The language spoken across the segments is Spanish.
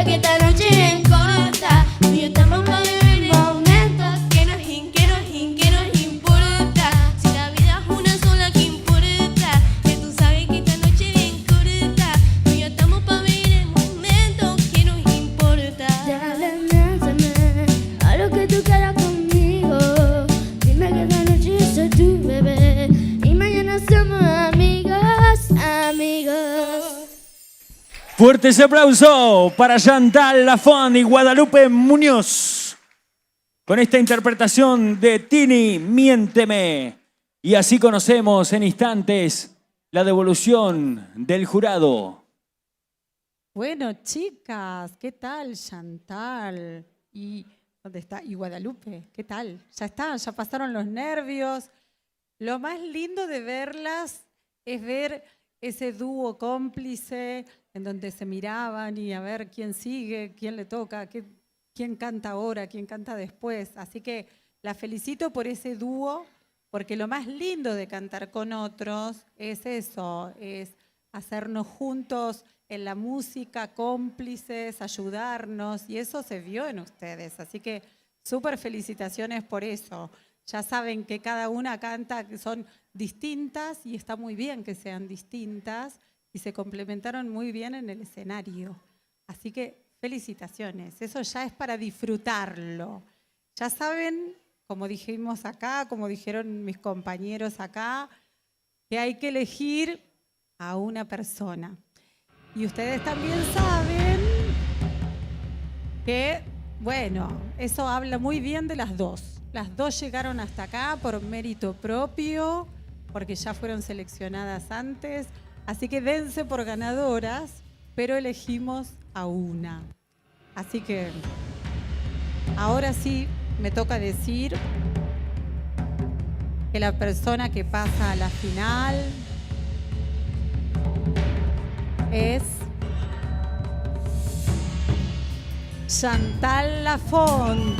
que esta noche es corta. Tú y yo estamos para vivir momentos que nos importa. Si la vida es una sola, ¿qué importa? Que tú sabes que esta noche es bien corta. Tú y yo estamos para vivir momentos que nos importa. Dale, lánzame a lo que tú quieras conmigo. Dime que esta noche soy tu bebé y mañana somos amigos, amigos. Fuerte ese aplauso para Chantal Lafont y Guadalupe Muñoz con esta interpretación de Tini, Miénteme. Y así conocemos en instantes la devolución del jurado. Bueno, chicas, ¿qué tal Chantal? ¿Y dónde está? ¿Y Guadalupe? ¿Qué tal? Ya está, ya pasaron los nervios. Lo más lindo de verlas es ver ese dúo cómplice en donde se miraban y a ver quién sigue, quién le toca, quién canta ahora, quién canta después. Así que la felicito por ese dúo, porque lo más lindo de cantar con otros es eso, es hacernos juntos en la música, cómplices, ayudarnos, y eso se vio en ustedes. Así que súper felicitaciones por eso. Ya saben que cada una canta, que son distintas, y está muy bien que sean distintas, y se complementaron muy bien en el escenario. Así que felicitaciones, eso ya es para disfrutarlo. Ya saben, como dijimos acá, como dijeron mis compañeros acá, que hay que elegir a una persona. Y ustedes también saben que, bueno, eso habla muy bien de las dos. Las dos llegaron hasta acá por mérito propio, porque ya fueron seleccionadas antes. Así que dense por ganadoras, pero elegimos a una. Así que ahora sí me toca decir que la persona que pasa a la final es Chantal Lafont.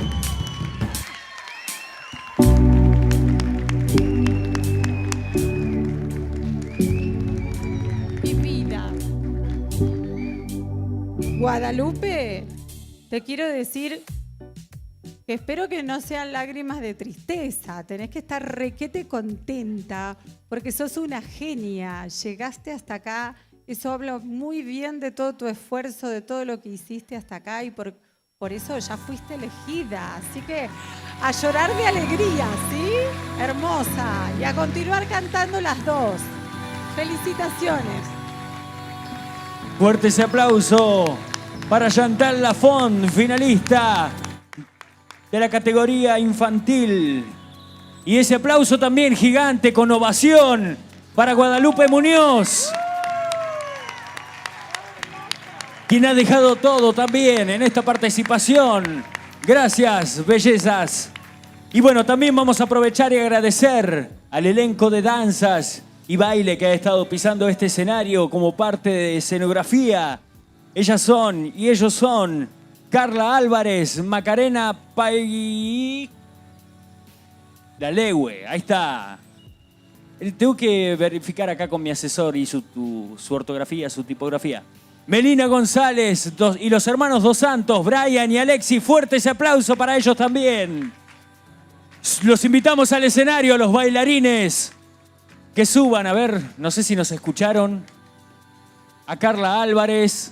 Mi vida. Guadalupe, te quiero decir que espero que no sean lágrimas de tristeza. Tenés que estar requete contenta porque sos una genia. Llegaste hasta acá. Eso habla muy bien de todo tu esfuerzo, de todo lo que hiciste hasta acá y por eso ya fuiste elegida. Así que a llorar de alegría, ¿sí? Hermosa. Y a continuar cantando las dos. Felicitaciones. Fuerte ese aplauso para Chantal Lafont, finalista de la categoría infantil. Y ese aplauso también gigante con ovación para Guadalupe Muñoz, quien ha dejado todo también en esta participación. Gracias, bellezas. Y bueno, también vamos a aprovechar y agradecer al elenco de danzas y baile que ha estado pisando este escenario como parte de escenografía. Ellas son y ellos son Carla Álvarez, Macarena Pailalegüe. Ahí está. Tengo que verificar acá con mi asesor y su ortografía, su tipografía. Melina González y los hermanos Dos Santos, Brian y Alexis. Fuerte ese aplauso para ellos también. Los invitamos al escenario, a los bailarines, que suban. A ver, no sé si nos escucharon. A Carla Álvarez,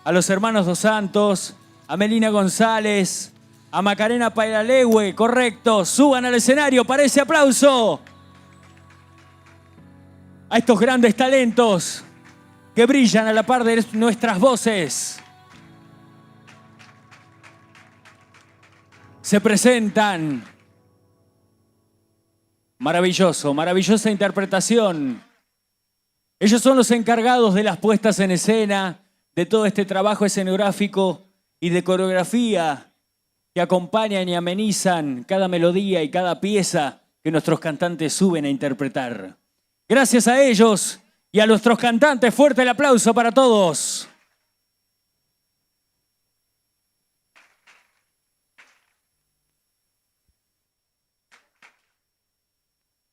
a los hermanos Dos Santos, a Melina González, a Macarena Pailalegüe. Correcto, suban al escenario para ese aplauso a estos grandes talentos que brillan a la par de nuestras voces. Se presentan. Maravilloso, maravillosa interpretación. Ellos son los encargados de las puestas en escena, de todo este trabajo escenográfico y de coreografía que acompañan y amenizan cada melodía y cada pieza que nuestros cantantes suben a interpretar. Gracias a ellos y a nuestros cantantes, fuerte el aplauso para todos.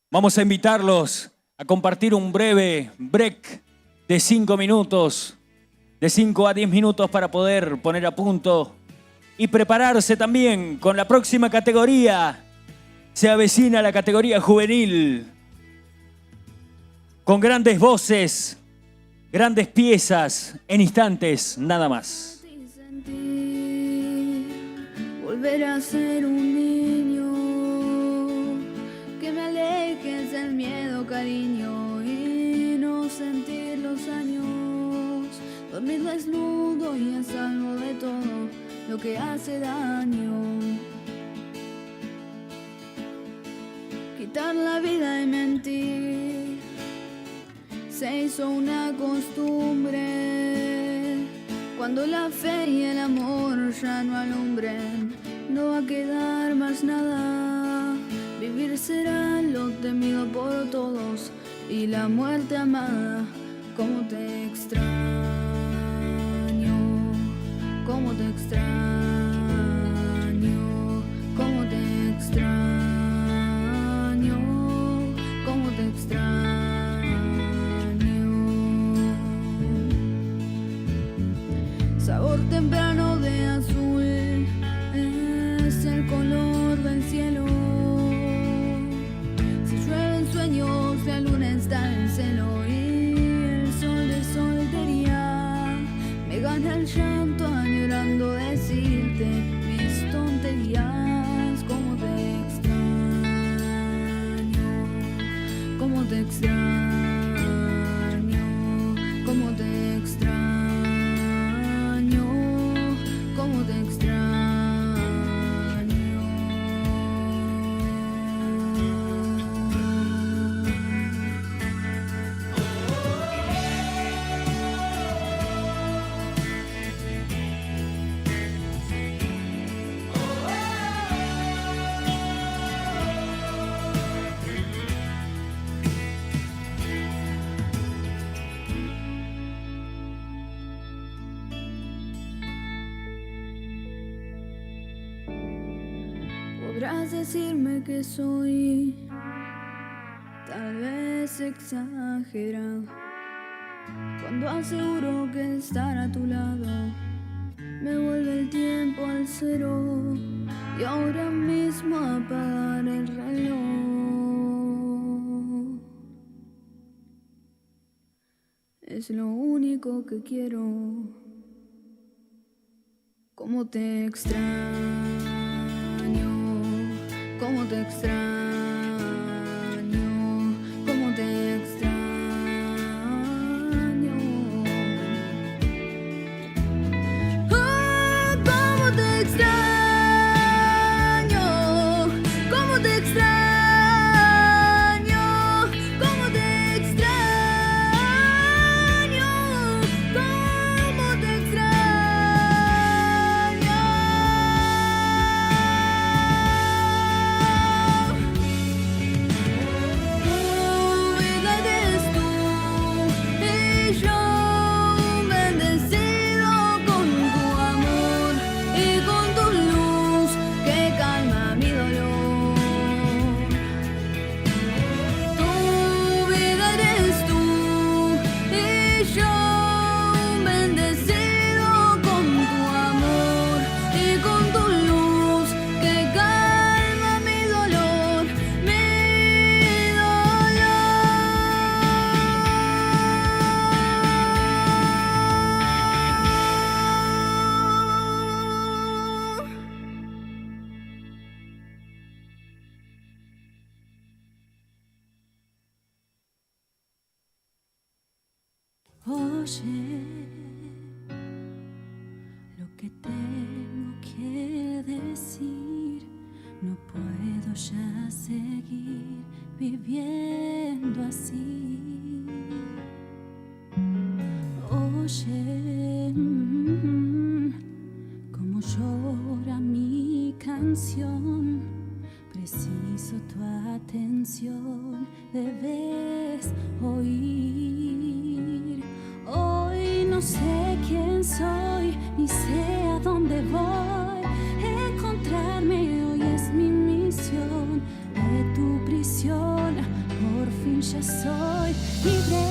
Vamos a invitarlos a compartir un breve break de 5 minutos de 5 a 10 minutos para poder poner a punto y prepararse también con la próxima categoría. Se avecina la categoría juvenil, con grandes voces, grandes piezas, en instantes, nada más. Volver a ser un niño, que me alejes del miedo, cariño, y no sentir los años, dormir desnudo y a salvo de todo lo que hace daño, quitar la vida y mentir, se hizo una costumbre. Cuando la fe y el amor ya no alumbren, no va a quedar más nada. Vivir será lo temido por todos y la muerte amada. Cómo te extraño, cómo te extraño, cómo te extraño, cómo te extraño. Sabor temprano de azul es el color del cielo. Si llueven sueños, la luna está en el cielo y el sol de soltería me gana el llanto añorando decirte mis tonterías. Cómo te extraño, cómo te extraño, cómo te extraño. Cómo te extraño. Podrás decirme que soy tal vez exagerado cuando aseguro que estar a tu lado me vuelve el tiempo al cero y ahora mismo apagar el reloj. Es lo único que quiero. Cómo te extraño. Cómo te extraño, cómo te extraño. Oh, cómo te extraño, cómo te extraño, cómo te extraño, cómo te extraño. Oye, lo que tengo que decir, no puedo ya seguir viviendo así. Oye, cómo llora mi canción, preciso tu atención, debes oír. Hoy no sé quién soy, ni sé a dónde voy. Encontrarme hoy es mi misión. De tu prisión, por fin ya soy libre.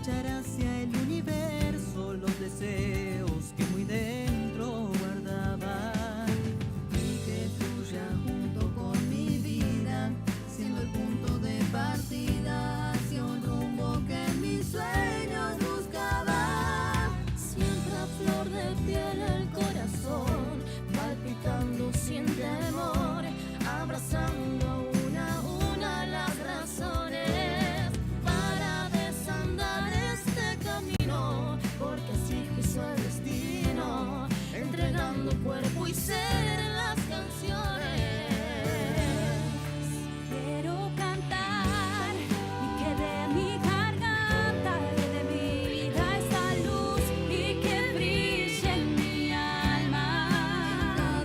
marchar hacia el universo los deseos que muy dentro guardaba y que fluya junto con mi vida, siendo el punto de partida hacia un rumbo que en mis sueños buscaba. Siempre a flor de piel el corazón, palpitando sin temor, abrazando una a una las razones para desandar este camino, porque así quiso el destino, entregando cuerpo y ser en las canciones. Quiero cantar y que de mi garganta de mi vida esta luz y que brille en mi alma.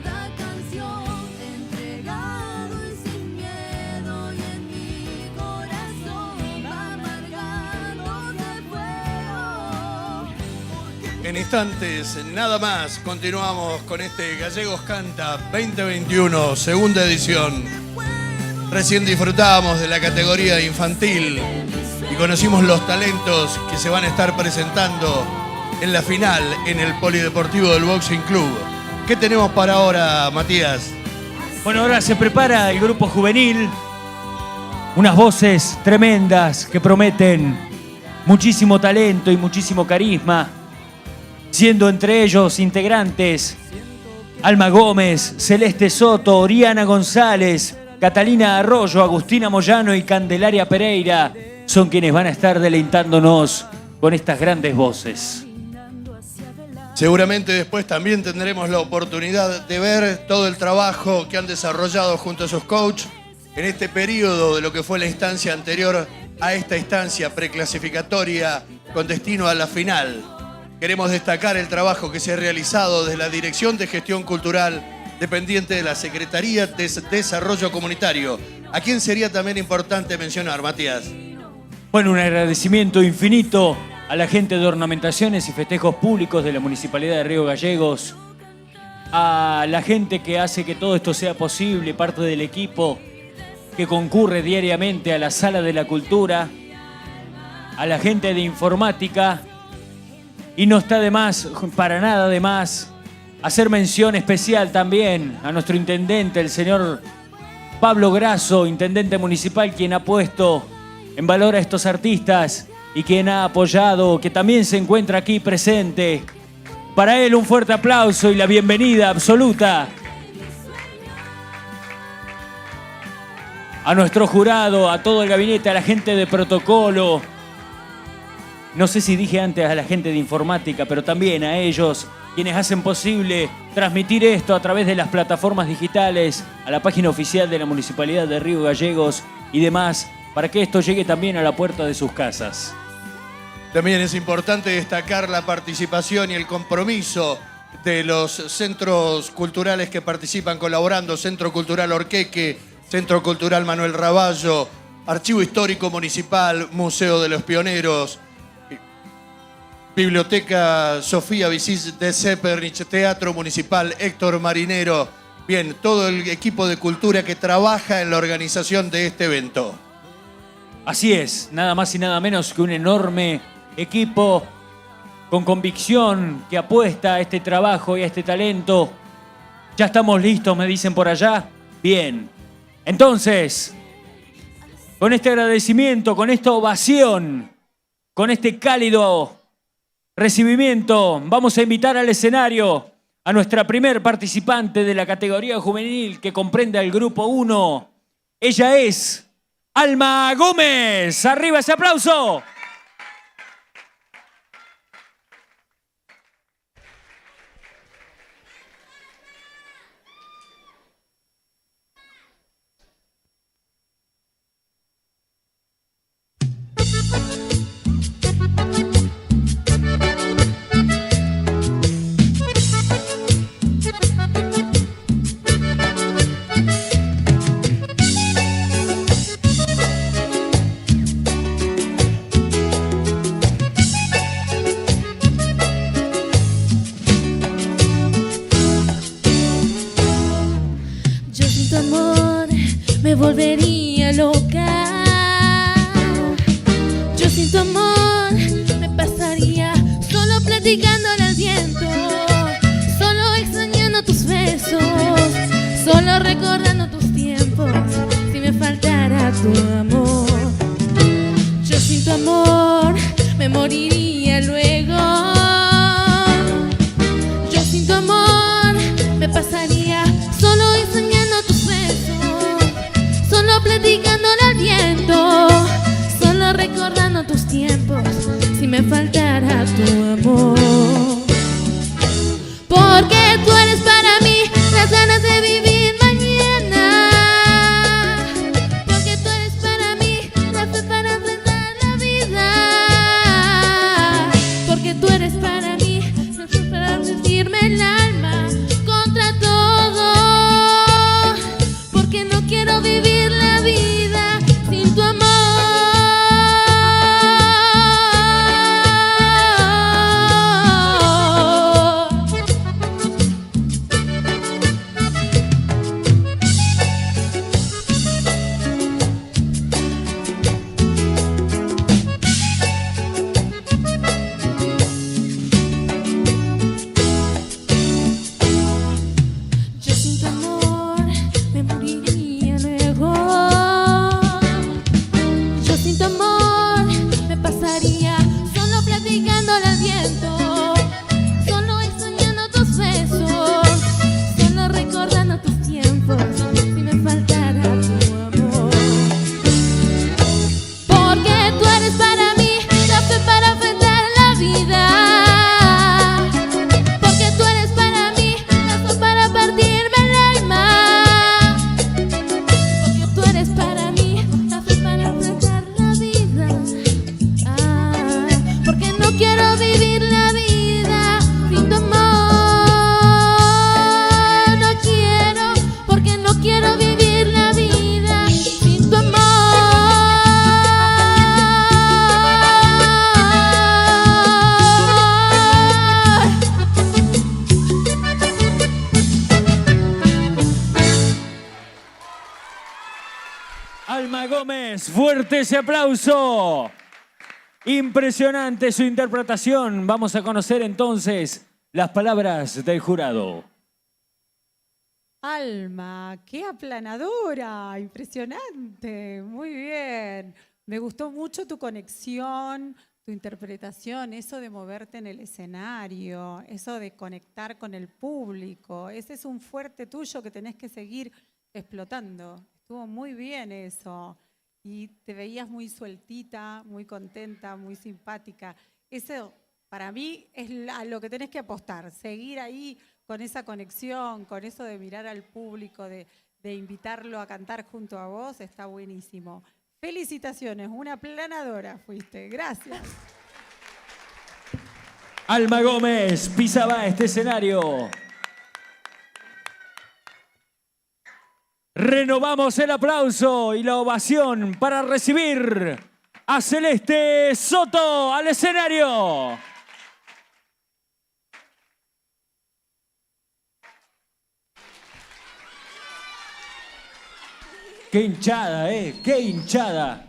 Cada canción entregado y sin miedo, y en mi corazón va marcando de fuego. En instantes, nada más, continuamos con este Gallegos Canta 2021, segunda edición. Recién disfrutábamos de la categoría infantil y conocimos los talentos que se van a estar presentando en la final en el Polideportivo del Boxing Club. ¿Qué tenemos para ahora, Matías? Bueno, ahora se prepara el grupo juvenil. Unas voces tremendas que prometen muchísimo talento y muchísimo carisma, siendo entre ellos integrantes Alma Gómez, Celeste Soto, Oriana González, Catalina Arroyo, Agustina Moyano y Candelaria Pereira. Son quienes van a estar deleitándonos con estas grandes voces. Seguramente después también tendremos la oportunidad de ver todo el trabajo que han desarrollado junto a sus coaches en este periodo de lo que fue la instancia anterior a esta instancia preclasificatoria con destino a la final. Queremos destacar el trabajo que se ha realizado desde la Dirección de Gestión Cultural dependiente de la Secretaría de Desarrollo Comunitario. ¿A quién sería también importante mencionar, Matías? Bueno, un agradecimiento infinito a la gente de ornamentaciones y festejos públicos de la Municipalidad de Río Gallegos, a la gente que hace que todo esto sea posible, parte del equipo que concurre diariamente a la Sala de la Cultura, a la gente de informática, y no está de más, para nada de más, hacer mención especial también a nuestro intendente, el señor Pablo Grasso, intendente municipal, quien ha puesto en valor a estos artistas y quien ha apoyado, que también se encuentra aquí presente. Para él un fuerte aplauso y la bienvenida absoluta a nuestro jurado, a todo el gabinete, a la gente de protocolo. No sé si dije antes a la gente de informática, pero también a ellos, quienes hacen posible transmitir esto a través de las plataformas digitales, a la página oficial de la Municipalidad de Río Gallegos y demás, para que esto llegue también a la puerta de sus casas. También es importante destacar la participación y el compromiso de los centros culturales que participan colaborando: Centro Cultural Orqueque, Centro Cultural Manuel Raballo, Archivo Histórico Municipal, Museo de los Pioneros, Biblioteca Sofía Vicís de Zeppernich, Teatro Municipal Héctor Marinero. Bien, todo el equipo de cultura que trabaja en la organización de este evento. Así es, nada más y nada menos que un enorme equipo con convicción que apuesta a este trabajo y a este talento. Ya estamos listos, me dicen por allá. Bien, entonces, con este agradecimiento, con esta ovación, con este cálido recibimiento, vamos a invitar al escenario a nuestra primer participante de la categoría juvenil que comprende al grupo 1. Ella es Alma Gómez. ¡Arriba ese aplauso! Me volvería loca. Yo sin tu amor platicándole al viento, solo extrañando tus besos, solo recordando tus tiempos. Si me faltara tu amor, yo sin tu amor me moriría luego. Yo sin tu amor me pasaría solo extrañando tus besos, solo platicándole al viento, solo recordando tus tiempos. Si me faltara tu amor, porque tú eres para mí las ganas de vivir mañana, porque tú eres para mí la fe para enfrentar la vida, porque tú eres para mí la fe para resistirme el alma contra todo, porque no quiero vivir la vida sin tu amor. Yo sin tu amor me moriría luego. Yo sin tu amor me pasaría solo platicándole al viento, solo extrañando tus besos, solo recordando tus tiempos. Si me faltara tu amor, porque tú eres para mí la fe para enfrentar la vida, porque tú eres para mí la fe para partirme el alma, porque tú eres para mí la fe para enfrentar la vida. Porque no quiero vivir la vida sin tu amor. No quiero, porque no quiero vivir la vida sin tu amor. Alma Gómez, fuerte ese aplauso. Impresionante su interpretación. Vamos a conocer entonces las palabras del jurado. Alma, qué aplanadora, impresionante, muy bien. Me gustó mucho tu conexión, tu interpretación, eso de moverte en el escenario, eso de conectar con el público. Ese es un fuerte tuyo que tenés que seguir explotando. Estuvo muy bien eso. Y te veías muy sueltita, muy contenta, muy simpática. Eso para mí es a lo que tenés que apostar, seguir ahí con esa conexión, con eso de mirar al público, de invitarlo a cantar junto a vos, está buenísimo. Felicitaciones, una aplanadora fuiste, gracias. Alma Gómez pisaba este escenario. Renovamos el aplauso y la ovación para recibir a Celeste Soto al escenario. ¡Qué hinchada, qué hinchada!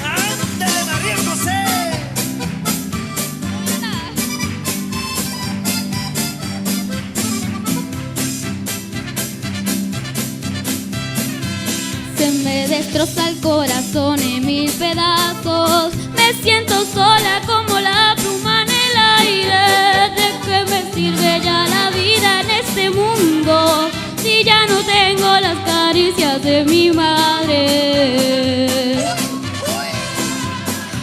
¡Ándale, María José! Se me destroza el corazón en mil pedazos. Me siento sola como la pluma en el aire. ¿De qué me sirve ya la vida en este mundo si ya no tengo las caricias de mi madre?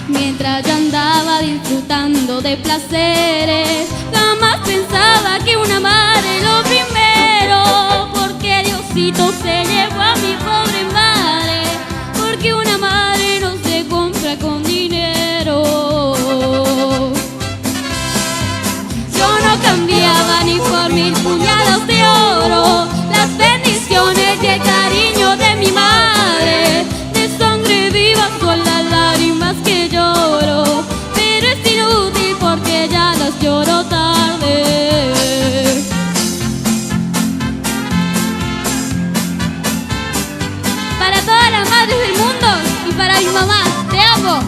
Mientras yo andaba disfrutando de placeres, jamás pensaba que una madre lo primero. Porque Diosito se llevó a mi pobre madre, porque una madre no se compra con dinero. Yo no cambiaba ni por 1000 puñados de oro las bendiciones y el cariño de mi madre. De sangre viva son las lágrimas que lloro, pero es inútil porque ya las lloro tarde. Ay, mamá, te amo.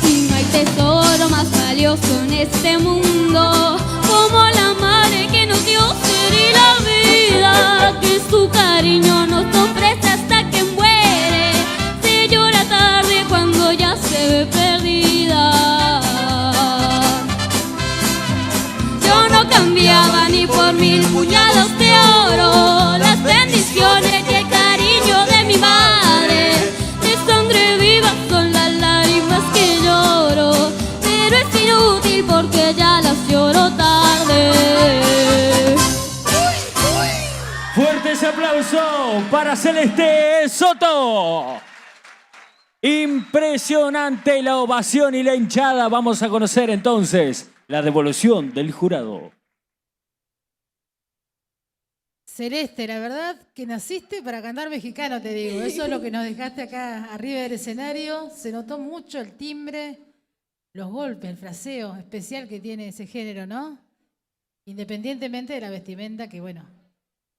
Y no hay tesoro más valioso en este mundo como la madre que nos dio ser y la vida, que su cariño nos ofrece hasta que muere. Se llora tarde cuando ya se ve perdida. Yo no cambiaba ni por 1000 puñados de oro las bendiciones y el cariño de mi madre. De sangre viva son las lágrimas que lloro, pero es inútil porque ya las lloro tarde. Fuerte ese aplauso para Celeste Soto. Impresionante la ovación y la hinchada. Vamos a conocer entonces la devolución del jurado. Celeste, la verdad que naciste para cantar mexicano, te digo. Eso es lo que nos dejaste acá arriba del escenario. Se notó mucho el timbre, los golpes, el fraseo especial que tiene ese género, ¿no? Independientemente de la vestimenta, que bueno,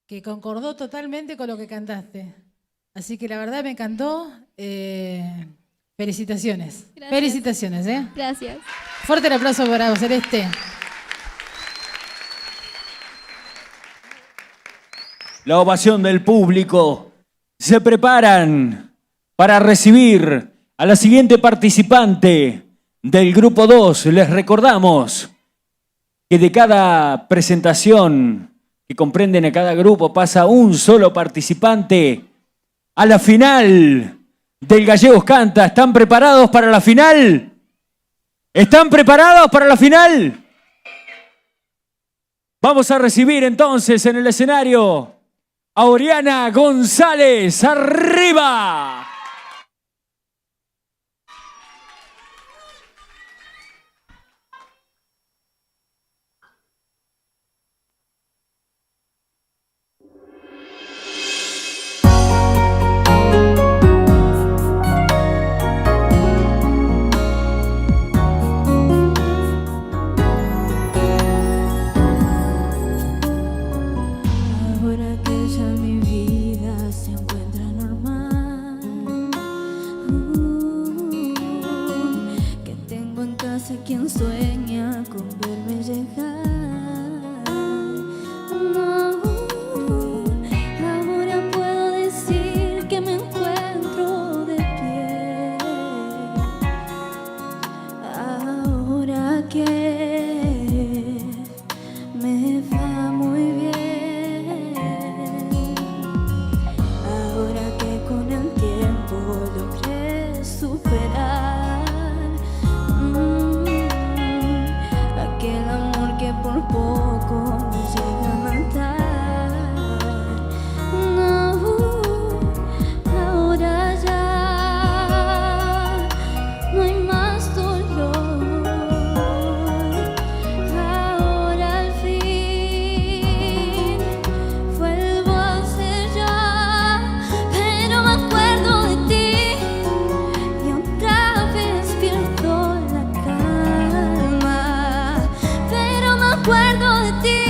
que concordó totalmente con lo que cantaste. Así que la verdad me encantó. Felicitaciones. Gracias. Felicitaciones, ¿eh? Gracias. Fuerte el aplauso para vos, Celeste. La ovación del público. Se preparan para recibir a la siguiente participante del grupo 2. Les recordamos que de cada presentación que comprenden a cada grupo pasa un solo participante a la final del Gallegos Canta. ¿Están preparados para la final? ¿Están preparados para la final? Vamos a recibir entonces en el escenario a Oriana González. ¡Arriba! Ahora que ya mi vida se encuentra normal, que tengo en casa quien sueña con verme llegar. No, ahora puedo decir que me encuentro de pie. Ahora que me va muy bien. Ahora que con el tiempo logré superar aquel amor que por poco me llega a matar. No, ahora ya no hay más dolor. Ahora al fin vuelvo a ser yo, pero me acuerdo de ti y otra vez pierdo la calma. Pero me acuerdo de ti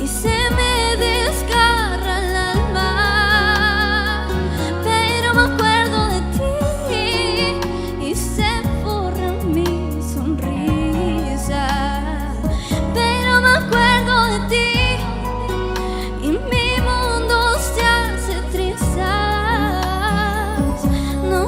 y se me desgarra el alma. Pero me acuerdo de ti y se borra mi sonrisa. Pero me acuerdo de ti y mi mundo se hace trizas. No.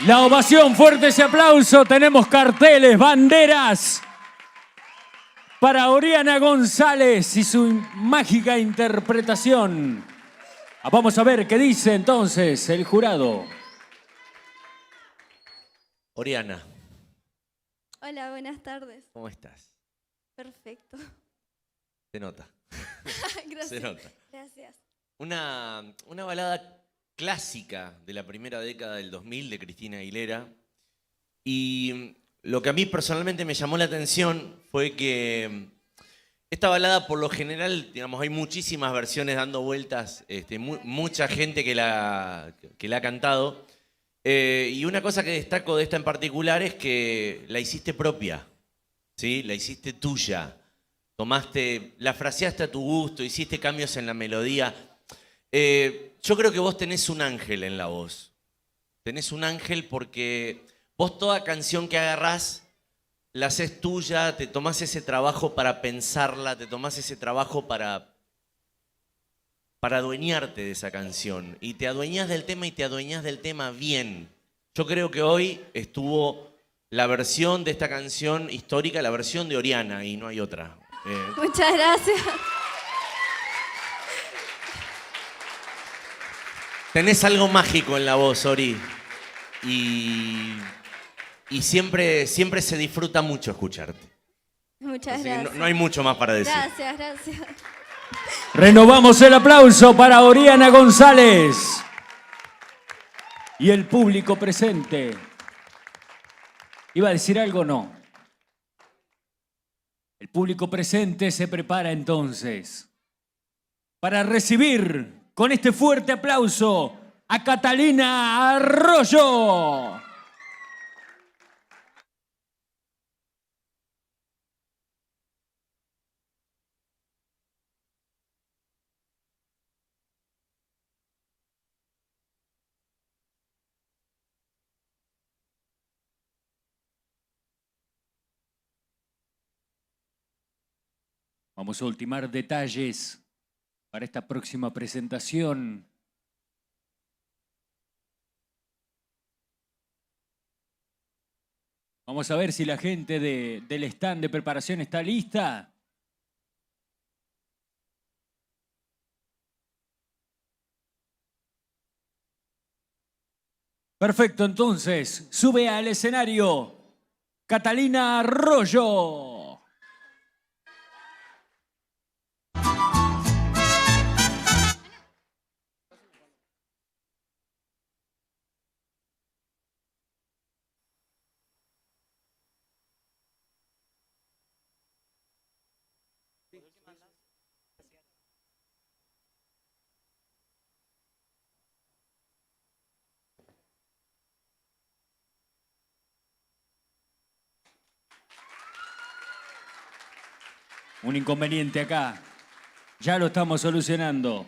La ovación, fuerte ese aplauso. Tenemos carteles, banderas para Oriana González y su mágica interpretación. Vamos a ver qué dice entonces el jurado. Oriana, Hola, buenas tardes. ¿cómo estás? Perfecto. Se nota. Gracias. Se nota. Gracias. Una balada clásica de la primera década del 2000 de Cristina Aguilera. Y lo que a mí personalmente me llamó la atención fue que esta balada, por lo general, digamos, hay muchísimas versiones dando vueltas, mucha gente que la ha cantado. Y una cosa que destaco de esta en particular es que la hiciste propia, ¿sí? La hiciste tuya. La fraseaste a tu gusto, hiciste cambios en la melodía. Yo creo que vos tenés un ángel en la voz. Tenés un ángel porque vos toda canción que agarrás la haces tuya, te tomás ese trabajo para pensarla, te tomás ese trabajo para adueñarte de esa canción. Y te adueñás del tema y te adueñás del tema bien. Yo creo que hoy estuvo la versión de esta canción histórica, la versión de Oriana, y no hay otra. Muchas gracias. Tenés algo mágico en la voz, Ori. Y siempre se disfruta mucho escucharte. Muchas Así que gracias. no hay mucho más para decir. Gracias. Renovamos el aplauso para Oriana González y el público presente. ¿Iba a decir algo? No. El público presente se prepara entonces para recibir con este fuerte aplauso a Catalina Arroyo. Vamos a ultimar detalles para esta próxima presentación. Vamos a ver si la gente del stand de preparación está lista. Perfecto, entonces, sube al escenario Catalina Arroyo. Un inconveniente acá. Ya lo estamos solucionando.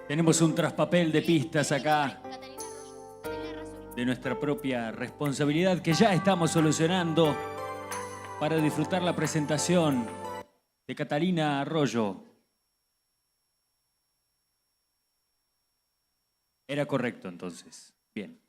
Tenemos un traspapel de pistas acá de nuestra propia responsabilidad que ya estamos solucionando para disfrutar la presentación de Catalina Arroyo. Era correcto entonces. Bien.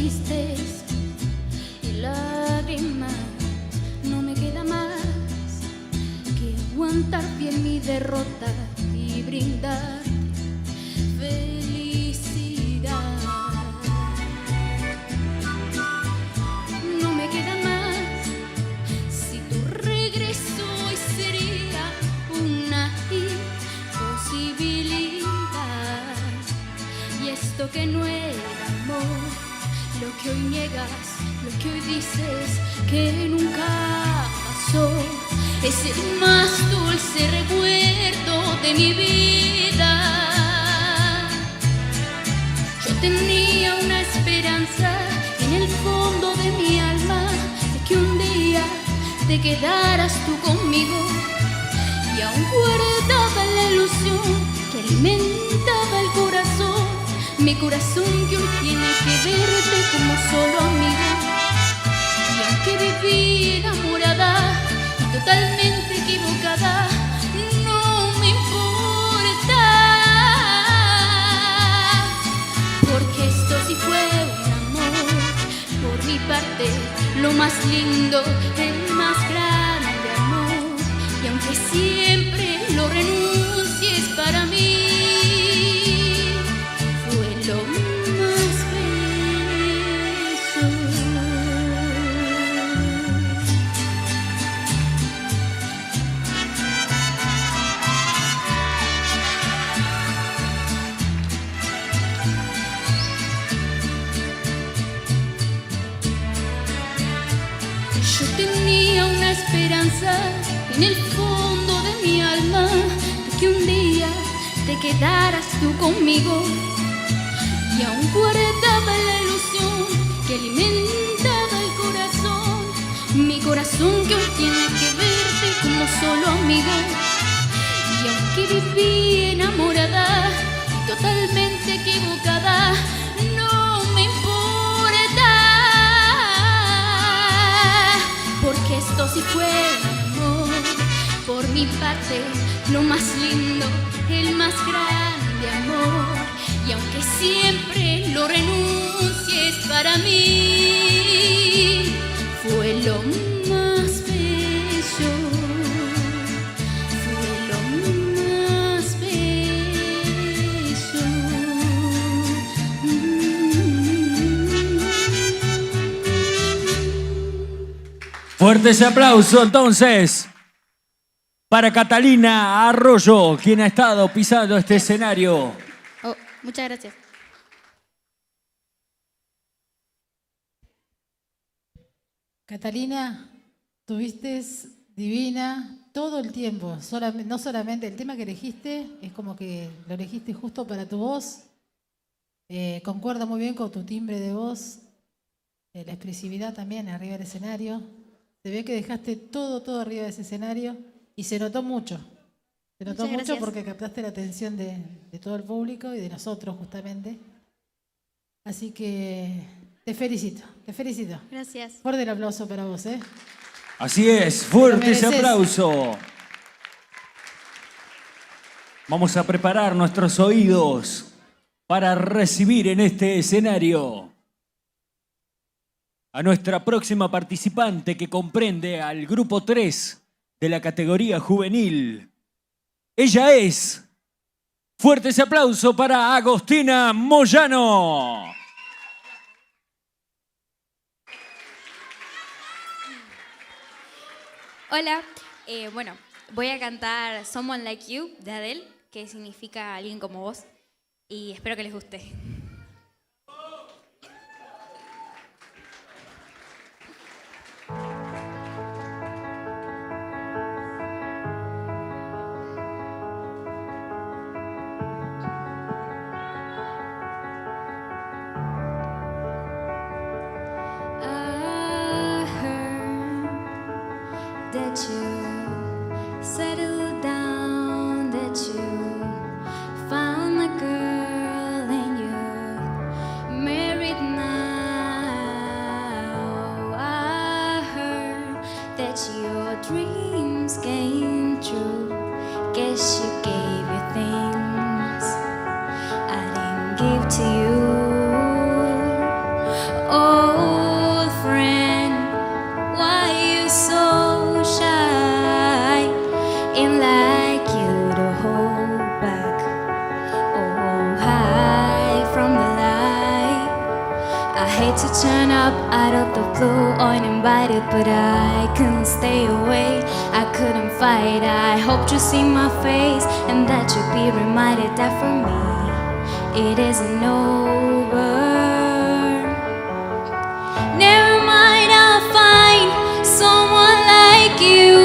tristes y lágrimas. No me queda más que aguantar bien mi derrota y brindar felicidad. No me queda más, si tu regreso hoy sería una imposibilidad. Y esto que no era amor, lo que hoy niegas, lo que hoy dices que nunca pasó, es el más dulce recuerdo de mi vida. Yo tenía una esperanza en el fondo de mi alma de que un día te quedaras tú conmigo, y aún guardaba la ilusión que alimentaba el corazón, mi corazón que hoy tiene que verte como solo amigo. Y aunque viví enamorada y totalmente equivocada, no me importa, porque esto sí fue un amor. Por mi parte, lo más lindo, el más grande amor. Y aunque siempre lo renuncies para mí, fue lo más bello. Yo tenía una esperanza en el fondo de mi alma de que un día te quedaras tú conmigo, y aún guardaba la ilusión que alimentaba el corazón, mi corazón que hoy tiene que verte como solo amigo. Y aunque viví enamorada y totalmente equivocada, no me importa, porque esto sí fue amor. Por mi parte, lo más lindo, el más grande amor. Y aunque siempre lo renuncies para mí, fue lo más bello, fue lo más bello. Fuerte ese aplauso entonces para Catalina Arroyo, quien ha estado pisando este escenario. Oh, muchas gracias. Catalina, tuviste divina todo el tiempo. No solamente el tema que elegiste, es como que lo elegiste justo para tu voz. Concuerda muy bien con tu timbre de voz. La expresividad también arriba del escenario. Se ve que dejaste todo arriba de ese escenario y se notó mucho. Se notó Muchas mucho gracias. porque captaste la atención de todo el público y de nosotros justamente. Así que te felicito, te felicito. Gracias. Fuerte el aplauso para vos, ¿eh? Así es, fuerte ese mereces. aplauso. Vamos a preparar nuestros oídos para recibir en este escenario a nuestra próxima participante, que comprende al grupo 3 de la categoría juvenil. Ella es, fuerte ese aplauso para Agostina Moyano. Hola, bueno, voy a cantar Someone Like You de Adele, que significa alguien como vos, y espero que les guste. I heard that you settled down, that you found a girl and you're married now. I heard that your dreams came true. Guess you gave your things I didn't give to you. Oh, turn up out of the blue uninvited, but I couldn't stay away. I couldn't fight. I hoped you see my face and that you'd be reminded that for me it isn't over. Never mind, I'll find someone like you.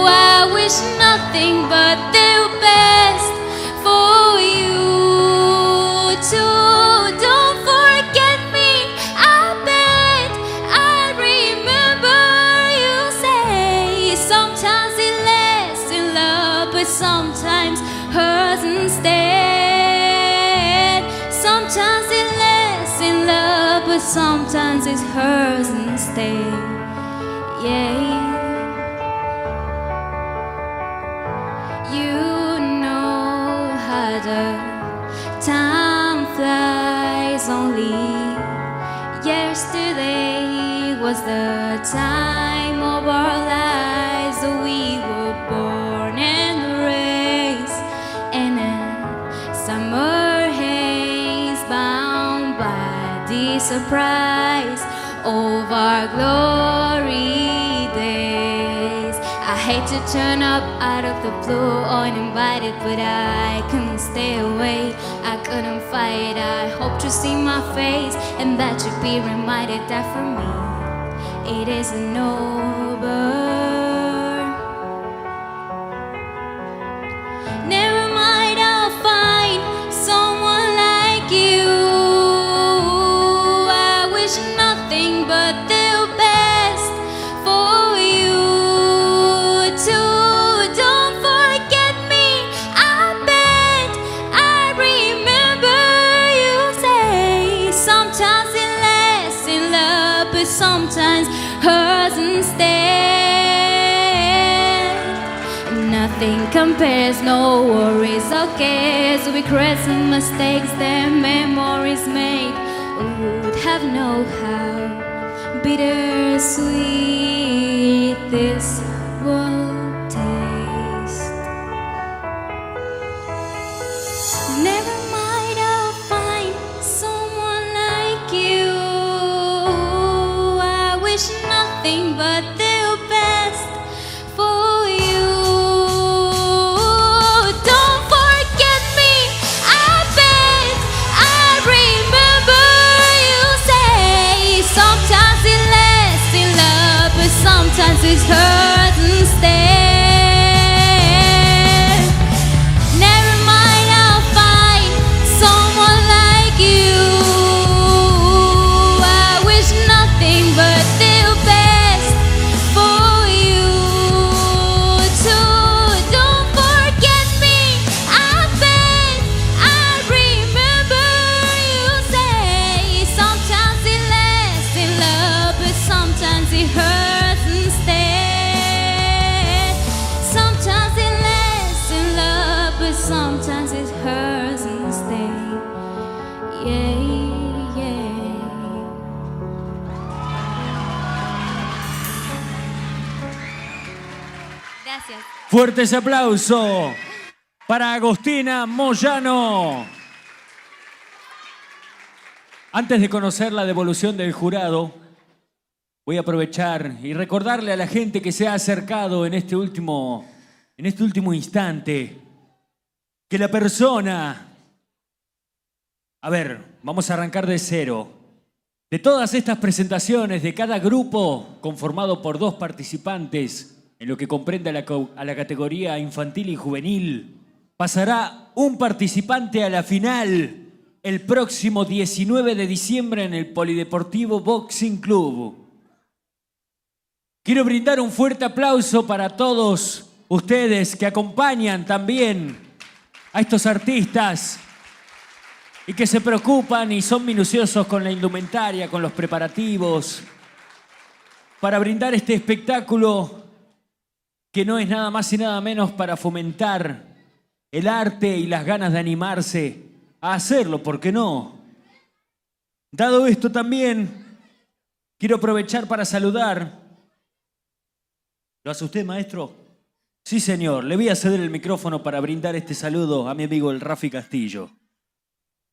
I wish nothing but the best for you too. Don't forget me, I bet I remember you say sometimes it lasts in love, but sometimes hurts instead. Sometimes it lasts in love, but sometimes it hurts instead. Yeah. You know how the time flies. Only yesterday was the time of our lives. We were born and raised in a summer haze, bound by the surprise of our glory days. I hate to turn up out of the blue uninvited, but I couldn't stay away. I couldn't fight. I hoped to see my face and that you'd be reminded that for me it isn't over. Never mind, I'll find someone like you. I wish nothing but the best for you too. Don't forget me, I bet I remember you say sometimes it lasts in love, but sometimes hurts instead. Nothing compares, no worries or cares, regrets and mistakes that memories made. Would have known how bittersweet this will taste. Never mind, I'll find someone like you. I wish nothing but the best for you. Don't forget me, I bet I remember you say sometimes it lasts in love, but sometimes it hurts instead. Never mind, I'll find someone like you. I wish nothing but the best for you too. Don't forget me, I bet I remember you say sometimes it lasts in love, but sometimes it hurts instead. Sometimes it lasts in love, but sometimes it hurts instead. Yeah, yeah. Gracias. Fuertes aplausos para Agostina Moyano. Antes de conocer la devolución del jurado, voy a aprovechar y recordarle a la gente que se ha acercado en este último instante que la persona... A ver, vamos a arrancar de cero. De todas estas presentaciones, de cada grupo conformado por 2 participantes, en lo que comprende a la categoría infantil y juvenil, pasará un participante a la final el próximo 19 de diciembre en el Polideportivo Boxing Club. Quiero brindar un fuerte aplauso para todos ustedes que acompañan también a estos artistas y que se preocupan y son minuciosos con la indumentaria, con los preparativos, para brindar este espectáculo que no es nada más y nada menos para fomentar el arte y las ganas de animarse a hacerlo, ¿por qué no? Dado esto también, quiero aprovechar para saludar. ¿Lo hace usted, maestro? Sí, señor. Le voy a ceder el micrófono para brindar este saludo a mi amigo el Rafi Castillo.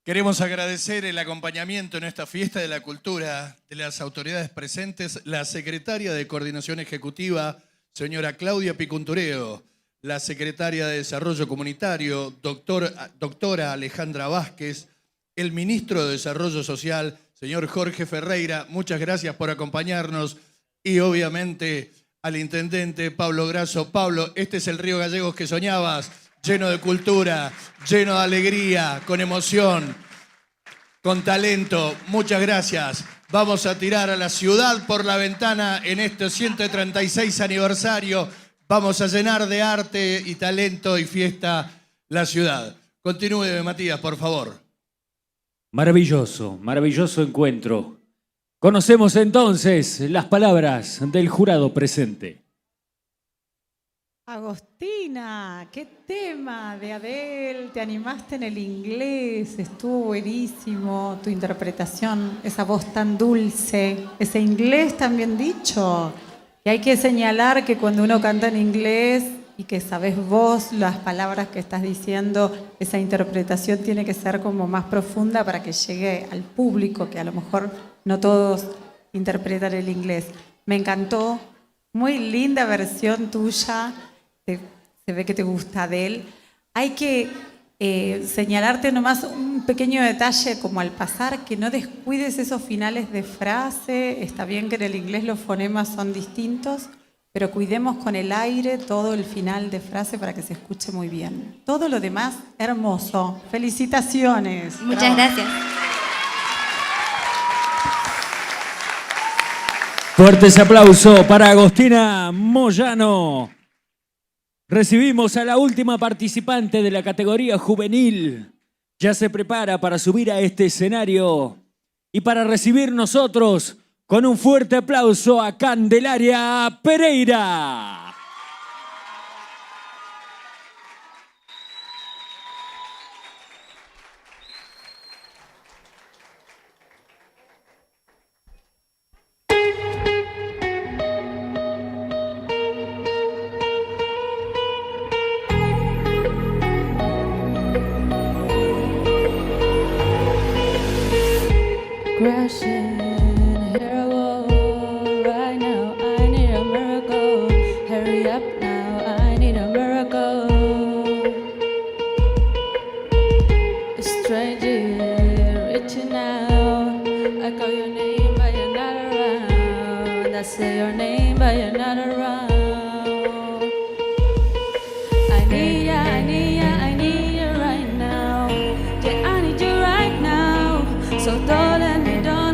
Queremos agradecer el acompañamiento en esta fiesta de la cultura de las autoridades presentes, la secretaria de Coordinación Ejecutiva, señora Claudia Picuntureo, la secretaria de Desarrollo Comunitario, doctora Alejandra Vázquez, el ministro de Desarrollo Social, señor Jorge Ferreira, muchas gracias por acompañarnos, y obviamente al intendente Pablo Grasso. Pablo, este es el Río Gallegos que soñabas, lleno de cultura, lleno de alegría, con emoción, con talento. Muchas gracias. Vamos a tirar a la ciudad por la ventana en este 136 aniversario. Vamos a llenar de arte y talento y fiesta la ciudad. Continúe, Matías, por favor. Maravilloso, maravilloso encuentro. Conocemos entonces las palabras del jurado presente. Agostina, qué tema de Adele, te animaste en el inglés, estuvo buenísimo tu interpretación, esa voz tan dulce, ese inglés tan bien dicho. Y hay que señalar que cuando uno canta en inglés y que sabes vos las palabras que estás diciendo, esa interpretación tiene que ser como más profunda para que llegue al público, que a lo mejor no todos interpretan el inglés. Me encantó, muy linda versión tuya. Se ve que te gusta de él. Hay que señalarte nomás un pequeño detalle como al pasar, que no descuides esos finales de frase. Está bien que en el inglés los fonemas son distintos, pero cuidemos con el aire todo el final de frase para que se escuche muy bien. Todo lo demás, hermoso. Felicitaciones. Muchas Bravo. gracias. Fuertes aplausos para Agostina Moyano. Recibimos a la última participante de la categoría juvenil. Ya se prepara para subir a este escenario y para recibir nosotros con un fuerte aplauso a Candelaria Pereira. Crashing, here I go, right now I need a miracle. Hurry up now, I need a miracle. A stranger reaching out, I call your name but you're not around. I say your name but you're not around. I need ya, I need ya, I need you right now. Yeah, I need you right now. So don't let me down.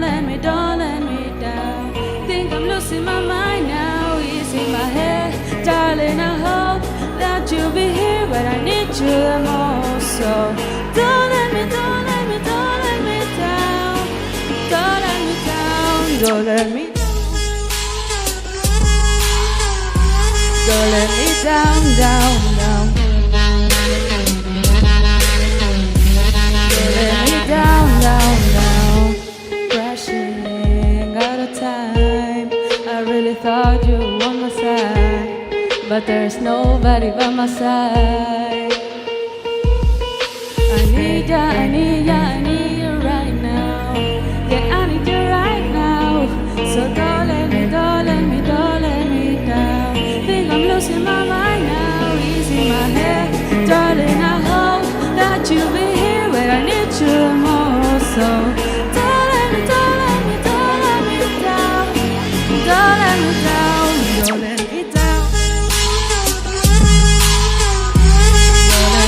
Think I'm losing my mind now. It's in my head, darling. I hope that you'll be here, but I need you the most. So don't let me down. Don't let me down. Don't let me down, down. Don't let me down. Crashing out of time. I really thought you were on my side, but there's nobody by my side. I need ya, I need ya, I need you right now. Yeah, I need you right now. So don't let me down. Think I'm losing my mind now. It's in my head, darling. I hope that you'll be here, but I need you the most. So don't let me down. Don't let me down. Don't let me down. Don't let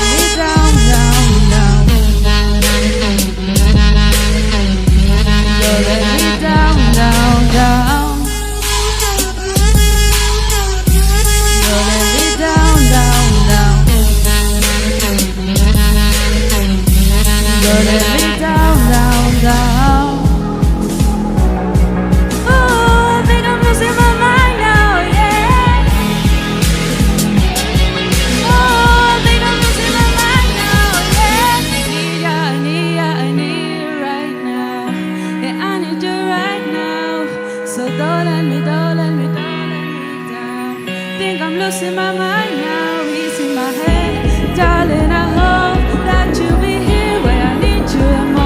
me down, down. Don't let me down, down. Don't let me down, down. Don't let me down, down. Oh, I think I'm losing my mind now, yeah. Oh, I think I'm losing my mind now, yeah. I need ya, I need you right now. Yeah, I need you right now. So don't let me down. Think I'm losing my mind now. It's in my head, darling. I hope that you'll be here when I need you the most.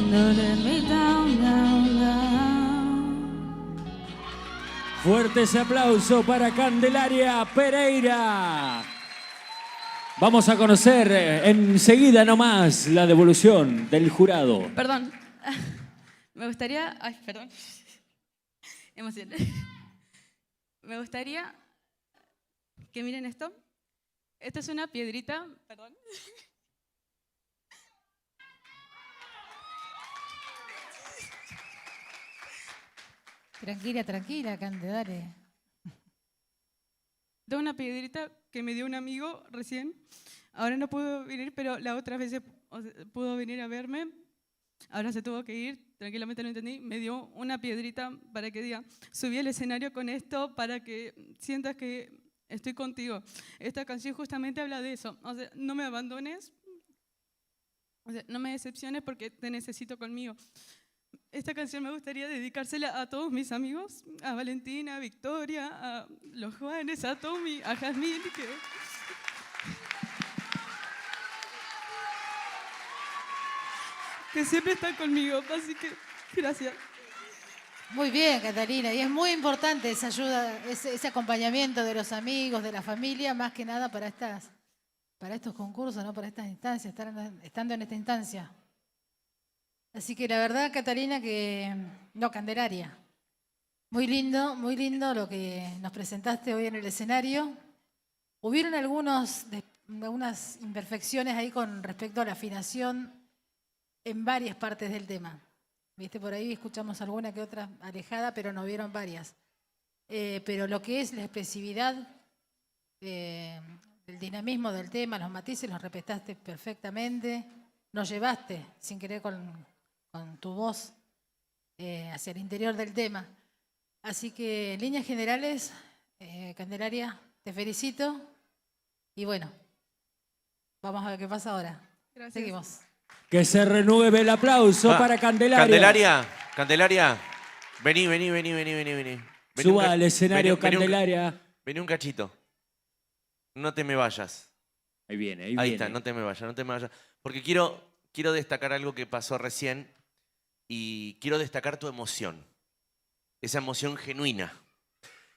Don't let me down, down, down. Fuerte ese aplauso para Candelaria Pereira. Vamos a conocer enseguida nomás la devolución del jurado. Perdón. Me gustaría... Ay, perdón. Emoción. Me gustaría que miren esto. Esta es una piedrita. Perdón. Tranquila, tranquila, Candelaria. De una piedrita que me dio un amigo recién. Ahora no pudo venir, pero la otra vez pudo venir a verme. Ahora se tuvo que ir, tranquilamente lo entendí. Me dio una piedrita para que diga, subí al escenario con esto para que sientas que estoy contigo. Esta canción justamente habla de eso. O sea, no me abandones, o sea, no me decepciones porque te necesito conmigo. Esta canción me gustaría dedicársela a todos mis amigos, a Valentina, a Victoria, a los Juanes, a Tommy, a Jazmín, que siempre están conmigo, así que gracias. Muy bien, Catalina, y es muy importante esa ayuda, ese acompañamiento de los amigos, de la familia, más que nada para estos concursos, ¿no? Para estas instancias, estando en esta instancia. Así que la verdad, Catalina, Candelaria, muy lindo lo que nos presentaste hoy en el escenario. Hubieron algunas imperfecciones ahí con respecto a la afinación en varias partes del tema. ¿Viste? Por ahí escuchamos alguna que otra alejada, pero no vieron varias. Pero lo que es la expresividad, el dinamismo del tema, los matices, los respetaste perfectamente. Nos llevaste, sin querer, con tu voz hacia el interior del tema. Así que, en líneas generales, Candelaria, te felicito. Y bueno, vamos a ver qué pasa ahora. Gracias. Seguimos. Que se renueve el aplauso para Candelaria. Candelaria, vení. Suba al escenario, Candelaria. Vení un cachito. No te me vayas. Ahí viene. Ahí está, no te me vayas. Porque quiero destacar algo que pasó recién y quiero destacar tu emoción. Esa emoción genuina.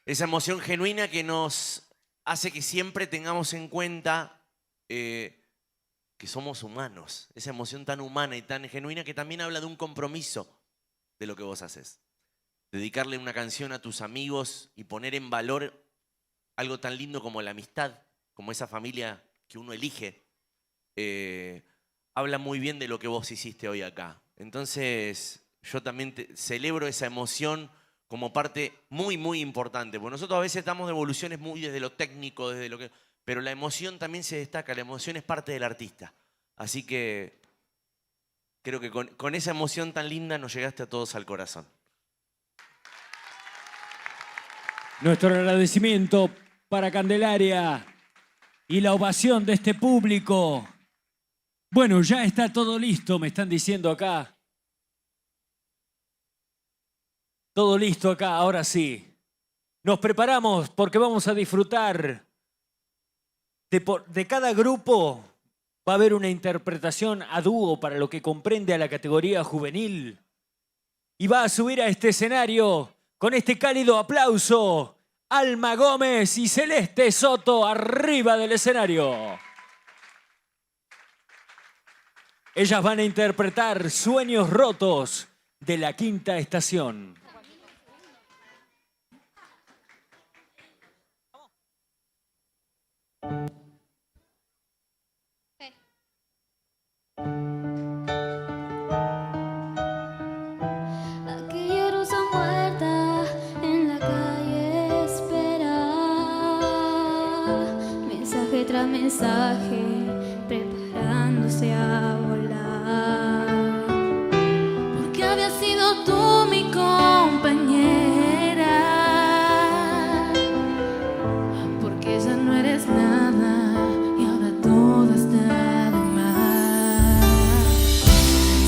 Esa emoción genuina que nos hace que siempre tengamos en cuenta que somos humanos. Esa emoción tan humana y tan genuina que también habla de un compromiso de lo que vos haces. Dedicarle una canción a tus amigos y poner en valor algo tan lindo como la amistad, como esa familia que uno elige, habla muy bien de lo que vos hiciste hoy acá. Entonces, yo también celebro esa emoción como parte muy, muy importante. Porque nosotros a veces damos devoluciones muy desde lo técnico, pero la emoción también se destaca. La emoción es parte del artista. Así que creo que con esa emoción tan linda nos llegaste a todos al corazón. Nuestro agradecimiento para Candelaria y la ovación de este público. Bueno, ya está todo listo, me están diciendo acá. Todo listo acá, ahora sí. Nos preparamos porque vamos a disfrutar de cada grupo. Va a haber una interpretación a dúo para lo que comprende a la categoría juvenil. Y va a subir a este escenario con este cálido aplauso Alma Gómez y Celeste Soto arriba del escenario. Ellas van a interpretar Sueños Rotos de La Quinta Estación. Aquella rosa muerta en la calle espera, mensaje tras mensaje, preparándose a volar. Porque había sido tú mi compañera, porque ya no eres nada y ahora todo está de más.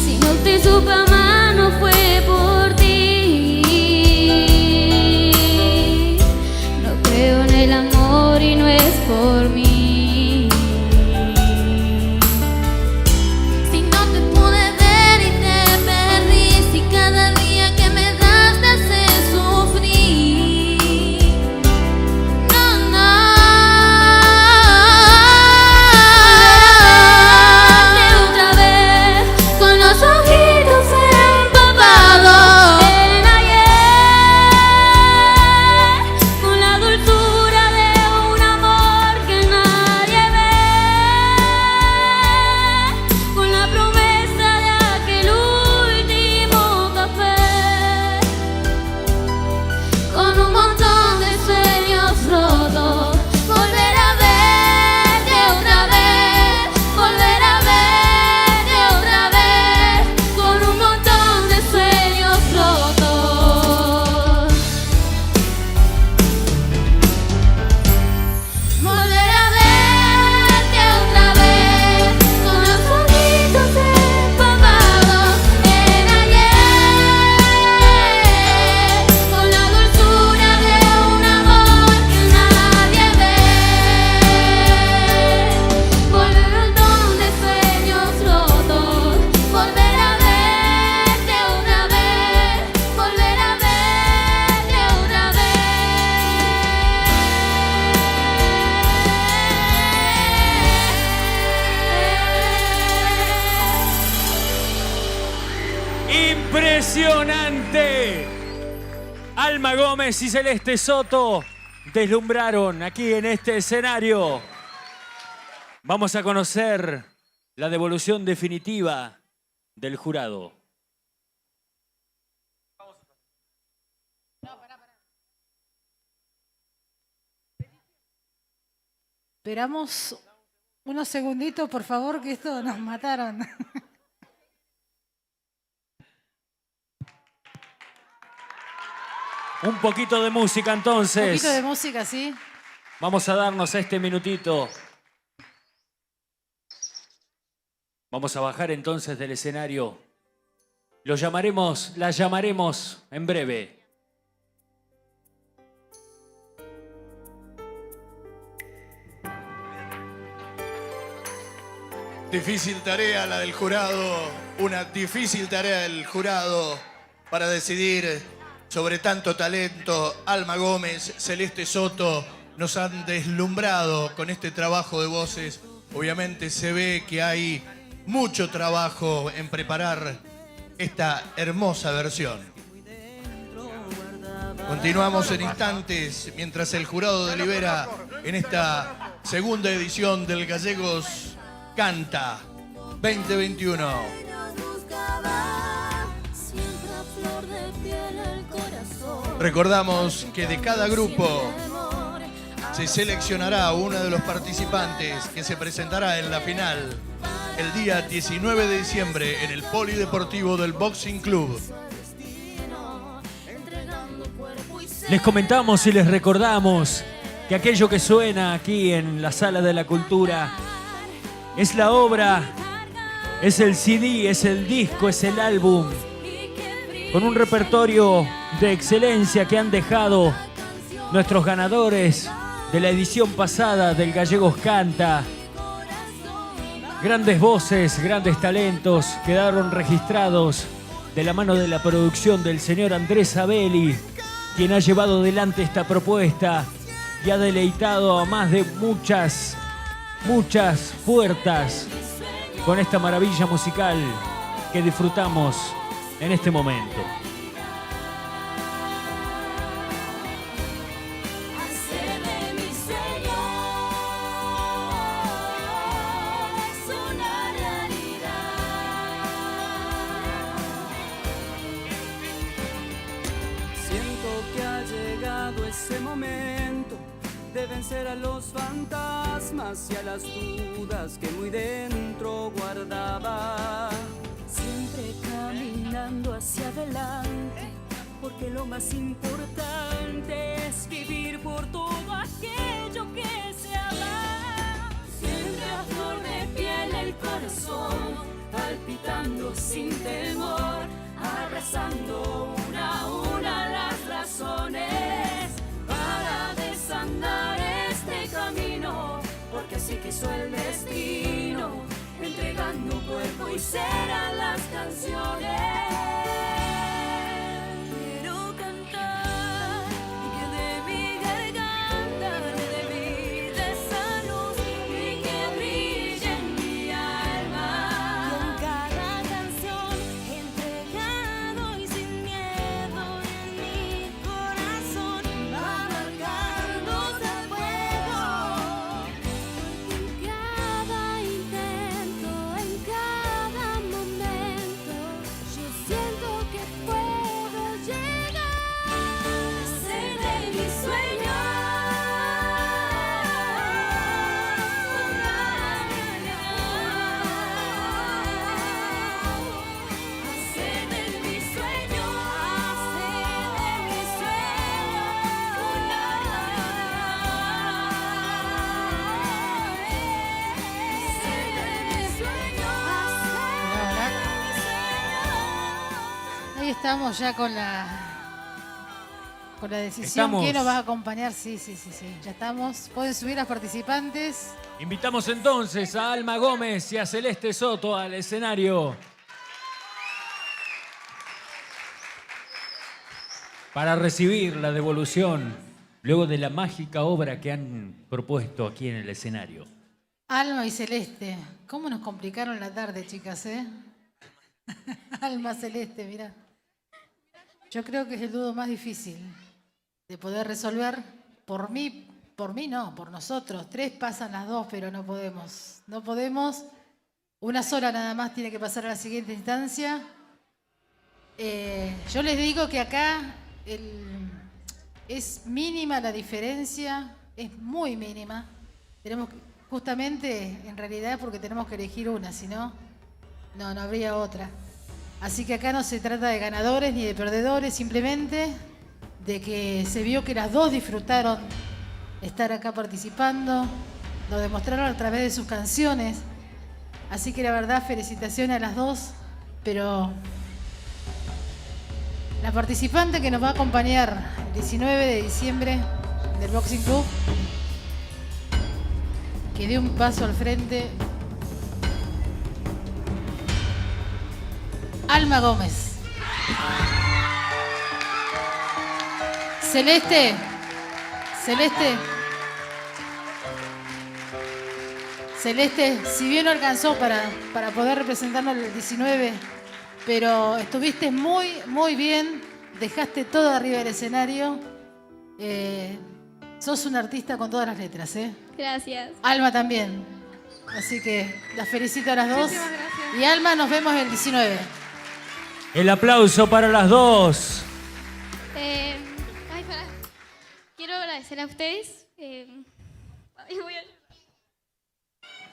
Si no te supe amar no fue por ti, no creo en el amor y no es por mí. Si no te pude ver y te Impresionante. Alma Gómez y Celeste Soto deslumbraron aquí en este escenario. Vamos a conocer la devolución definitiva del jurado. Esperamos unos segunditos, por favor, que esto nos mataron. Un poquito de música entonces. Un poquito de música, sí. Vamos a darnos este minutito. Vamos a bajar entonces del escenario. Las llamaremos en breve. Difícil tarea la del jurado, una difícil tarea del jurado para decidir sobre tanto talento. Alma Gómez, Celeste Soto nos han deslumbrado con este trabajo de voces. Obviamente se ve que hay mucho trabajo en preparar esta hermosa versión. Continuamos en instantes mientras el jurado delibera en esta segunda edición del Gallegos Canta 2021. Recordamos que de cada grupo se seleccionará uno de los participantes que se presentará en la final el día 19 de diciembre en el Polideportivo del Boxing Club. Les comentamos y les recordamos que aquello que suena aquí en la Sala de la Cultura es la obra, es el CD, es el disco, es el álbum, con un repertorio de excelencia que han dejado nuestros ganadores de la edición pasada del Gallegos Canta. Grandes voces, grandes talentos quedaron registrados de la mano de la producción del señor Andrés Abeli, quien ha llevado adelante esta propuesta y ha deleitado a más de muchas puertas con esta maravilla musical que disfrutamos en este momento. Ese momento de vencer a los fantasmas y a las dudas que muy dentro guardaba. Siempre caminando hacia adelante, porque lo más importante es vivir por todo aquello que se ama. Siempre a flor de piel el corazón, palpitando sin temor, abrazando una a una las razones para desandar este camino, porque así quiso el destino, entregando cuerpo y ser a las canciones. Quiero cantar y que de mi garganta de esa luz y que brille en mi alma. Con cada canción entregado y sin miedo en mi corazón va marcándose a fuego. En cada intento, en cada momento, yo siento que puedo llegar a ser de mis sueños. A ser de mis sueños, a ser de mis Ahí estamos ya con la decisión. Estamos. ¿Quién nos va a acompañar? Sí. Ya estamos. Pueden subir las participantes. Invitamos entonces a Alma Gómez y a Celeste Soto al escenario para recibir la devolución luego de la mágica obra que han propuesto aquí en el escenario. Alma y Celeste. ¿Cómo nos complicaron la tarde, chicas, eh? Alma Celeste, mirá. Yo creo que es el dúo más difícil de poder resolver. Por mí no, por nosotros. 3 pasan las 2, pero no podemos. No podemos. Una sola nada más tiene que pasar a la siguiente instancia. Yo les digo que acá es mínima la diferencia, es muy mínima. Tenemos justamente, en realidad, porque tenemos que elegir una, si no, no habría otra. Así que acá no se trata de ganadores ni de perdedores, simplemente de que se vio que las dos disfrutaron estar acá participando, lo demostraron a través de sus canciones. Así que la verdad, felicitaciones a las dos, pero la participante que nos va a acompañar el 19 de diciembre del Boxing Club, que dé un paso al frente, Alma Gómez. Celeste. Celeste, si bien no alcanzó para poder representarnos el 19, pero estuviste muy bien, dejaste todo arriba del escenario. Sos un artista con todas las letras, ¿eh? Gracias. Alma también. Así que las felicito a las dos. Muchísimas gracias. Y Alma, nos vemos el 19. El aplauso para las dos. Quiero agradecer a ustedes. Voy a...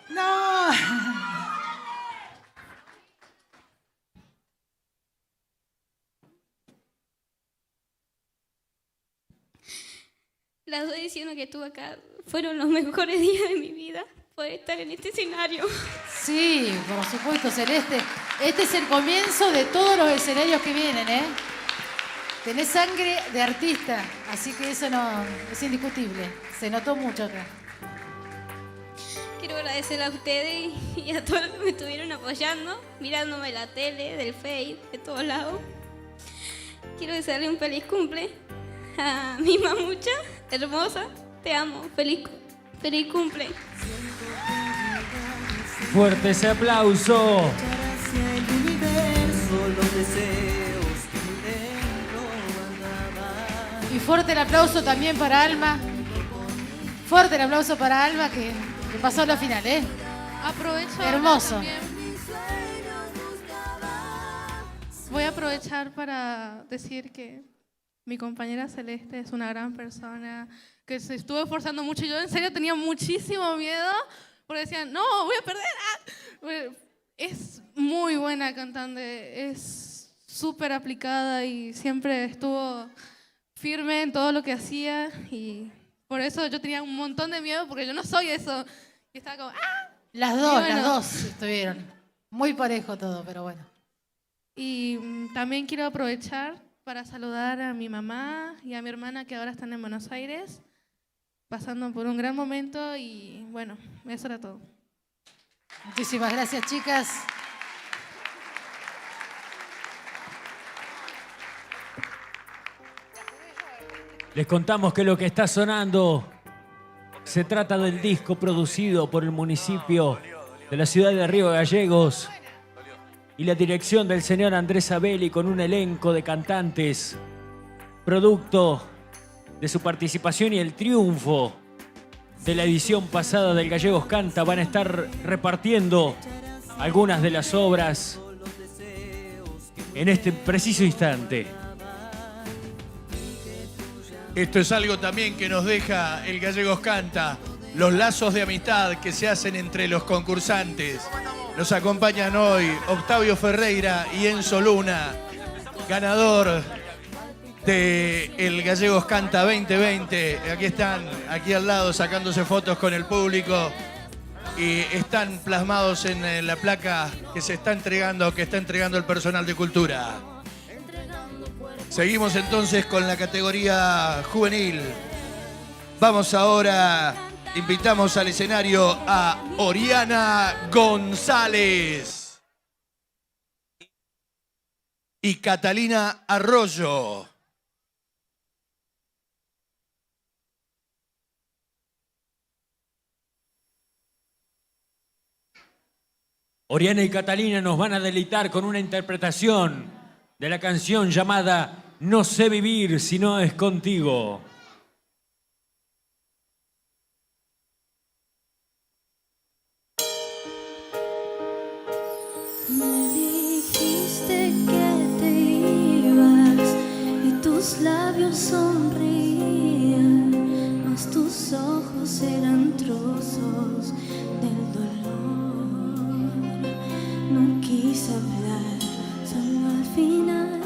¡No! Las dos ediciones que tuve acá fueron los mejores días de mi vida. Poder estar en este escenario. Sí, por supuesto, Celeste. Este es el comienzo de todos los escenarios que vienen, ¿eh? Tenés sangre de artista, así que eso no es indiscutible. Se notó mucho acá. Quiero agradecer a ustedes y a todos los que me estuvieron apoyando, mirándome la tele, del Face, de todos lados. Quiero desearle un feliz cumple a mi mamucha hermosa. Te amo. Feliz cumple. Fuerte ese aplauso. Hacia el universo los deseos que muy dentro guardaba. Y fuerte el aplauso también para Alma. Fuerte el aplauso para Alma que pasó a la final, ¿eh? Aprovecho. Hermoso. También. Voy a aprovechar para decir que mi compañera Celeste es una gran persona, que se estuvo esforzando mucho. Yo en serio tenía muchísimo miedo, porque decían, no, voy a perder. ¡Ah! Es muy buena cantante, es súper aplicada y siempre estuvo firme en todo lo que hacía. Y por eso yo tenía un montón de miedo, porque yo no soy eso. Y estaba como, ¡ah! Las dos estuvieron. Muy parejo todo, pero bueno. Y también quiero aprovechar para saludar a mi mamá y a mi hermana que ahora están en Buenos Aires, pasando por un gran momento y bueno, eso era todo. Muchísimas gracias, chicas. Les contamos que lo que está sonando se trata del disco producido por el municipio de la ciudad de Río Gallegos y la dirección del señor Andrés Abeli con un elenco de cantantes, producto de su participación y el triunfo de la edición pasada del Gallegos Canta. Van a estar repartiendo algunas de las obras en este preciso instante. Esto es algo también que nos deja el Gallegos Canta, los lazos de amistad que se hacen entre los concursantes. Nos acompañan hoy Octavio Ferreira y Enzo Luna, ganador de el Gallegos Canta 2020. Aquí están, aquí al lado, sacándose fotos con el público y están plasmados en la placa que se está entregando, que está entregando el personal de cultura. Seguimos entonces con la categoría juvenil. Vamos ahora, invitamos al escenario a Oriana González y Catalina Arroyo. Oriana y Catalina nos van a deleitar con una interpretación de la canción llamada No sé vivir si no es contigo. Me dijiste que te ibas y tus labios sonrían, mas tus ojos eran trozos del dolor. No quise hablar, solo al final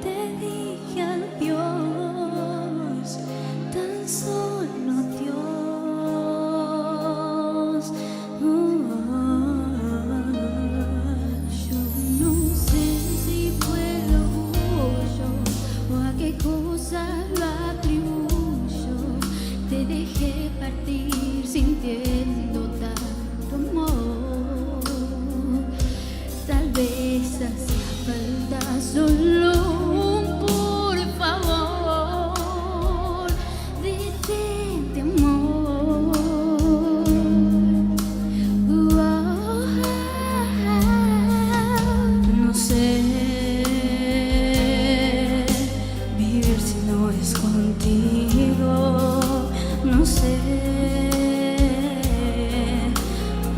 te dije adiós, tan solo adiós. Yo no sé si fue el orgullo o a qué cosa lo atribuyo. Te dejé partir sintiendo tanto amor. Tal vez hacía falta solo un por favor. Detente, amor. No sé vivir si no es contigo. No sé,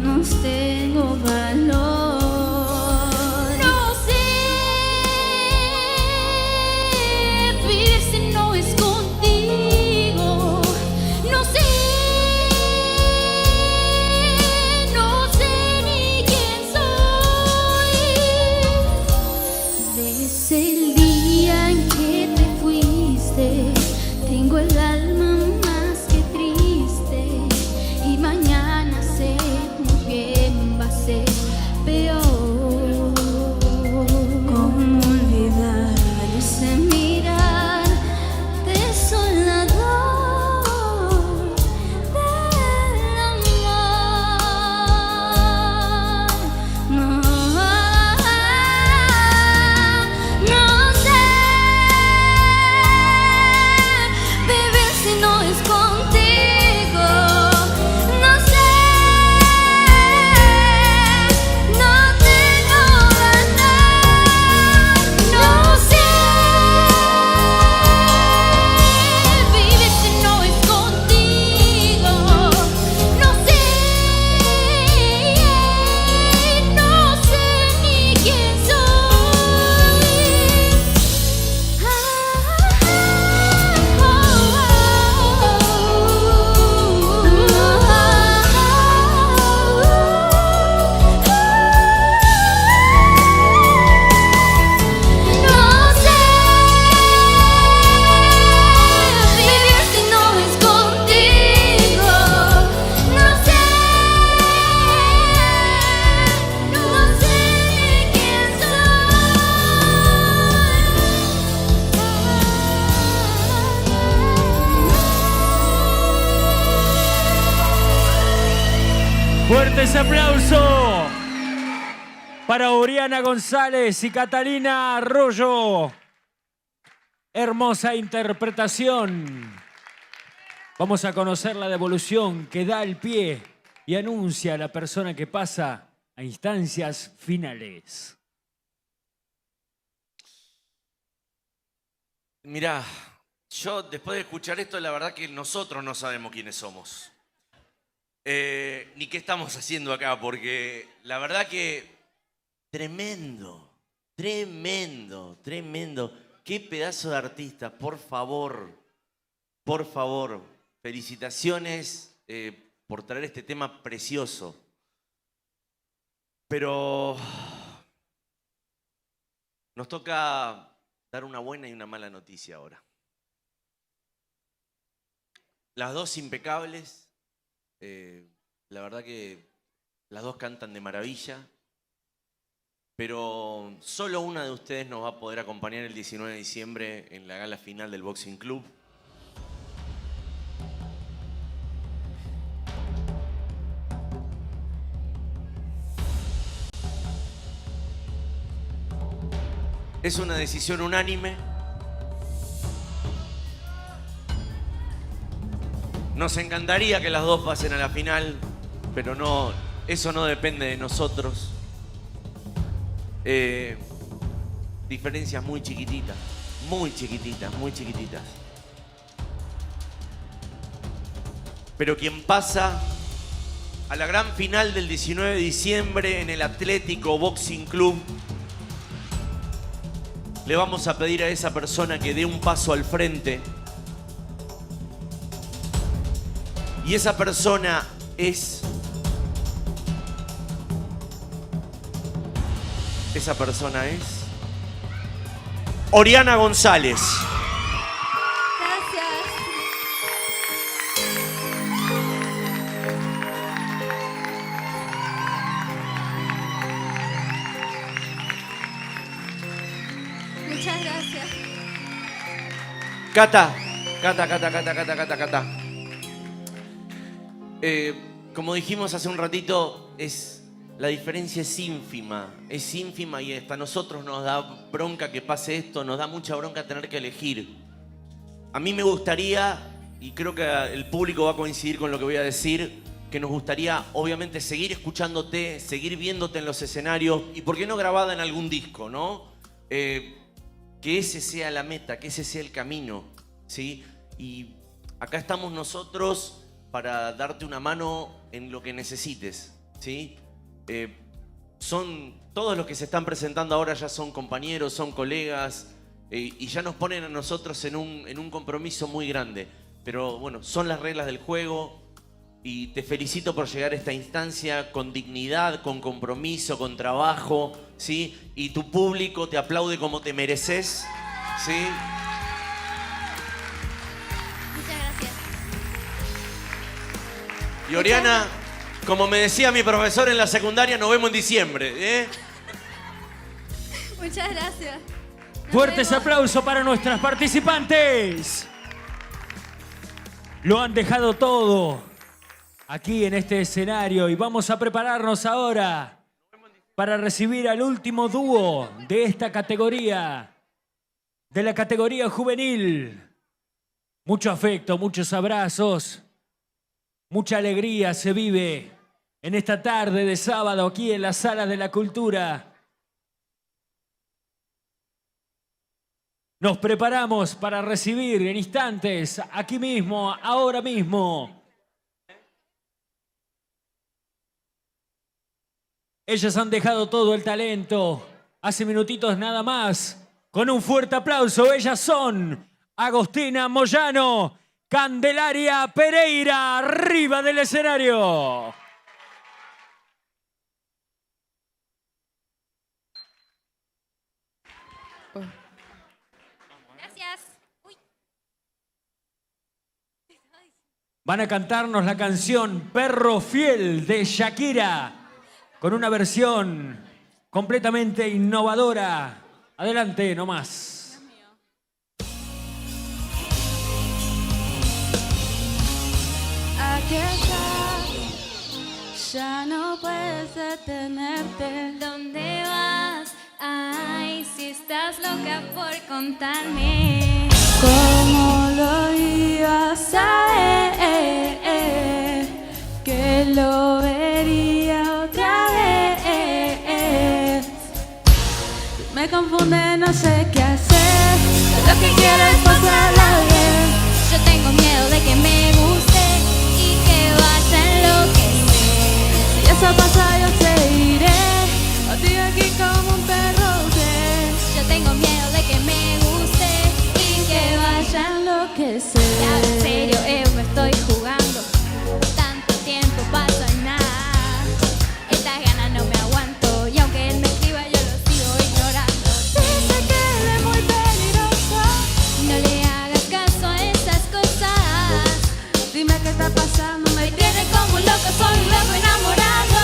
no tengo valor. No sé vivir si no es contigo. No sé, no sé ni quién soy. Desde el día en que te fuiste, tengo el alma más que triste. Y mañana sé muy bien va a ser peor. ¿Cómo olvidar ese mirar desolador del amor? No, no sé vivir si no es contigo. No sé, no tengo valor. No sé vivir si no es contigo. No sé, no sé ni quién soy. No sé vivir si no es contigo. No sé, no sé ni quién Fuerte ese aplauso para Oriana González y Catalina Arroyo. Hermosa interpretación. Vamos a conocer la devolución que da el pie y anuncia a la persona que pasa a instancias finales. Mirá, yo después de escuchar esto, la verdad que nosotros no sabemos quiénes somos. Ni qué estamos haciendo acá, porque la verdad que tremendo, tremendo, tremendo. Qué pedazo de artista, por favor, felicitaciones por traer este tema precioso. Pero nos toca dar una buena y una mala noticia ahora. Las dos impecables. La verdad que las dos cantan de maravilla, pero solo una de ustedes nos va a poder acompañar el 19 de diciembre en la gala final del Boxing Club. Es una decisión unánime. Nos encantaría que las dos pasen a la final, pero no, eso no depende de nosotros. Diferencias muy chiquititas, muy chiquititas, muy chiquititas. Pero quien pasa a la gran final del 19 de diciembre en el Atlético Boxing Club, le vamos a pedir a esa persona que dé un paso al frente. Y esa persona es... Esa persona es... Oriana González. Gracias. Muchas gracias. Cata. Como dijimos hace un ratito, la diferencia es ínfima y hasta a nosotros nos da bronca que pase esto, nos da mucha bronca tener que elegir. A mí me gustaría, y creo que el público va a coincidir con lo que voy a decir, que nos gustaría obviamente seguir escuchándote, seguir viéndote en los escenarios y por qué no grabada en algún disco, ¿no? Que ese sea la meta, que ese sea el camino, ¿sí? Y acá estamos nosotros para darte una mano en lo que necesites, ¿sí? Son todos los que se están presentando ahora ya son compañeros, son colegas y ya nos ponen a nosotros en un compromiso muy grande. Pero bueno, son las reglas del juego y te felicito por llegar a esta instancia con dignidad, con compromiso, con trabajo, ¿sí? Y tu público te aplaude como te mereces, ¿sí? Muchas gracias. Y Oriana, como me decía mi profesor en la secundaria, nos vemos en diciembre, ¿eh? Muchas gracias. Fuertes aplausos para nuestras participantes. Lo han dejado todo aquí en este escenario y vamos a prepararnos ahora para recibir al último dúo de esta categoría, de la categoría juvenil. Mucho afecto, muchos abrazos, mucha alegría se vive en esta tarde de sábado aquí en la Sala de la Cultura. Nos preparamos para recibir en instantes, aquí mismo, ahora mismo. Ellas han dejado todo el talento, hace minutitos nada más. Con un fuerte aplauso, ellas son Agostina Moyano, Candelaria Pereira, arriba del escenario. Gracias. Uy. Van a cantarnos la canción Perro Fiel de Shakira, con una versión completamente innovadora. Adelante, nomás. Aquí estás, ya no puedes detenerte. ¿Dónde vas? Ay, si estás loca por contarme. ¿Cómo lo ibas a ver? Que lo vería otra vez. Me confunde, no sé qué hacer. Lo que quiero es pasarla bien. Yo tengo miedo de que me guste y que vaya a enloquecer. Si eso pasa, yo te iré. O estoy aquí como un perro fiel. Yo tengo miedo de que me guste y que vaya a enloquecer. Ya, en serio, me estoy jugando. Tanto tiempo pasa en nada. Estas ganas no me aguanto. Y aunque él me escriba, yo lo sigo ignorando. Dice que él es muy peligroso. No le hagas caso a esas cosas. Dime qué está pasando. Me tiene como un loco, soy un loco enamorado.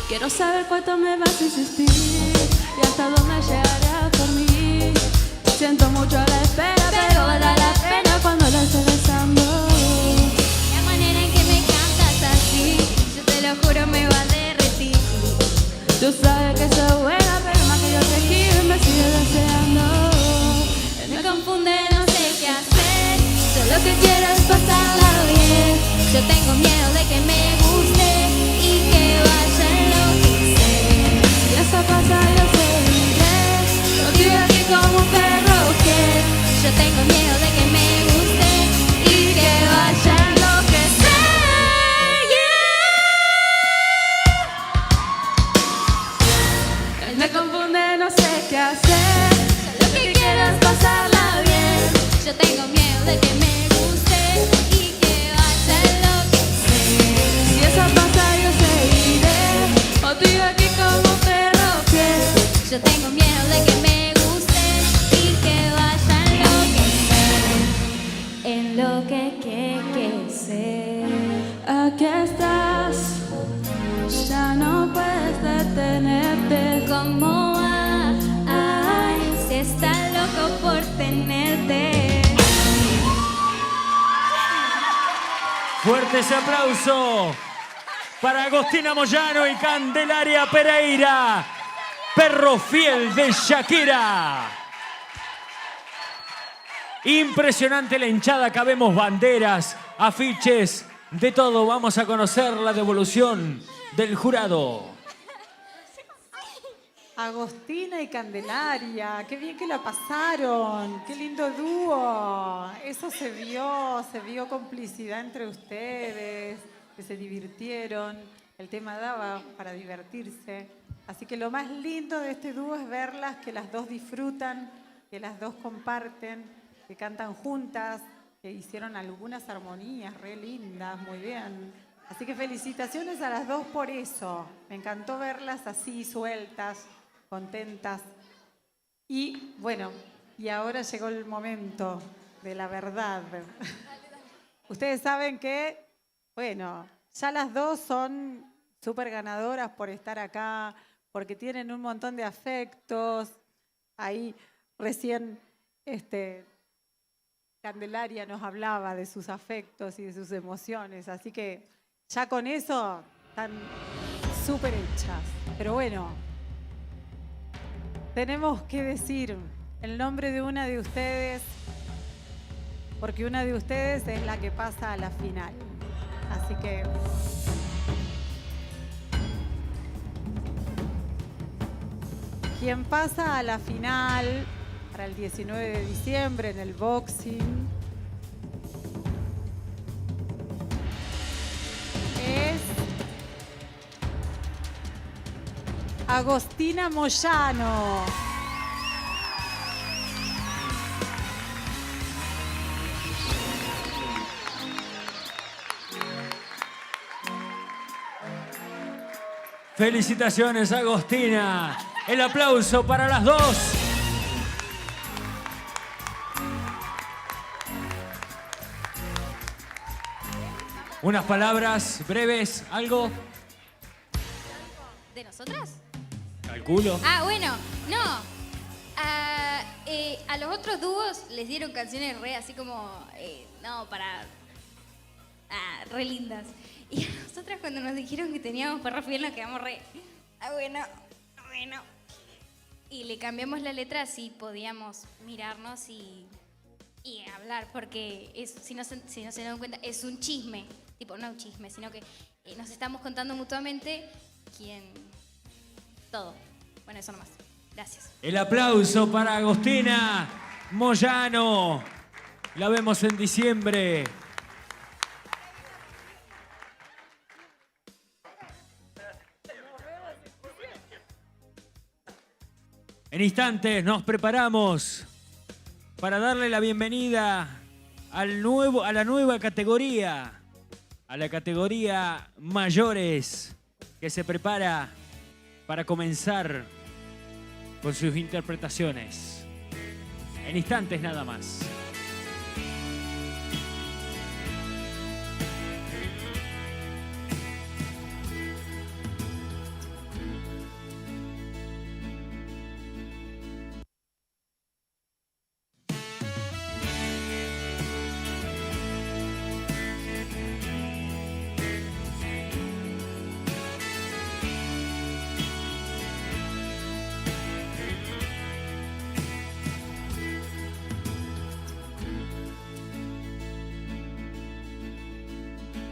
Quiero saber cuánto me vas a insistir y hasta dónde llegarás por mí. Siento mucho la espera, pero vale la pena cuando la estés besando. La manera en que me cantas así, yo te lo juro me va a derretir. Tú sabes que soy buena, pero más que yo te quiero me sigue deseando. Me confunde, no sé qué hacer. Yo lo que quiero es pasarla bien. Yo tengo miedo de que me guste y que vaya a enloquecer. Él me confunde, no sé qué hacer. Lo que quiero es pasarla bien. Yo tengo miedo de que me guste y que vaya a enloquecer. Si eso pasa yo seguiré, o estoy aquí como un perro fiel. Yo tengo miedo de que me guste y que vaya a enloquecer. En lo que ser. Aquí estás, ya no puedes detenerte. ¿Cómo va? Ay, si está loco por tenerte. Fuerte ese aplauso para Agostina Moyano y Candelaria Pereira, perro fiel de Shakira. Impresionante la hinchada, acá vemos banderas, afiches, de todo. Vamos a conocer la devolución del jurado. Agostina y Candelaria, qué bien que la pasaron, qué lindo dúo. Eso se vio complicidad entre ustedes, que se divirtieron. El tema daba para divertirse. Así que lo más lindo de este dúo es verlas, que las dos disfrutan, que las dos comparten, que cantan juntas, que hicieron algunas armonías re lindas, muy bien. Así que felicitaciones a las dos por eso. Me encantó verlas así, sueltas, contentas. Y bueno, y ahora llegó el momento de la verdad. Ustedes saben que, bueno, ya las dos son súper ganadoras por estar acá, porque tienen un montón de afectos. Ahí recién Candelaria nos hablaba de sus afectos y de sus emociones, así que ya con eso están súper hechas. Pero bueno, tenemos que decir el nombre de una de ustedes, porque una de ustedes es la que pasa a la final. Así que quien pasa a la final para el 19 de diciembre en el boxing es Agostina Moyano. Felicitaciones, Agostina. El aplauso para las dos. Unas palabras breves, algo. ¿De nosotras? Calculo. Ah, bueno, no. A los otros dúos les dieron canciones re así como, re lindas. Y a nosotras cuando nos dijeron que teníamos perro fiel nos quedamos re, bueno. Y le cambiamos la letra así podíamos mirarnos y hablar, porque si no se dan cuenta, es un chisme. Tipo, no un chisme, sino que nos estamos contando mutuamente todo. Bueno, eso nomás. Gracias. El aplauso para Agostina Moyano. La vemos en diciembre. En instantes nos preparamos para darle la bienvenida a la nueva categoría, a la categoría mayores, que se prepara para comenzar con sus interpretaciones. En instantes nada más.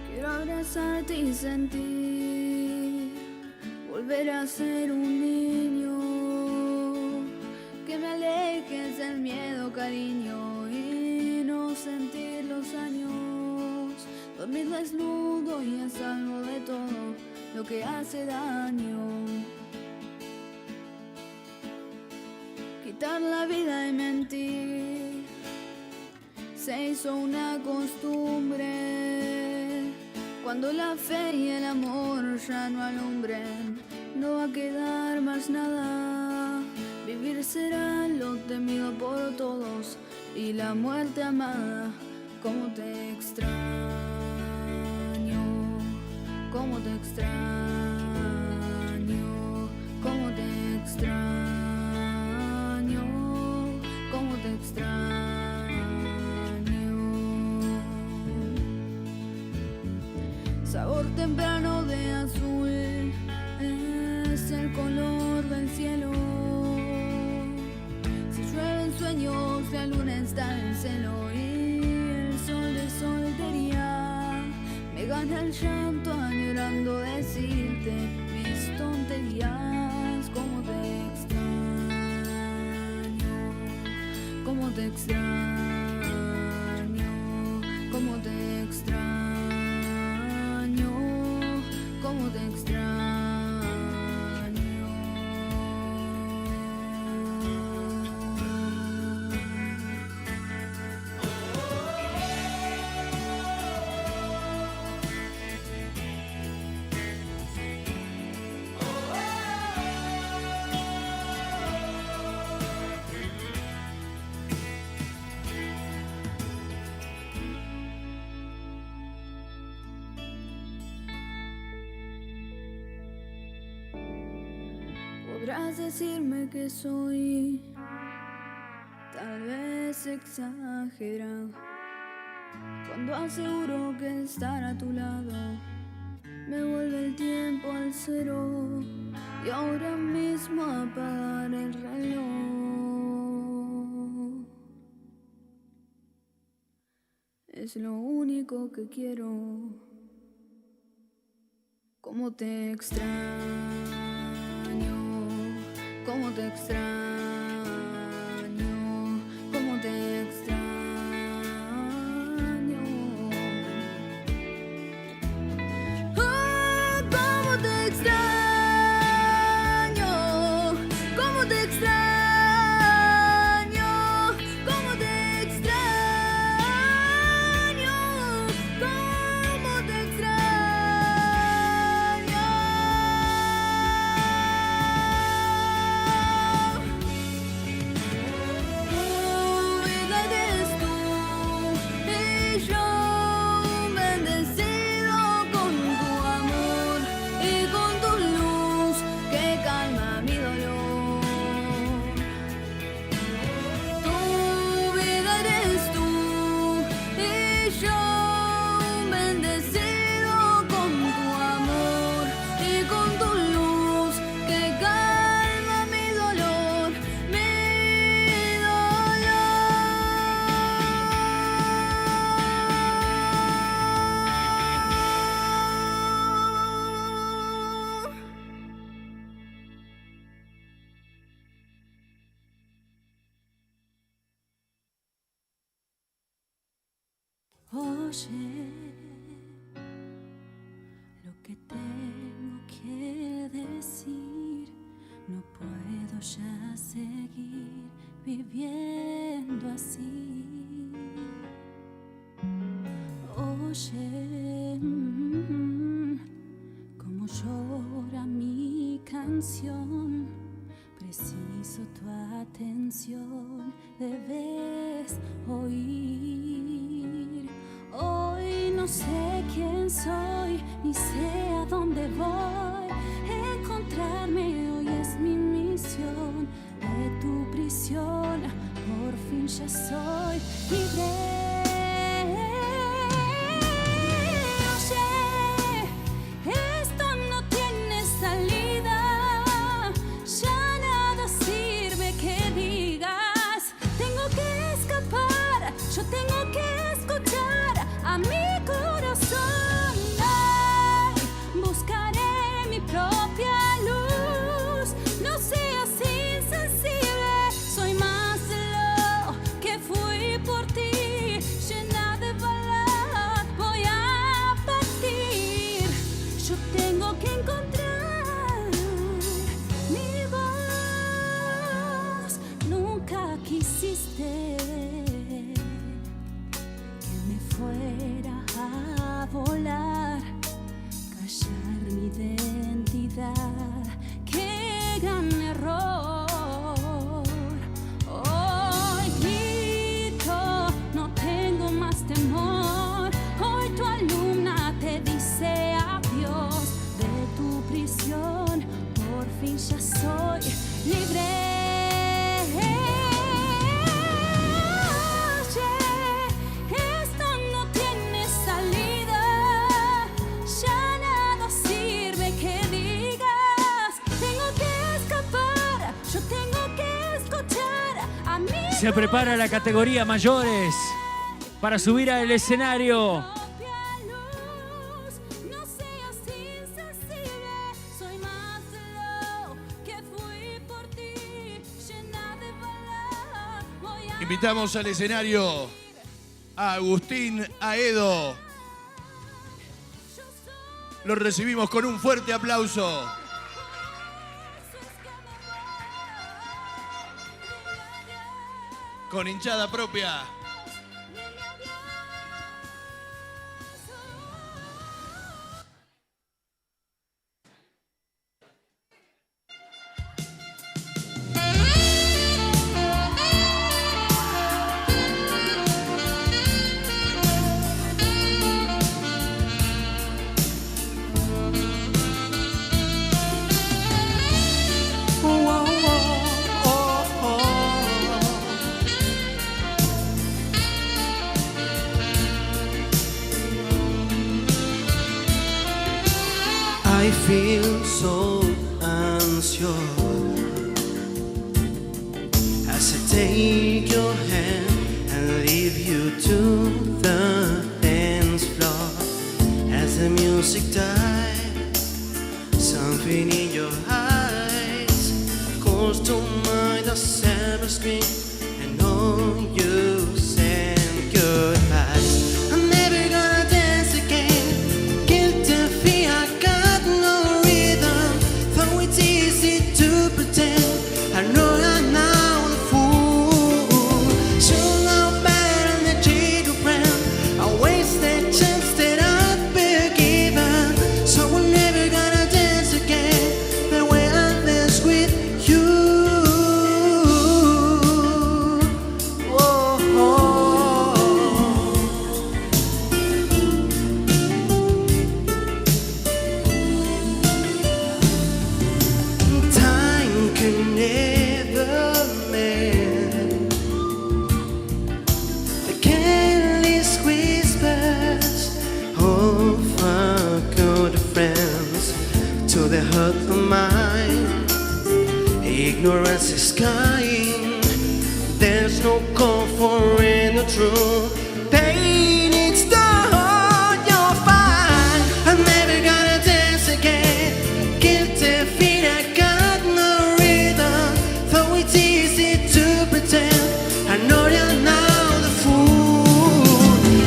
Quiero abrazarte y sentir, volver a ser un niño, que me alejes del miedo, cariño, y no sentir los años, dormir desnudo y a salvo de todo lo que hace daño. quitar la vida y mentir se hizo una costumbre. Cuando la fe y el amor ya no alumbren, no va a quedar más nada. Vivir será lo temido por todos y la muerte amada. Cómo te extraño, cómo te extraño, cómo te extraño, cómo te extraño. Sabor temprano de azul es el color del cielo. Si llueven sueños, la luna está en celo y el sol de soltería me gana el llanto añorando decirte mis tonterías. Cómo te extraño, cómo te extraño, cómo te extraño, cómo te extraño. Podrás decirme que soy tal vez exagerado cuando aseguro que estar a tu lado me vuelve el tiempo al cero y ahora mismo apagar el reloj es lo único que quiero. Cómo te extraño, cómo te extraño, cómo te extraño. Oh, cómo te extraño, cómo te extraño, cómo te extraño, cómo te extraño. Oye, lo que tengo que decir, no puedo ya seguir viviendo así. Oye, como llora mi canción, preciso tu atención, debes oír. Hoy no sé quién soy, ni sé a dónde voy. Encontrarme hoy es mi misión. De tu prisión, por fin ya soy libre. Soy más de lo que fui por ti. escuchar a mí. Se prepara la categoría mayores para subir al escenario. Propia luz, no seas insensible. Soy más de lo que fui por ti, llena de valor. Voy a Invitamos al escenario a Agustín Aedo. Lo recibimos con un fuerte aplauso. Con hinchada propia. I feel so anxious as I take your hand and lead you to the dance floor. As the music dies, something in your eyes calls to mind the silver screen. I know you send goodbyes. I'm never gonna dance again. Guilty feet, I got no rhythm. Though it's easy to pretend, I know I'm now the fool. Should know better than the cheat of friend. I wasted chance that I'd be given. So we're never gonna dance again the way I dance with you. Oh, time can never mend the careless whispers of our good friends to the hurt of mine. Ignorance is kind. There's no comfort in the truth. Pain, it's the heart you'll find. I'm never gonna dance again. Guilty feet, I got no rhythm. Though it's easy to pretend, I know you're now the fool.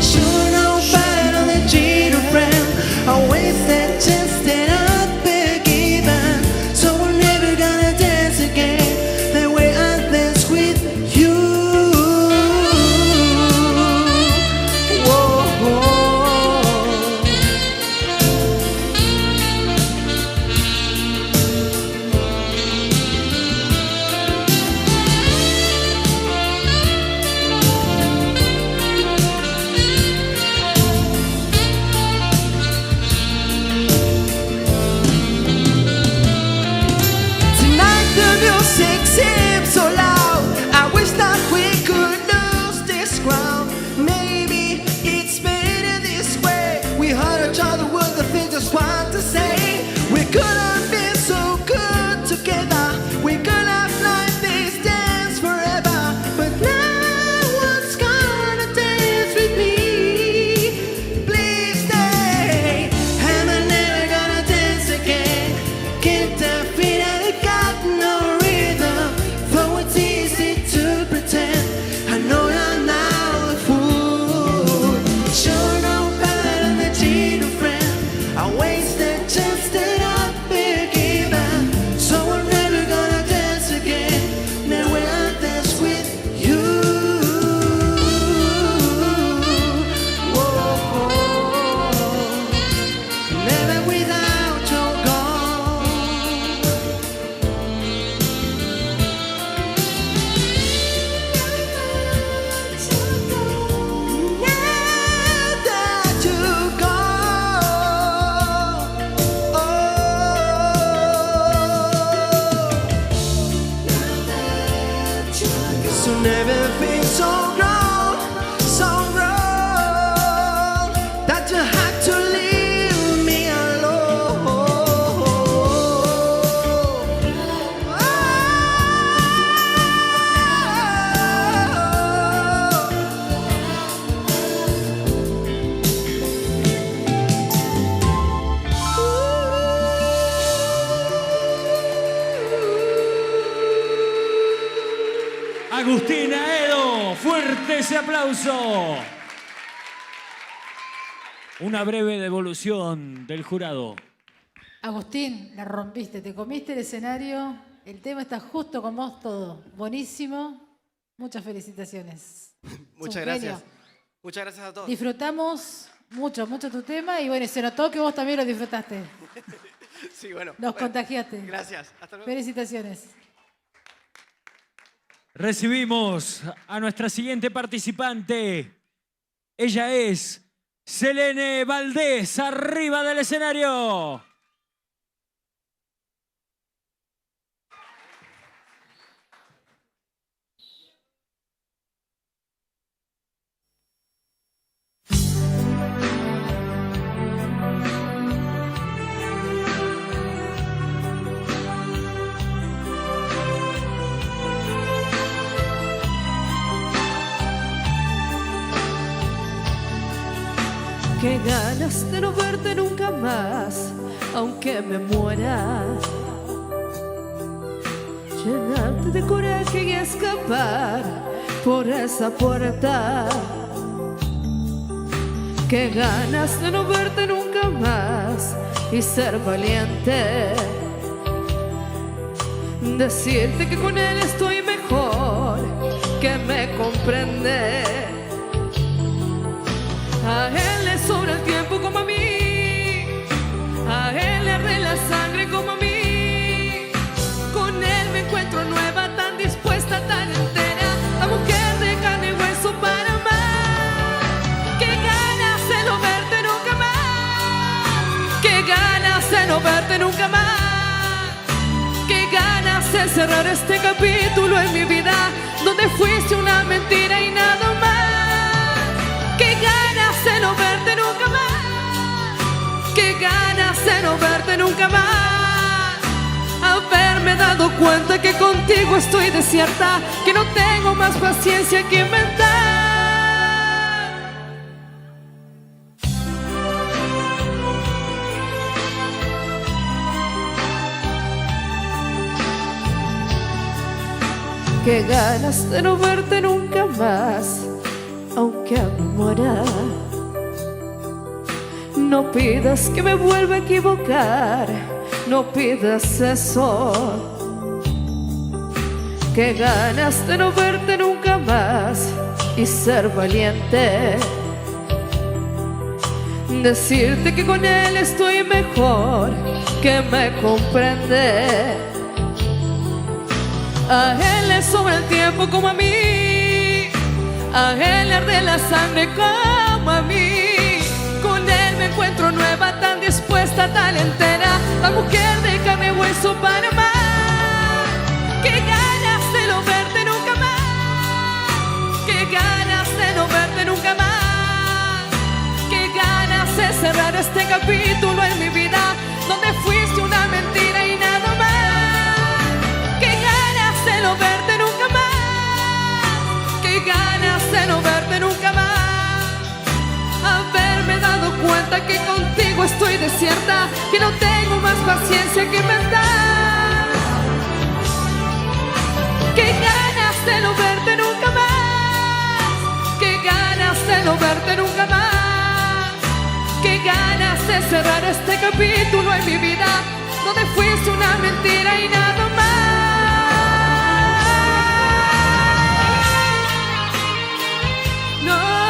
Sure know better than cheat a friend. I wasted chance that I'd be given. So we're never gonna dance again the way I dance with you. Whoa. Tonight the music seems so loud. I wish that we could lose this ground. Maybe it's better this way. We heard each other with the things just want to say. We could have been so good together. We could have liked this dance forever. But now one's gonna dance with me. Please stay. Am I never gonna dance again? Keep the feet and I got no rhythm. Though it's easy to pretend, I know you're now a fool. Sure know better than the cheat of friend. I wasted chance that I'd be given. So we're never gonna dance again the way I dance with you. Whoa. Never without your gone. Now that you're gone, so never feel so wrong that you had to leave me alone. Agustín Aedo. Fuerte ese aplauso. Una breve devolución del jurado. Agustín, la rompiste, te comiste el escenario. El tema está justo con vos todo. Buenísimo. Muchas felicitaciones. Muchas Un gracias. genio. Muchas gracias a todos. Disfrutamos mucho tu tema y bueno, se notó que vos también lo disfrutaste. Sí, bueno. Nos contagiaste. Gracias. Hasta luego. Felicitaciones. Recibimos a nuestra siguiente participante. Ella es Selene Valdés, arriba del escenario. Qué ganas de no verte nunca más, aunque me muera. Llenarte de coraje y escapar por esa puerta. Qué ganas de no verte nunca más y ser valiente. Decirte que con él estoy mejor, que me comprende. A él le sobra el tiempo como a mí, a él le arde la sangre como a mí. Con él me encuentro nueva, tan dispuesta, tan entera, la mujer de carne y hueso para amar. Qué ganas de no verte nunca más, qué ganas de no verte nunca más, qué ganas de cerrar este capítulo en mi vida, donde fuiste una mentira y nada más. Qué ganas de no verte nunca más, qué ganas de no verte nunca más. Haberme dado cuenta que contigo estoy desierta, que no tengo más paciencia que inventar. Qué ganas de no verte nunca más, aunque me muera. No pidas que me vuelva a equivocar, no pidas eso. Qué ganas de no verte nunca más y ser valiente. Decirte que con él estoy mejor, que me comprende. A él le sobra el tiempo como a mí, a él le arde la sangre como a mí. Con él me encuentro nueva, tan dispuesta, tan entera, la mujer de carne y hueso para amar. Qué ganas de no verte nunca más, qué ganas de no verte nunca más, qué ganas de cerrar este capítulo en mi vida, donde fuiste una mentira y nada más. Qué ganas de no verte nunca más, qué ganas de no verte nunca más. Haberme dado cuenta que contigo estoy desierta, que no tengo más paciencia que inventar. Qué ganas de no verte nunca más, qué ganas de no verte nunca más, qué ganas de cerrar este capítulo en mi vida, donde fuiste una mentira y nada más. No.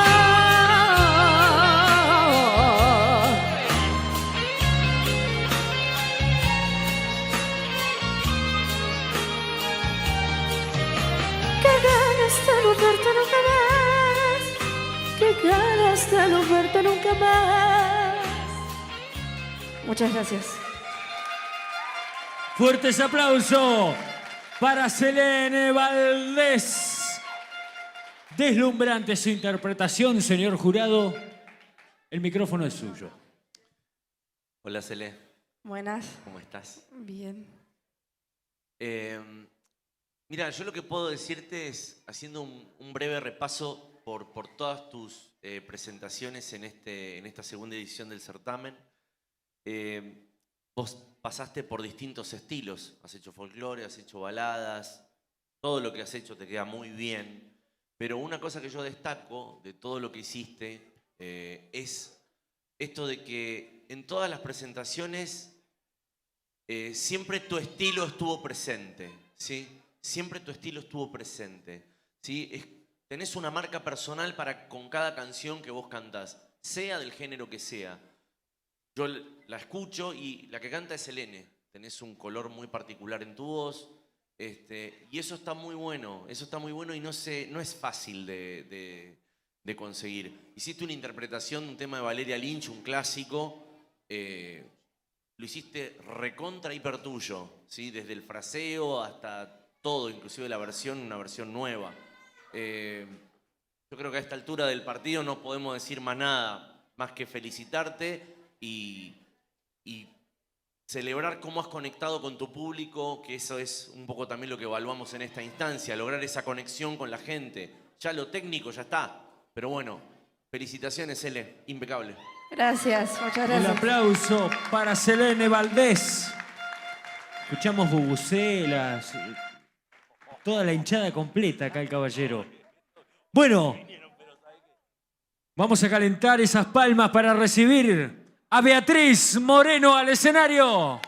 Qué ganas de no verte nunca más. Muchas gracias. Fuertes aplausos para Selene Valdés. Deslumbrante su interpretación, señor jurado. El micrófono es suyo. Hola, Cele. Buenas. ¿Cómo estás? Bien. Mira, yo lo que puedo decirte es, haciendo un breve repaso por todas tus presentaciones en esta segunda edición del certamen, vos pasaste por distintos estilos. Has hecho folclore, has hecho baladas, todo lo que has hecho te queda muy bien, pero una cosa que yo destaco de todo lo que hiciste es esto de que en todas las presentaciones siempre tu estilo estuvo presente, ¿sí? Siempre tu estilo estuvo presente, ¿sí? Tenés una marca personal con cada canción que vos cantás, sea del género que sea. Yo la escucho y la que canta es Selene. Tenés un color muy particular en tu voz, y eso está muy bueno, y no es fácil de conseguir. Hiciste una interpretación de un tema de Valeria Lynch, un clásico, lo hiciste recontra hiper tuyo, ¿sí? Desde el fraseo hasta todo, inclusive una versión nueva. Yo creo que a esta altura del partido no podemos decir más nada, más que felicitarte y celebrar cómo has conectado con tu público, que eso es un poco también lo que evaluamos en esta instancia, lograr esa conexión con la gente. Ya lo técnico ya está, pero bueno, felicitaciones, Ele, impecable. Gracias, muchas Un gracias. aplauso para Selene Valdés. Escuchamos bubucelas, toda la hinchada completa acá el caballero. Bueno, vamos a calentar esas palmas para recibir a Beatriz Moreno al escenario.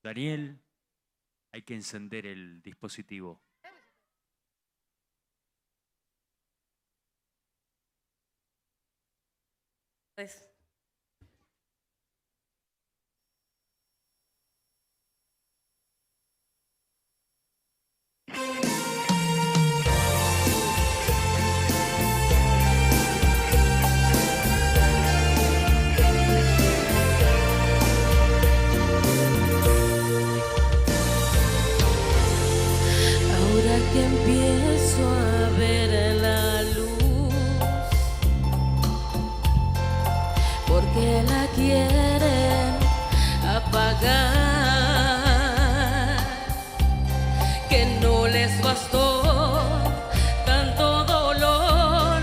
Daniel, hay que encender el dispositivo. Ahora que empiezo a ver la luz, porque la quieren apagar, que no les bastó tanto dolor,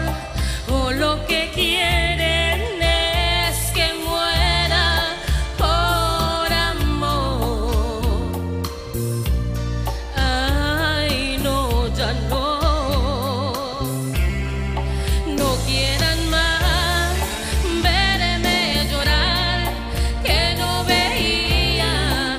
o lo que quieren es que muera por amor. Ay, no, ya no quieran más verme llorar, que no veía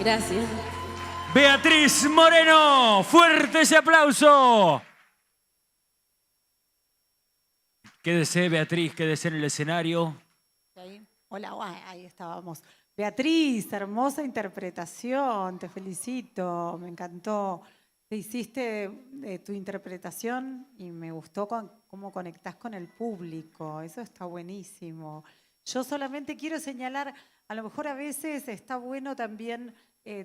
Gracias. Beatriz Moreno, fuerte ese aplauso. Quédese, Beatriz, quédese en el escenario. Hola, ahí estábamos. Beatriz, hermosa interpretación, te felicito, me encantó. Te hiciste tu interpretación y me gustó cómo conectás con el público, eso está buenísimo. Yo solamente quiero señalar, a lo mejor a veces está bueno también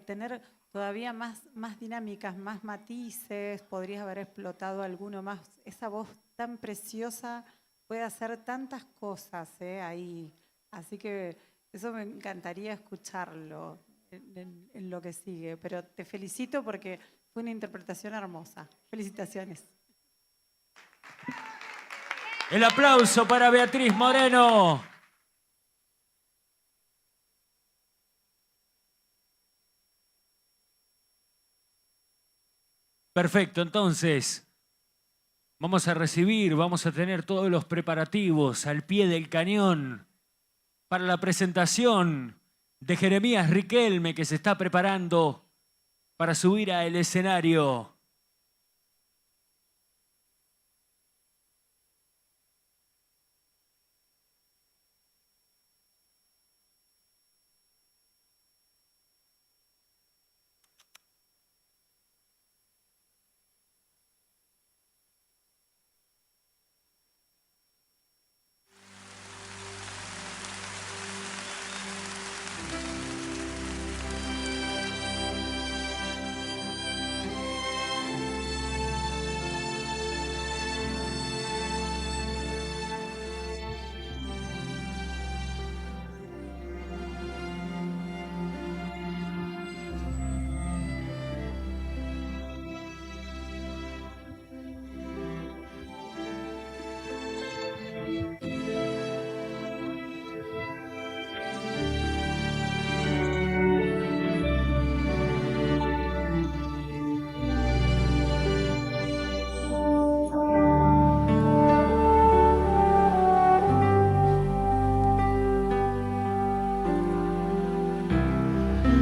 tener todavía más dinámicas, más matices, podrías haber explotado alguno más. Esa voz tan preciosa puede hacer tantas cosas ahí, así que eso me encantaría escucharlo en lo que sigue, pero te felicito porque fue una interpretación hermosa. Felicitaciones. El aplauso para Beatriz Moreno. Perfecto, entonces vamos a recibir, vamos a tener todos los preparativos al pie del cañón para la presentación de Jeremías Riquelme, que se está preparando para subir al escenario.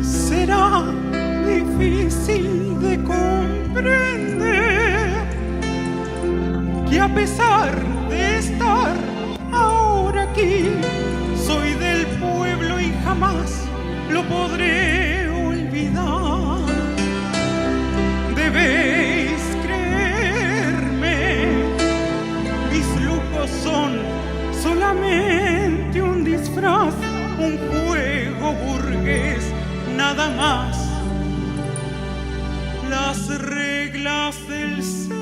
Será difícil de comprender que a pesar de estar ahora aquí, soy del pueblo y jamás lo podré olvidar. Debéis creerme, mis lujos son solamente un disfraz, un juego burgués, nada más. Las reglas del ceremonial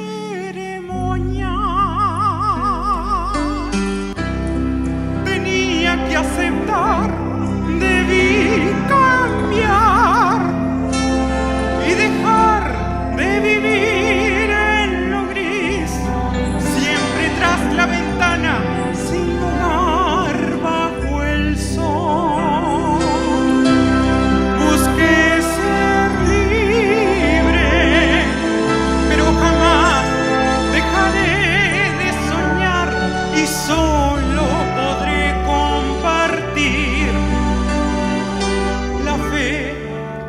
tenía que aceptar, debí cambiar y dejar de vivir en lo gris, siempre tras la ventana, sin lugar bajo el sol. Busqué ser libre, pero jamás dejaré de soñar y solo podré compartir la fe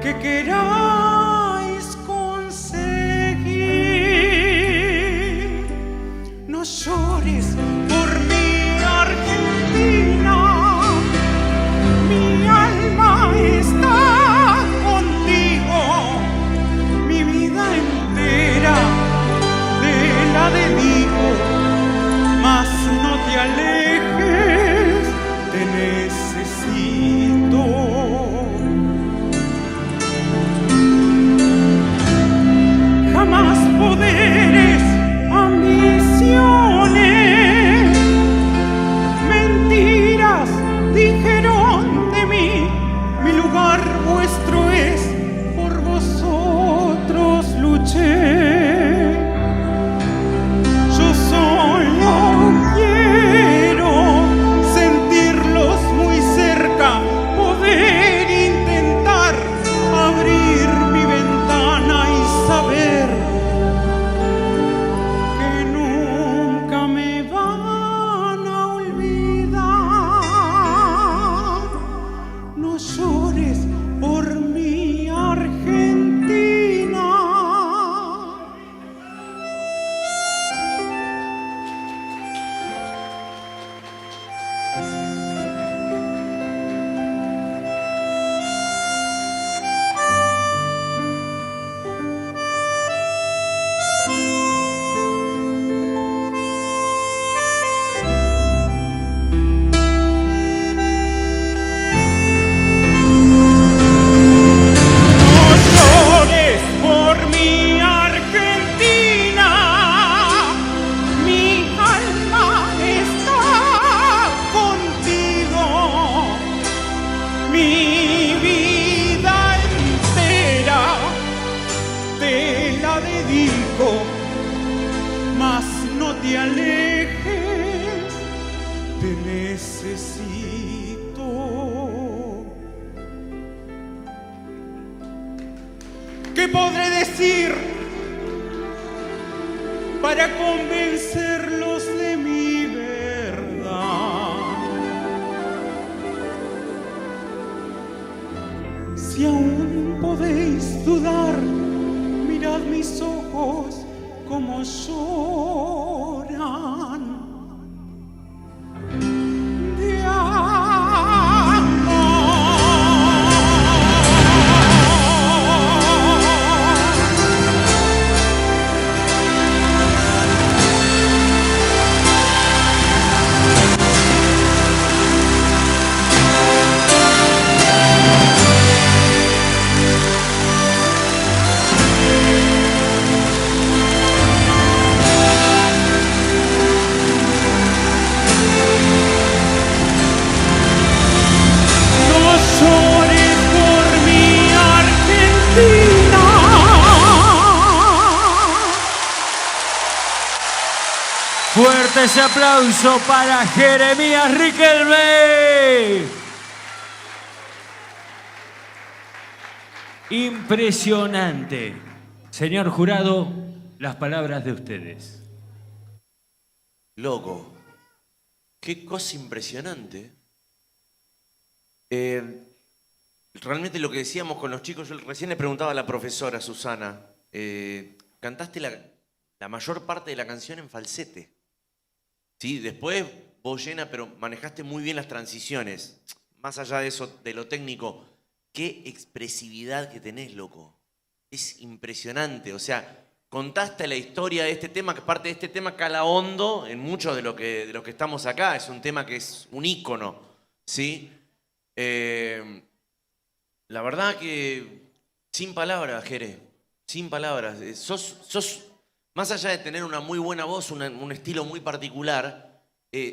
que queráis conseguir. No llores por mi Argentina, mi alma está contigo, mi vida entera te la dedico, mas no te alejes, te necesito. Jamás poderes, ambiciones, mentiras dijeron de mí, mi lugar vuestro es, por vosotros luché. Yo solo quiero sentirlos muy cerca, poder intentar abrir mi ventana y saber que nunca me van a olvidar. No llores por mi te alejes, te necesito. ¿Qué podré decir para convencerlos de mi verdad? Si aún podéis dudar, mirad mis ojos como lloran de Fuerte ese aplauso para Jeremías Riquelme. Impresionante. Señor jurado, las palabras de ustedes. Loco. Qué cosa impresionante. Realmente lo que decíamos con los chicos, yo recién le preguntaba a la profesora Susana, cantaste la mayor parte de la canción en falsete. Sí, después voz llena, pero manejaste muy bien las transiciones. Más allá de eso, de lo técnico, qué expresividad que tenés, loco. Es impresionante. O sea, contaste la historia de este tema, que parte de este tema cala hondo en mucho de lo que estamos acá. Es un tema que es un ícono, ¿sí? La verdad que sin palabras, Jere, sin palabras. Sos más allá de tener una muy buena voz, un estilo muy particular,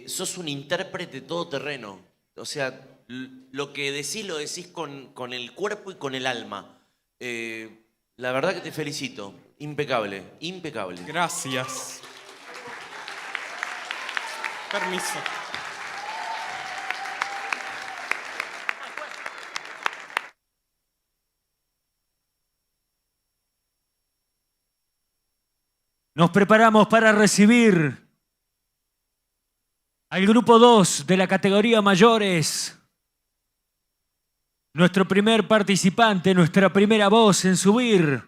sos un intérprete todoterreno. O sea, lo que decís lo decís con el cuerpo y con el alma. La verdad que te felicito. Impecable, impecable. Gracias. Permiso. Nos preparamos para recibir al grupo 2 de la categoría mayores. Nuestro primer participante, nuestra primera voz en subir.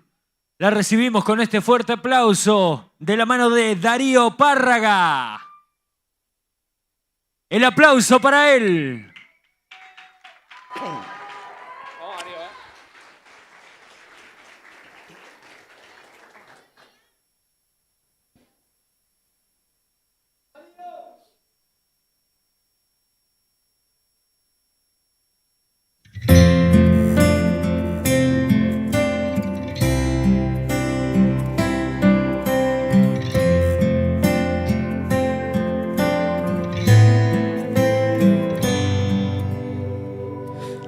La recibimos con este fuerte aplauso de la mano de Darío Párraga. El aplauso para él.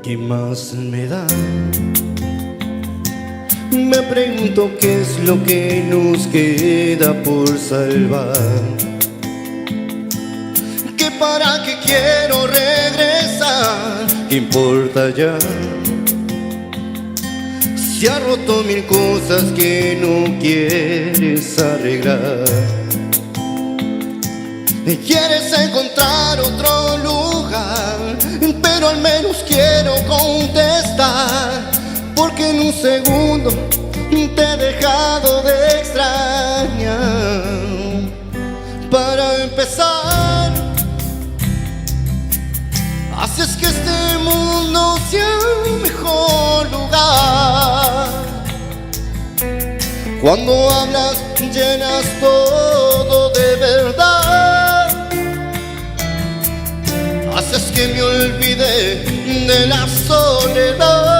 ¿Qué más me da? Me pregunto qué es lo que nos queda por salvar. ¿Qué para qué quiero regresar? ¿Qué importa ya? Se ha roto mil cosas que no quieres arreglar. Quieres encontrar otro lugar, pero al menos quiero contestar, porque en un segundo te he dejado de extrañar. Para empezar, haces que este mundo sea un mejor lugar. Cuando hablas, llenas todo de verdad. Haces que me olvide de la soledad.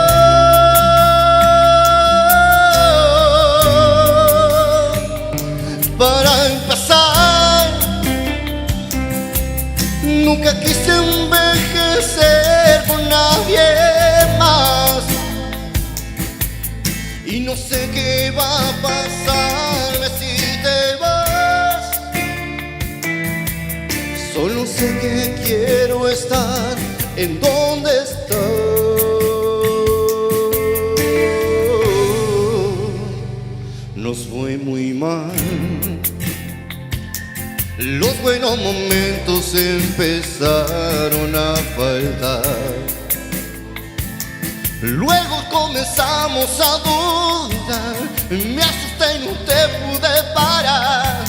Para empezar, nunca quise envejecer con nadie más. Y no sé qué va a pasarme si te vas. quiero estar en donde estás. Nos fue muy mal, los buenos momentos empezaron a faltar. Luego comenzamos a dudar, me asusté y no te pude parar,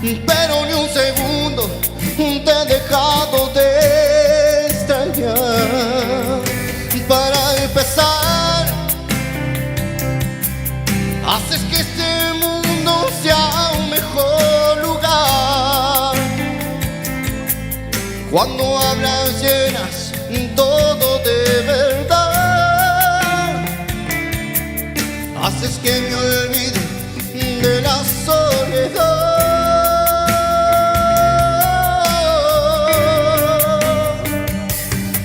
pero ni un segundo te he dejado de extrañar. Para empezar, haces que este mundo sea un mejor lugar. Cuando hablas llenas todo de verdad. Haces que me olvide de la soledad.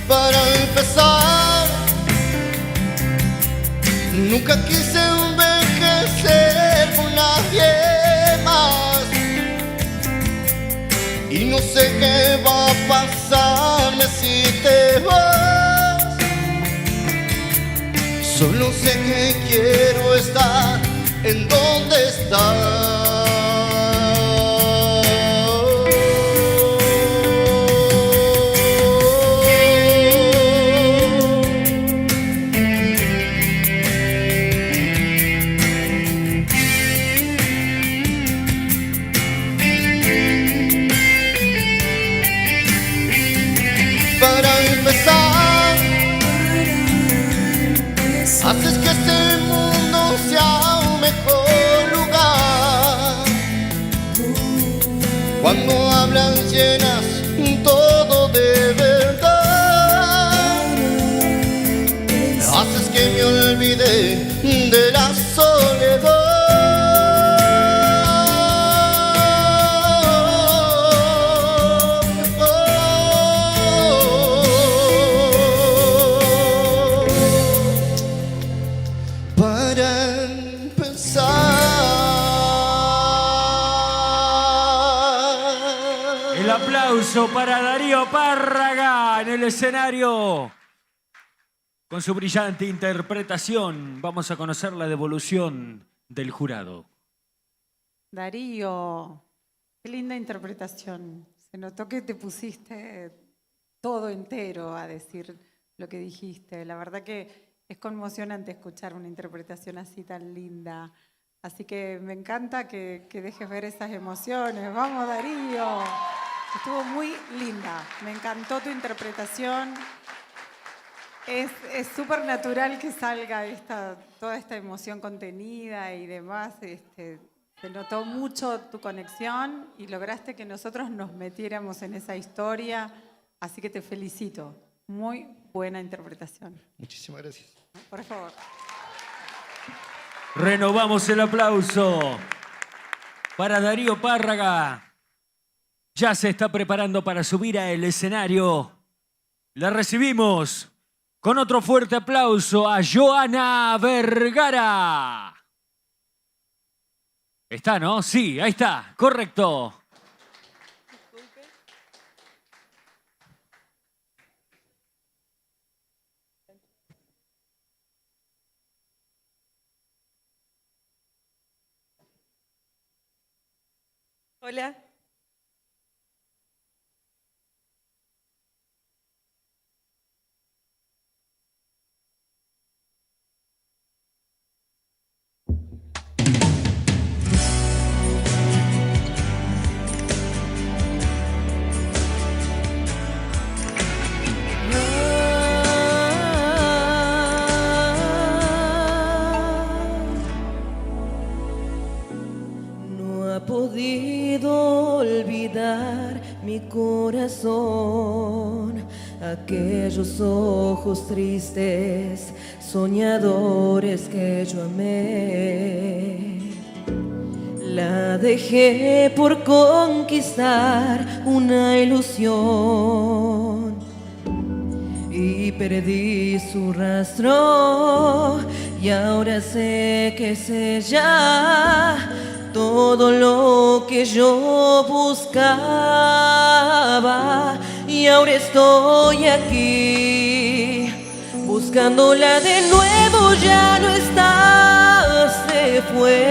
Para empezar, nunca quise envejecer con nadie más. Y no sé qué va a pasarme si te vas. Solo sé que quiero estar en donde estás. Para empezar, haces que este mundo sea un mejor lugar. Cuando hablan llenas todo de verdad. Haces que me olvide de la soledad. El aplauso para Darío Párraga en el escenario. Con su brillante interpretación vamos a conocer la devolución del jurado. Darío, qué linda interpretación. Se notó que te pusiste todo entero a decir lo que dijiste. La verdad que es conmocionante escuchar una interpretación así tan linda. Así que me encanta que dejes ver esas emociones. ¡Vamos, Darío! Estuvo muy linda. Me encantó tu interpretación. Es súper natural que salga toda esta emoción contenida y demás. Se notó mucho tu conexión y lograste que nosotros nos metiéramos en esa historia. Así que te felicito. Muy buena interpretación. Muchísimas gracias. Por favor. Renovamos el aplauso para Darío Párraga. Ya se está preparando para subir al escenario. La recibimos con otro fuerte aplauso a Joana Vergara. ¿Está, no? Sí, ahí está. Correcto. Hola. No ha podido olvidar mi corazón aquellos ojos tristes, soñadores que yo amé. La dejé por conquistar una ilusión y perdí su rastro, y ahora sé que es ella todo lo que yo buscaba, y y ahora estoy aquí, buscándola de nuevo, ya no está, se fue.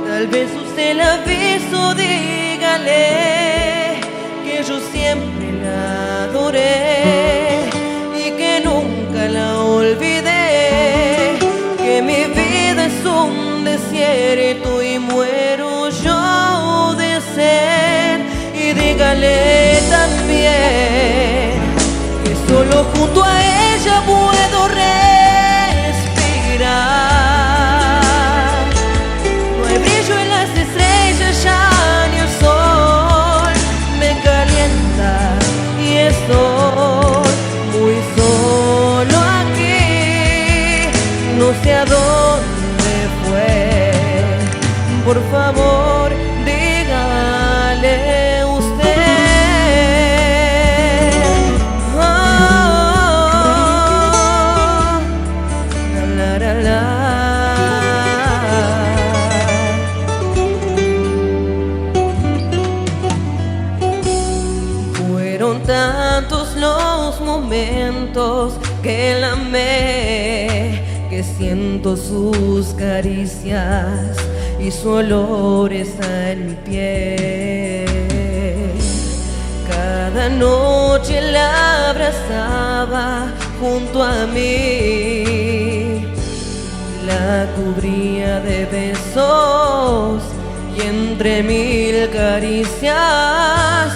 Tal vez usted la visto, dígale que yo siempre la adoré y que nunca la olvidé, que mi vida es un desierto y muero yo de sed. Y dígale también que solo junto a ella puedo respirar. No hay brillo en las estrellas, ya ni el sol me calienta y estoy muy solo aquí, no sé a dónde fue. Por favor, dígale los momentos que la amé, que siento sus caricias y su olor está en mi piel. Cada noche la abrazaba junto a mí, la cubría de besos y entre mil caricias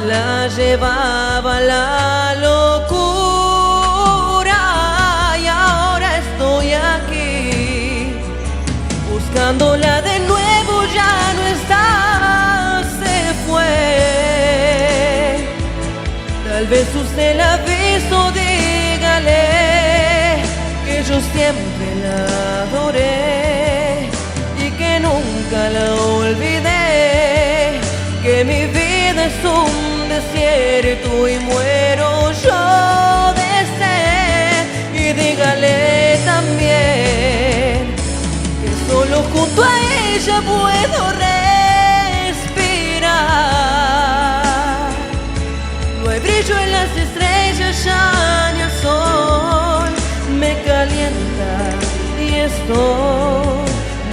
la llevaba a la locura. Y ahora estoy aquí, buscándola de nuevo, ya no está, se fue. Tal vez usted la ha visto, dígale que yo siempre la adoré y que nunca la olvidé, que mi vida es un desierto y muero yo de sed. Y dígale también que solo junto a ella puedo respirar. No hay brillo en las estrellas, ya ni el sol me calienta y estoy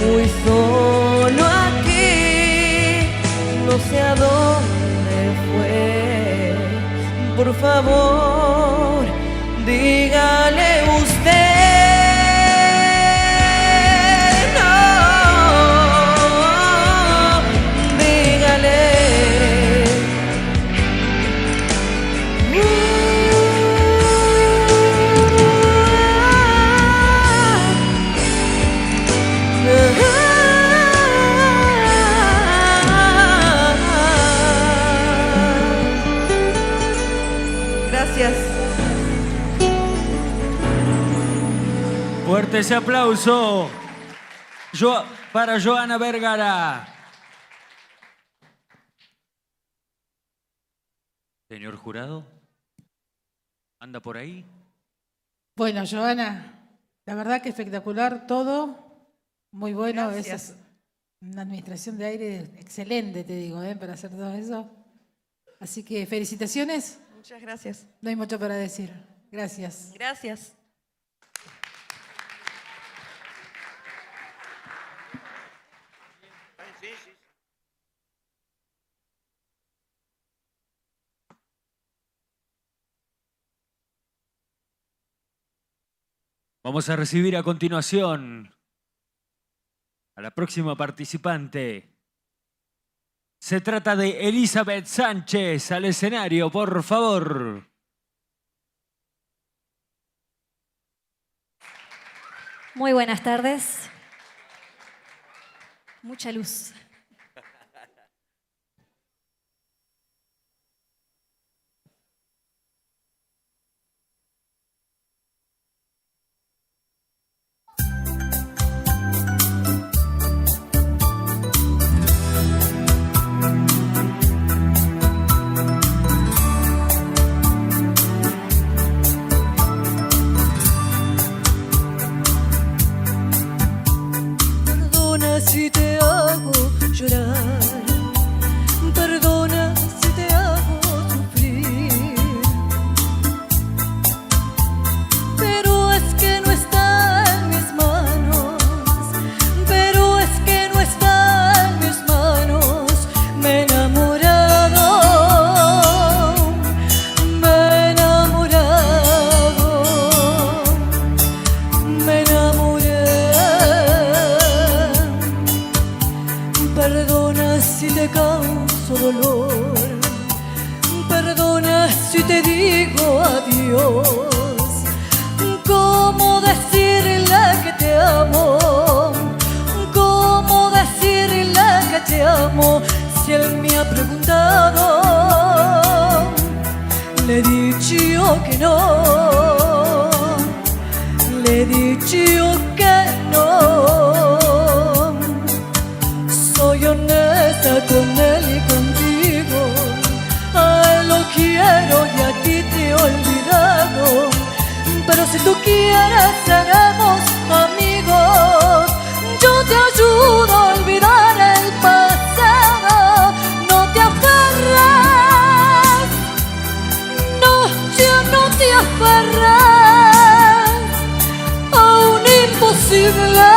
muy solo aquí, no sé a dónde fue. Por favor, dígale usted, no, dígale. Gracias. Fuerte ese aplauso para Joana Vergara. Señor jurado, ¿anda por ahí? Bueno, Joana, la verdad que espectacular todo, muy bueno. Gracias. Es una administración de aire excelente, te digo, para hacer todo eso. Así que felicitaciones. Muchas gracias. No hay mucho para decir. Gracias. Gracias. Vamos a recibir a continuación a la próxima participante. Se trata de Elizabeth Sánchez. Al escenario, por favor. Muy buenas tardes. Mucha luz. Si te hago dicho que no. Soy honesta con él y contigo. A él lo quiero y a ti te he olvidado. Pero si tú quieres seremos amigos. Yo te ayudo a olvidar el pasado. No te aferres, no, ya no te aferres a un imposible.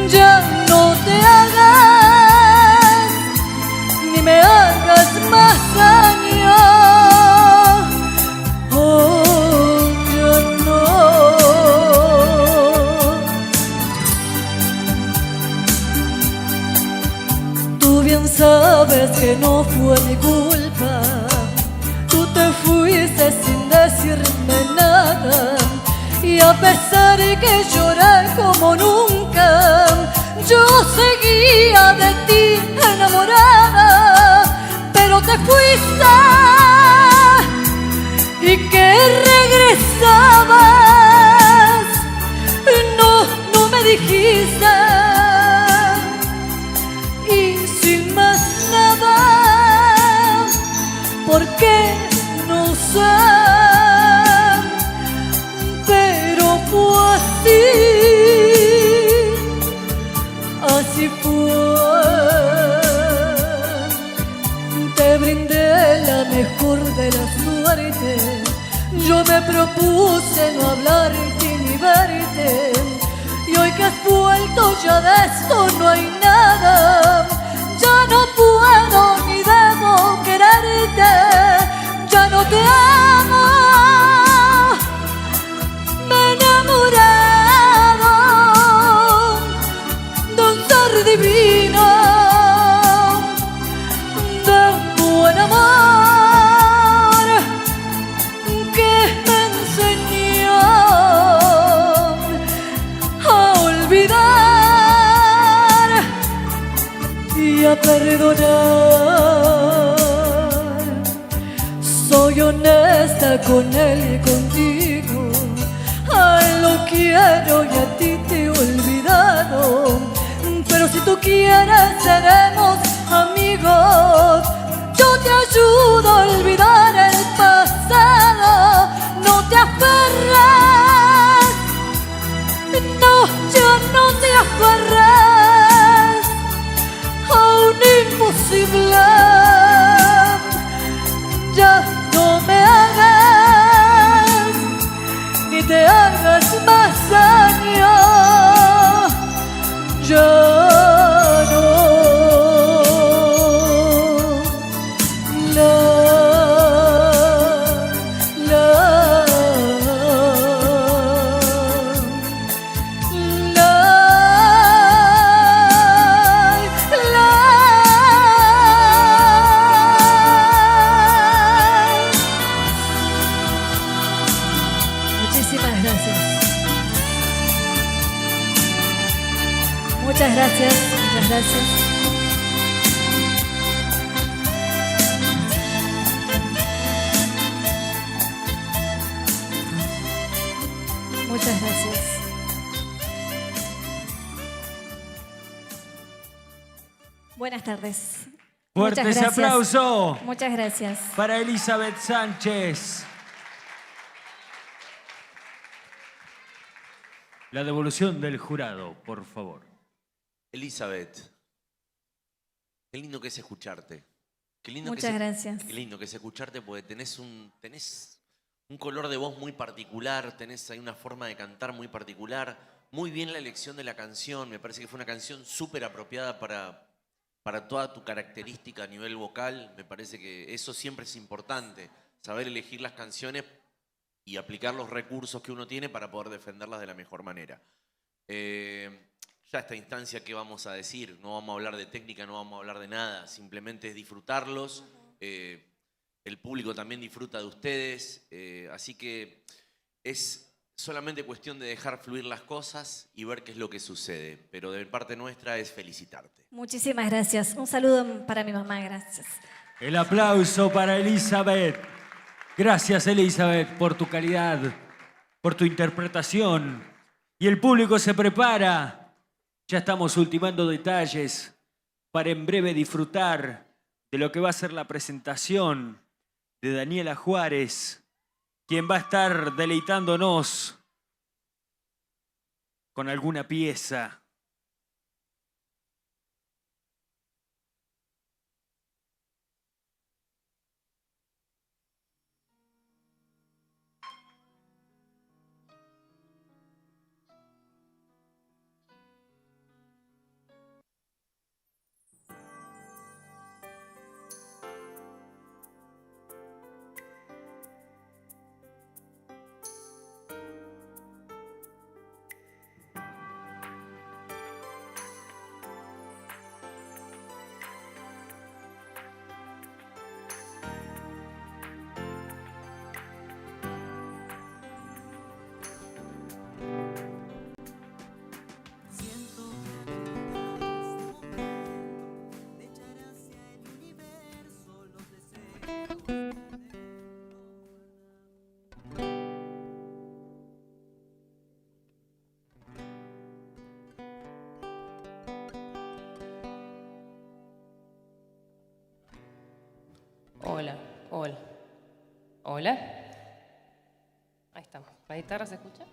Ya no te hagas, ni me hagas más daño. Oh, ya no. Tú bien sabes que no fue mi culpa. Tú te fuiste sin decirme nada. Y a pesar de que lloré como nunca, yo seguía de ti enamorada. Pero te fuiste y que regresabas. No, no me dijiste. Y sin más nada, ¿por qué? No sé. Pero fue así, así fue. Te brindé la mejor de las suertes. Yo me propuse no hablarte ni verte. Y hoy que has vuelto ya de esto no hay nada. Ya no puedo ni debo quererte. Ya no te amo. Me he enamorado de un ser divino, de buen amor que me enseñó a olvidar y a perdonar. Soy honesta con él y contigo. A él lo quiero y a ti te he olvidado. Pero si tú quieres seremos amigos. Yo te ayudo a olvidar el pasado. No te aferres, no, ya no te aferres a un imposible. Ya no me hagas, ni te hagas más daño. Ya no. La, la, la, la. Muchísimas gracias. Muchas gracias, muchas gracias. Muchas gracias. Buenas tardes. Fuerte Muchas ese gracias. aplauso Muchas gracias. para Elizabeth Sánchez. La devolución del jurado, por favor. Elizabeth, qué lindo que es escucharte. Qué lindo Muchas gracias. Qué lindo que es escucharte porque tenés un color de voz muy particular, tenés ahí una forma de cantar muy particular. Muy bien la elección de la canción, me parece que fue una canción súper apropiada para toda tu característica a nivel vocal. Me parece que eso siempre es importante, saber elegir las canciones y aplicar los recursos que uno tiene para poder defenderlas de la mejor manera. Ya esta instancia, ¿qué vamos a decir? No vamos a hablar de técnica, no vamos a hablar de nada, simplemente es disfrutarlos. El público también disfruta de ustedes, así que es solamente cuestión de dejar fluir las cosas y ver qué es lo que sucede. Pero de parte nuestra es felicitarte. Muchísimas gracias. Un saludo para mi mamá, gracias. El aplauso para Elizabeth. Gracias, Elizabeth, por tu calidad, por tu interpretación. Y el público se prepara. Ya estamos ultimando detalles para en breve disfrutar de lo que va a ser la presentación de Daniela Juárez, quien va a estar deleitándonos con alguna pieza. Hola, hola, hola. Ahí estamos. ¿La guitarra se escucha?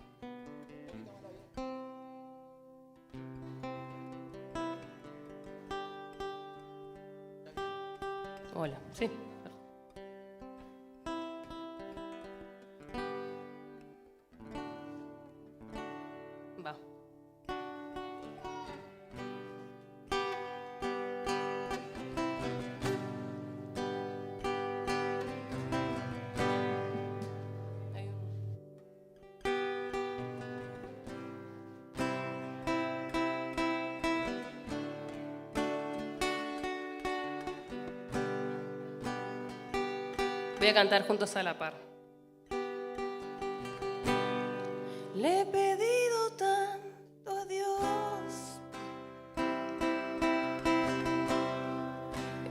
Hola, sí. Va. Voy a cantar juntos a la par. Le he pedido tanto a Dios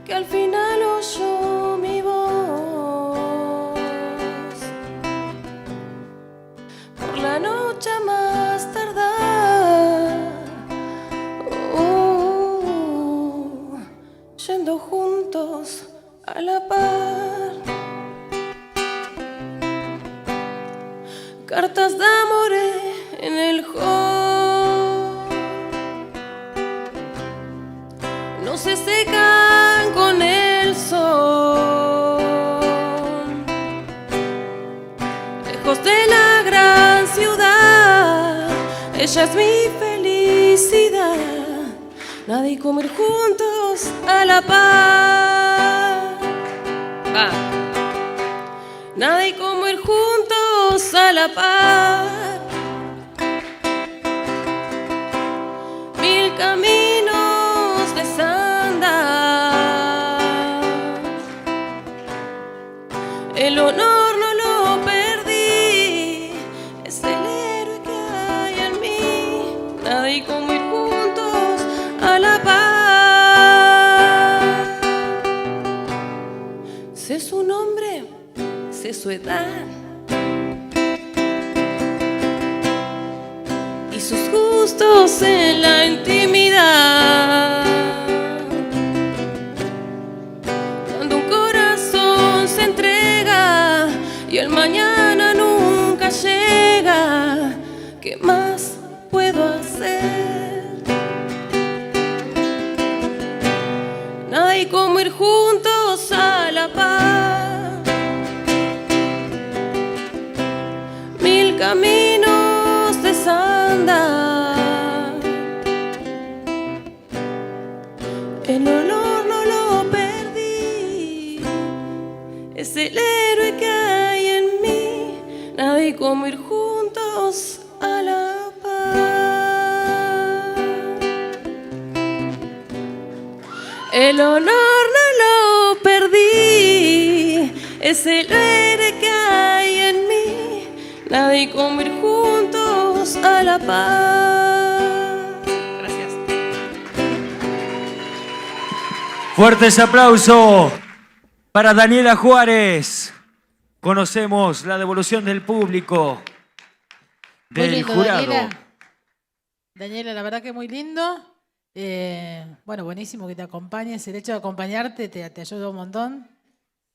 que al final oyó mi voz. Por la noche a más tardar, yendo juntos a la par. Cartas de amor en el hall no se secan con el sol. Lejos de la gran ciudad, ella es mi felicidad. Nada y comer juntos a la par. Va. Nada y comer juntos a la par. Mil caminos desandar. El honor no lo perdí, es el héroe que hay en mí. Nada y comer juntos a la par. Sé su nombre, sé su edad y sus gustos en la intimidad. Cuando un corazón se entrega y el mañana nunca llega, ¿qué más puedo hacer? Nada y como ir juntos a la par. Mil caminos desandar. El olor no lo perdí, es el héroe que hay en mí. Nada y como ir juntos a la par. El honor no lo perdí, es el héroe que hay en mí. Nada y como ir juntos a la par. Gracias. Fuertes aplausos para Daniela Juárez. Conocemos la devolución del público. Muy del lindo, jurado. Daniela, la verdad que muy lindo. Bueno, buenísimo que te acompañes. El hecho de acompañarte te ayuda un montón.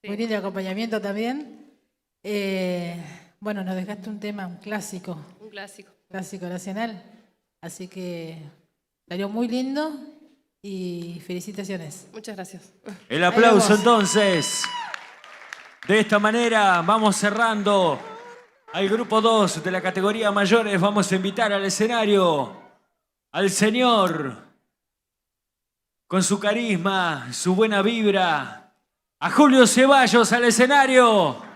Muy lindo el acompañamiento también. Bueno, nos dejaste un tema, un clásico. Un clásico. Clásico nacional. Así que salió muy lindo y felicitaciones. Muchas gracias. El aplauso vamos. entonces. De esta manera vamos cerrando al grupo 2 de la categoría mayores. Vamos a invitar al escenario al señor con su carisma, su buena vibra, a Julio Ceballos al escenario.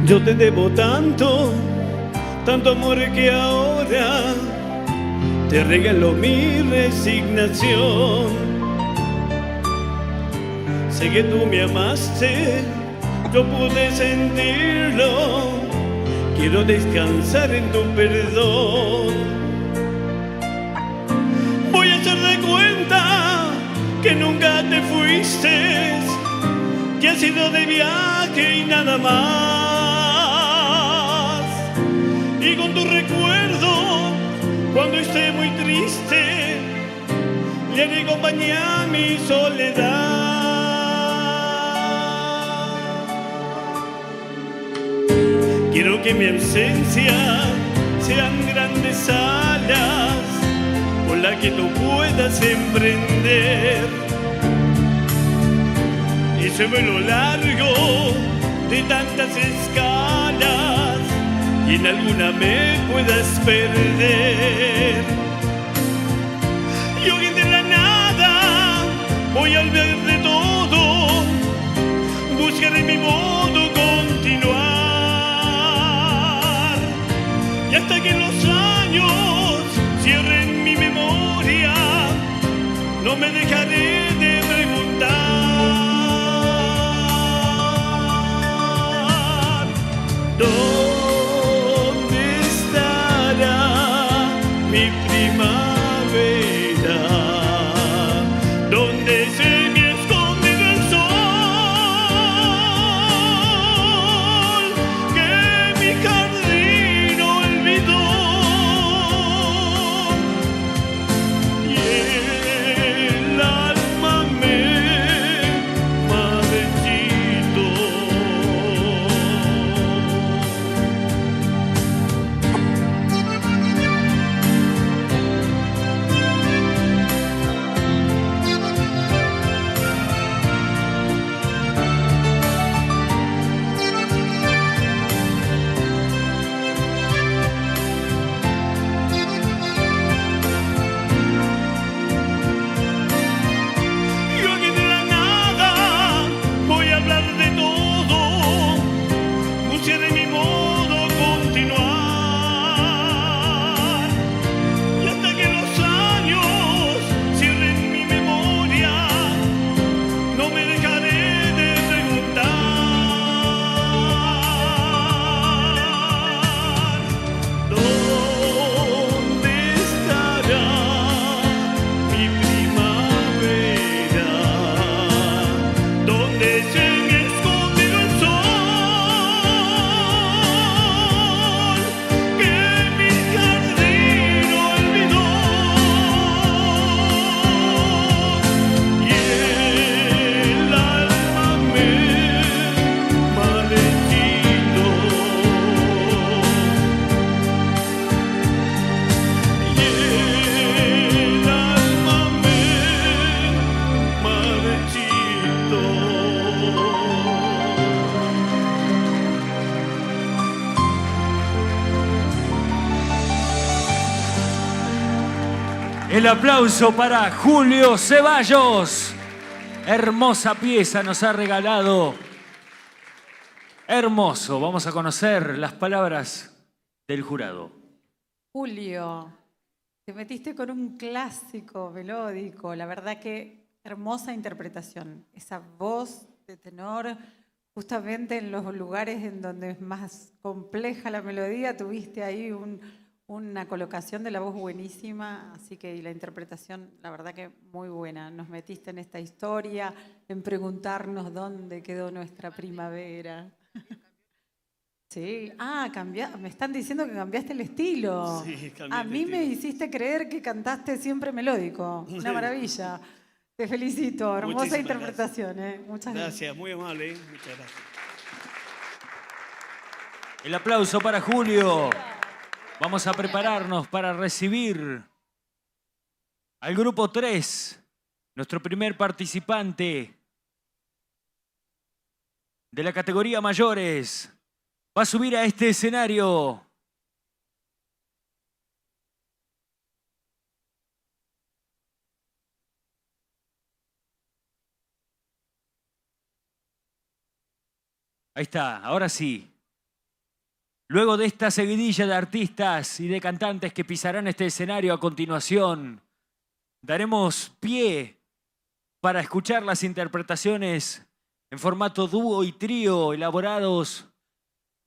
Yo te debo tanto, tanto amor que ahora te regalo mi resignación. Sé que tú me amaste, yo pude sentirlo, quiero descansar en tu perdón. Voy a hacer de cuenta que nunca te fuiste, que has ido de viaje y nada más. Y con tu recuerdo, cuando esté muy triste, le haré compañía a mi soledad. Quiero que mi ausencia sean grandes alas con las que tú puedas emprender ese vuelo largo de tantas escalas y en alguna me puedas perder. Yo que de la nada voy a olvidar de todo, buscaré mi modo continuar y hasta que los años cierren mi memoria no me dejaré de preguntar ¿dónde estará mi primavera? ¿Dónde se me ha escondido el sol que mi jardín olvidó? Y el alma me marchitó. Yo aquí de la nada voy a hablar de todo, buscaré mi modo continuar y hasta que los años cierren mi memoria no me dejaré de preguntar ¿dónde estará mi primavera? ¿Dónde se me ha escondido el sol El aplauso para Julio Ceballos. Hermosa pieza nos ha regalado. Hermoso. Vamos a conocer las palabras del jurado. Julio, te metiste con un clásico melódico. La verdad que hermosa interpretación. Esa voz de tenor, justamente en los lugares en donde es más compleja la melodía, tuviste ahí una colocación de la voz buenísima, así que y la interpretación, la verdad que muy buena. Nos metiste en esta historia, en preguntarnos dónde quedó nuestra primavera. Sí, me están diciendo que cambiaste el estilo. Sí, cambié A el mí estilo. me hiciste creer que cantaste siempre melódico. Una maravilla. Te felicito, hermosa Muchísimas interpretación. Muchas gracias. Gracias, muy amable. Muchas gracias. El aplauso para Julio. Vamos a prepararnos para recibir al grupo 3, nuestro primer participante de la categoría mayores. Va a subir a este escenario. Ahí está, ahora sí. Luego de esta seguidilla de artistas y de cantantes que pisarán este escenario a continuación, daremos pie para escuchar las interpretaciones en formato dúo y trío elaborados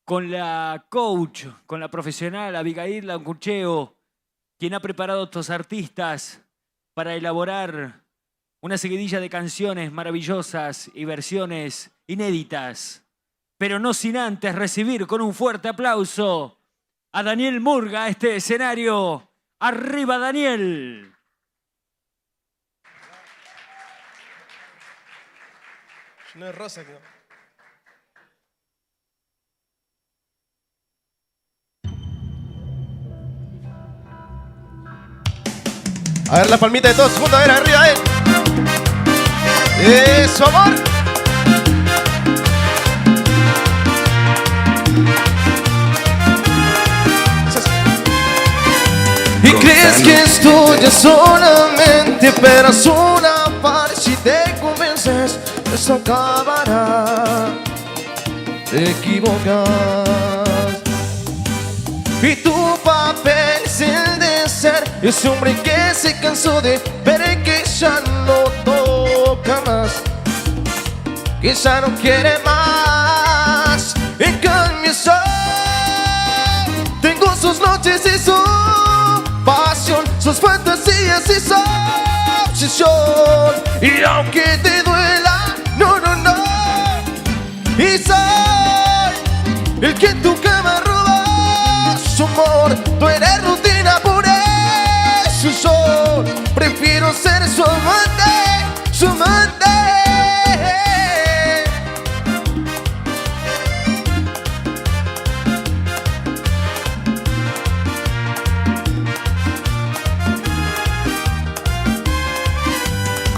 con la coach, con la profesional Abigail Lancucheo, quien ha preparado a estos artistas para elaborar una seguidilla de canciones maravillosas y versiones inéditas. Pero no sin antes recibir con un fuerte aplauso a Daniel Murga a este escenario. ¡Arriba, Daniel! No es rosa, creo. A ver la palmita de todos juntos, a ver, arriba, ¡eso, amor! Y crees que esto ya solamente esperas una par. Si te convences, esto acabará. Te equivocas. Y tu papel es el de ser ese hombre que se cansó de ver que ya no toca más, que ya no quiere más. En cambio soy, tengo sus noches y su pasión, sus fantasías y su obsesión. Y aunque te duela, no, no, no. Y soy el que en tu cama roba su amor. Tú eres rutina, por eso yo prefiero ser su amante, su amante.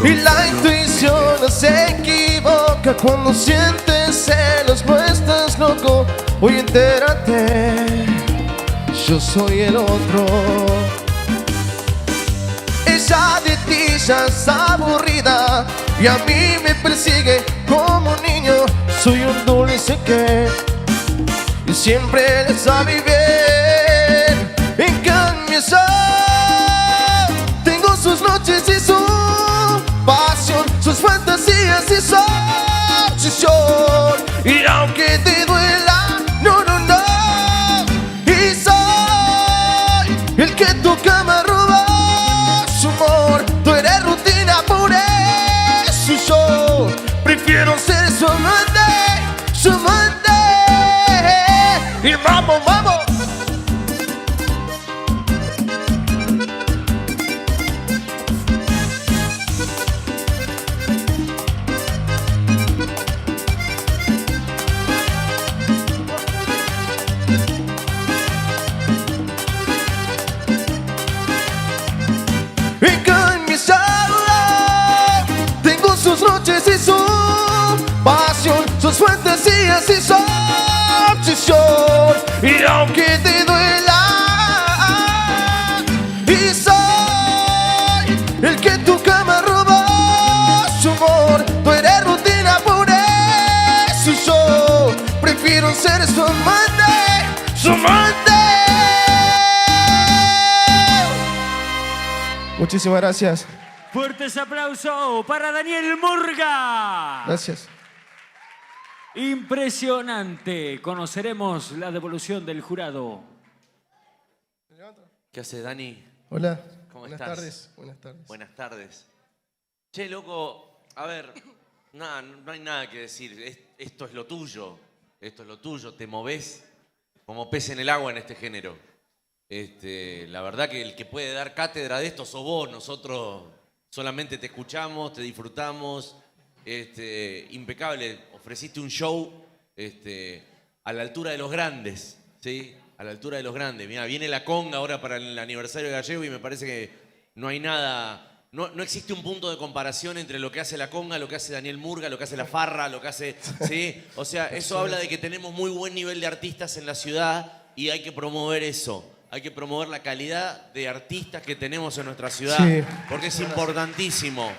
Y la intuición no se equivoca cuando sientes celos, no estás loco. Oye, entérate, yo soy el otro. Ella de ti ya está aburrida y a mí me persigue como un niño. Soy un dulce que siempre le sabe bien. En cambio yo tengo sus noches y su pasión, sus fantasías y su obsesión. Y aunque te duela, no, no, no. Y soy el que en tu cama roba su amor. Tú eres rutina, por eso yo prefiero ser su amante, su amante. Y vamos, vamos. En cambio sola, tengo sus noches y su pasión, sus fantasías y su obsesión. Y aunque te duela, y soy ser su amante, su amante. Muchísimas gracias. Fuertes aplausos para Daniel Murga. Gracias. Impresionante. Conoceremos la devolución del jurado. ¿Qué hace, Dani? Hola. ¿Cómo Buenas estás? tardes. Buenas tardes. Buenas tardes. Che, loco, a ver, nada, no hay nada que decir. Esto es lo tuyo. Esto es lo tuyo. Te movés como pez en el agua en este género. La verdad que el que puede dar cátedra de esto sos vos. Nosotros solamente te escuchamos, te disfrutamos. Impecable. Ofreciste un show a la altura de los grandes, ¿sí? A la altura de los grandes. Mirá, viene la conga ahora para el aniversario de Gallego y me parece que no hay nada, no existe un punto de comparación entre lo que hace la conga, lo que hace Daniel Murga, lo que hace la farra, lo que hace, ¿sí? O sea, eso habla de que tenemos muy buen nivel de artistas en la ciudad y hay que promover eso. Hay que promover la calidad de artistas que tenemos en nuestra ciudad, Sí. porque es importantísimo.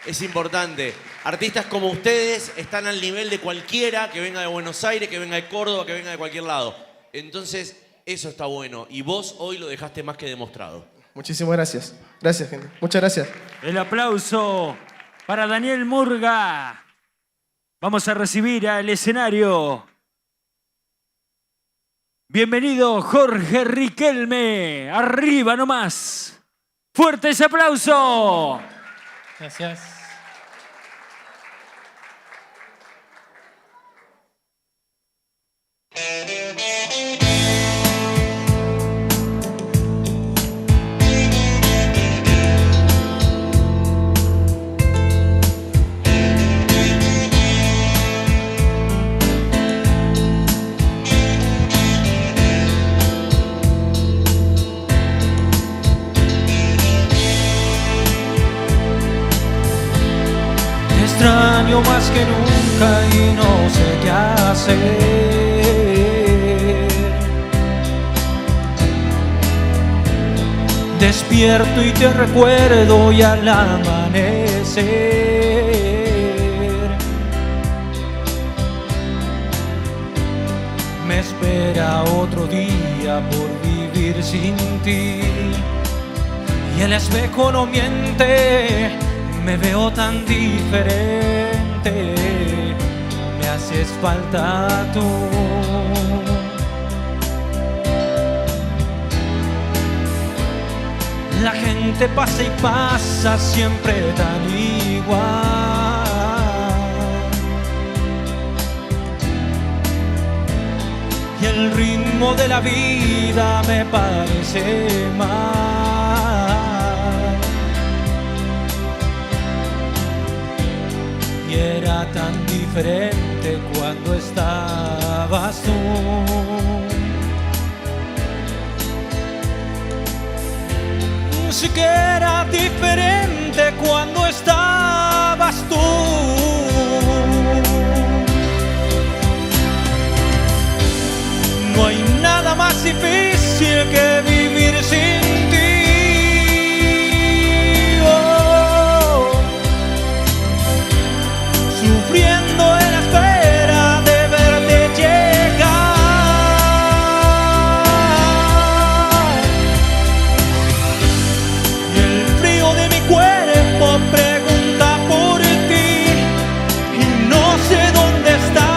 Es importante. Artistas como ustedes están al nivel de cualquiera que venga de Buenos Aires, que venga de Córdoba, que venga de cualquier lado. Entonces, eso está bueno. Y vos hoy lo dejaste más que demostrado. Muchísimas gracias. Gracias, gente. Muchas gracias. El aplauso para Daniel Murga. Vamos a recibir al escenario. Bienvenido Jorge Riquelme. Arriba nomás. Fuerte ese aplauso. Gracias. Te extraño más que nunca y no sé qué hacer. Despierto y te recuerdo y al amanecer me espera otro día por vivir sin ti. Y el espejo no miente, me veo tan diferente, me haces falta tú. La gente pasa y pasa siempre tan igual, y el ritmo de la vida me parece mal. Y era tan diferente cuando estabas tú. Sí que era diferente cuando estabas tú. No hay nada más difícil que vivir sin ti. Oh. Sufriendo en la espera de verte llegar. Y el frío de mi cuerpo pregunta por ti y no sé dónde está.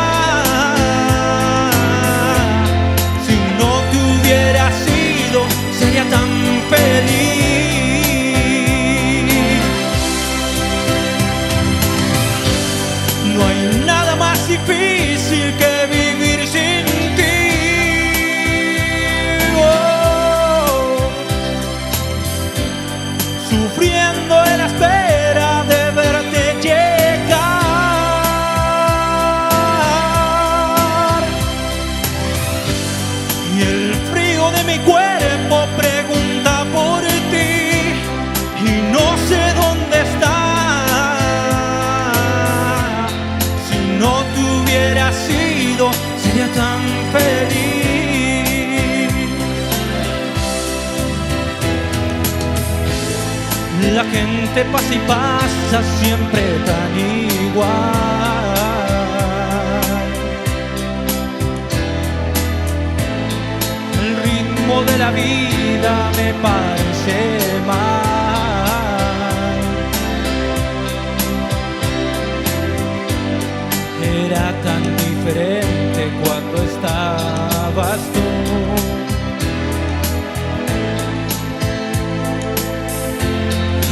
Si no te hubiera sido, sería tan feliz. No hay nada más difícil que vivir sin ti. Oh. Sufriendo en la espera de verte llegar. Y el frío de mi cuerpo pregunta por ti y no sé dónde está. Si no te hubiera sido, sería tan feliz. La gente pasa y pasa siempre tan igual, la vida me parece mal. Era tan diferente cuando estabas tú.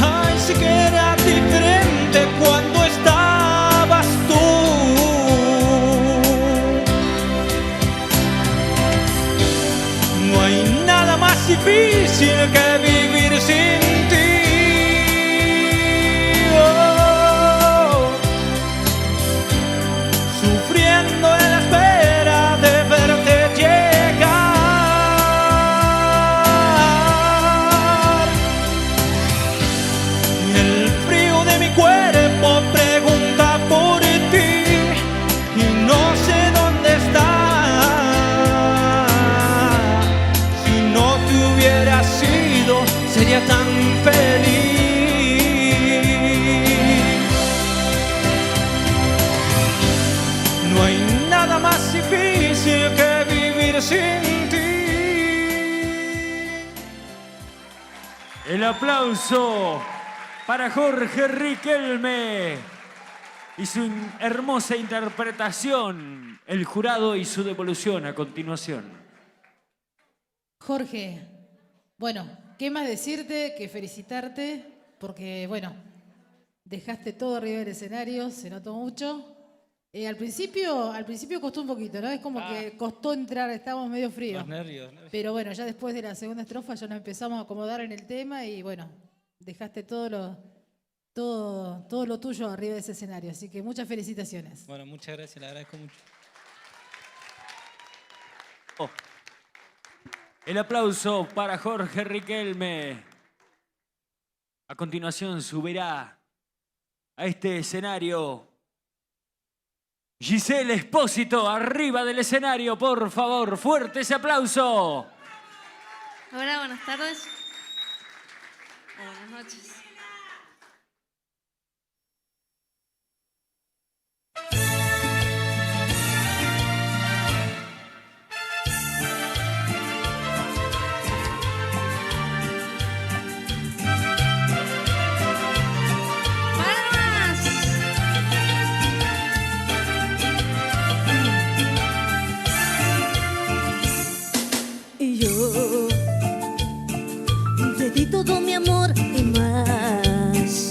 Ay, sí que era diferente cuando estabas tú. No hay nada más difícil que vivir sin ti. Oh, sufriendo en la espera de verte llegar. El frío de mi cuerpo pregunta por ti y no sé dónde está. Si no te hubiera sido, sería tan feliz. No hay nada más difícil que vivir sin ti. El aplauso para Jorge Riquelme y su hermosa interpretación. El jurado y su devolución a continuación. Jorge, bueno, ¿qué más decirte que felicitarte? Porque, bueno, dejaste todo arriba del escenario, se notó mucho. Al principio costó un poquito, ¿no? Es como que costó entrar, estábamos medio fríos. Los nervios. Pero bueno, ya después de la segunda estrofa ya nos empezamos a acomodar en el tema y bueno, dejaste todo lo tuyo arriba de ese escenario. Así que muchas felicitaciones. Bueno, muchas gracias, le agradezco mucho. Oh. El aplauso para Jorge Riquelme. A continuación subirá a este escenario Giselle Espósito, arriba del escenario, por favor, fuerte ese aplauso. Hola, buenas tardes. Buenas noches. Y yo te di todo mi amor y más.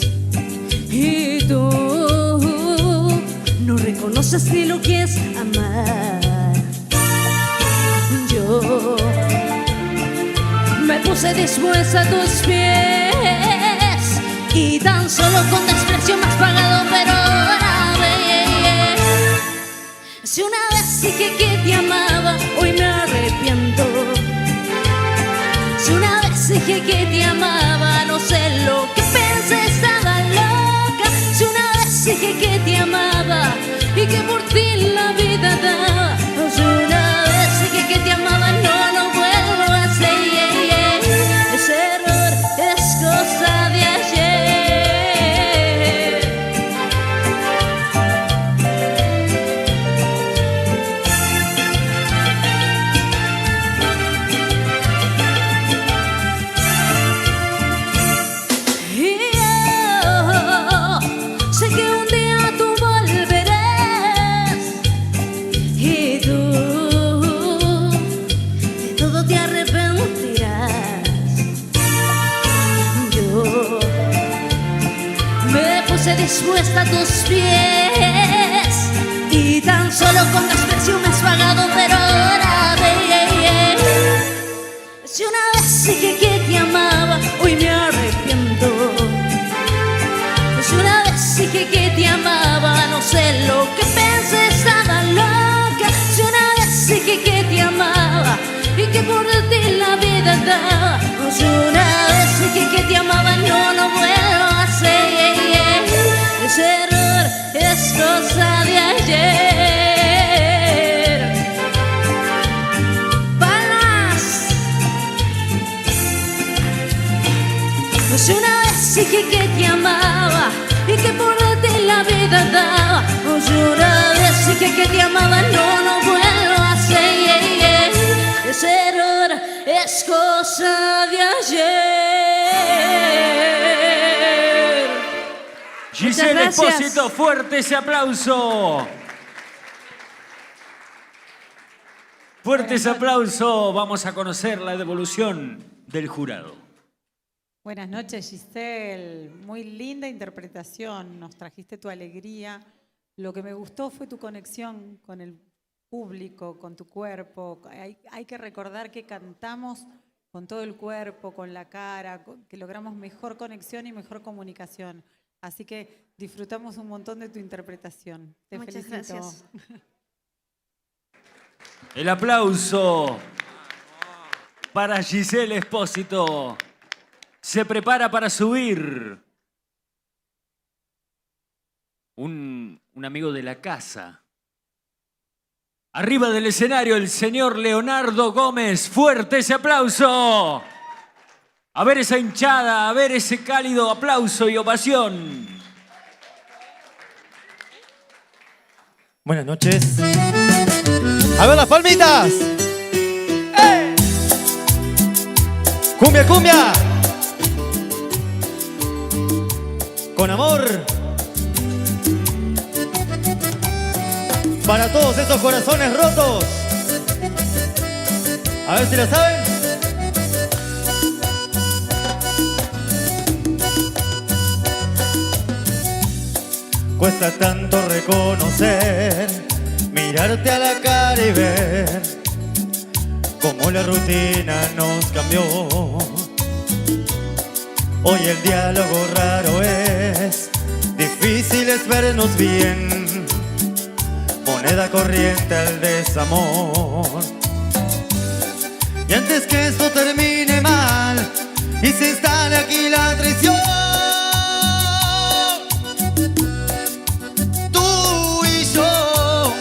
Y tú no reconoces ni lo que es amar. Yo me puse dispuesta a tus pies y tan solo con desprecio me has pagado, pero ahora ve. Si una vez dije que te amaba, hoy me arrepiento. Si una vez dije que te amaba, no sé lo que pensé, estaba loca. Si una vez dije que te amaba y que por ti la vida daba. Si una vez dije que te amaba, no lo vuelvo a hacer. Ese error es cosa de ayer. Sé que un día tú volverás y tú de todo te arrepentirás. Yo me puse dispuesta a tus pies y tan solo con desprecio me has pagado, pero ahora ve. Si una vez dije que te amaba, hoy me arrepiento. Si una vez dije que te amaba, no sé lo que pensé, estaba loca. Si una vez dije que te amaba y que por ti la vida daba. Si una vez dije que te amaba, no lo vuelvo a hacer. Ese error es cosa de ayer. Palmas. Si una vez dije que te amaba y que por ti la vida daba. Si una vez dije que te amaba, no lo vuelvo a hacer. Ese error es cosa Giselle gracias. Espósito, fuerte ese aplauso. Fuerte ese aplauso. Vamos a conocer la devolución del jurado. Buenas noches, Giselle. Muy linda interpretación. Nos trajiste tu alegría. Lo que me gustó fue tu conexión con el público, con tu cuerpo. Hay que recordar que cantamos con todo el cuerpo, con la cara, que logramos mejor conexión y mejor comunicación. Así que disfrutamos un montón de tu interpretación. Te Muchas felicito. gracias. El aplauso para Giselle Espósito. Se prepara para subir un amigo de la casa. Arriba del escenario, el señor Leonardo Gómez. Fuerte ese aplauso. A ver esa hinchada, a ver ese cálido aplauso y ovación. Buenas noches. A ver las palmitas. ¡Eh! Cumbia, cumbia. Con amor. Para todos esos corazones rotos. A ver si la saben. Cuesta tanto reconocer, mirarte a la cara y ver cómo la rutina nos cambió. Hoy el diálogo raro es, difícil es vernos bien, moneda corriente al desamor. Y antes que esto termine mal y se instale aquí la traición, tú y yo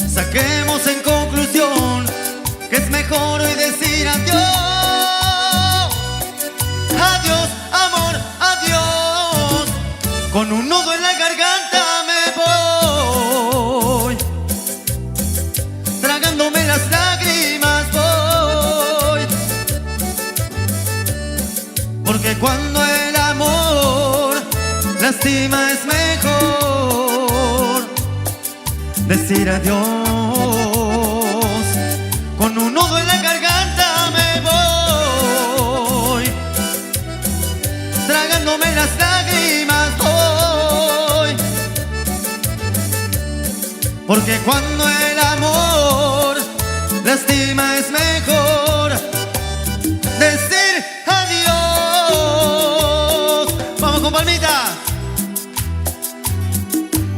saquemos en conclusión que es mejor hoy decir adiós. Adiós, amor, adiós. Con un nudo en la garganta me voy, tragándome las lágrimas voy. Porque cuando el amor lastima es mejor decir adiós. Con un nudo en la garganta me voy, tragándome las lágrimas voy. Porque cuando el amor lastima es mejor decir adiós. Vamos con palmitas.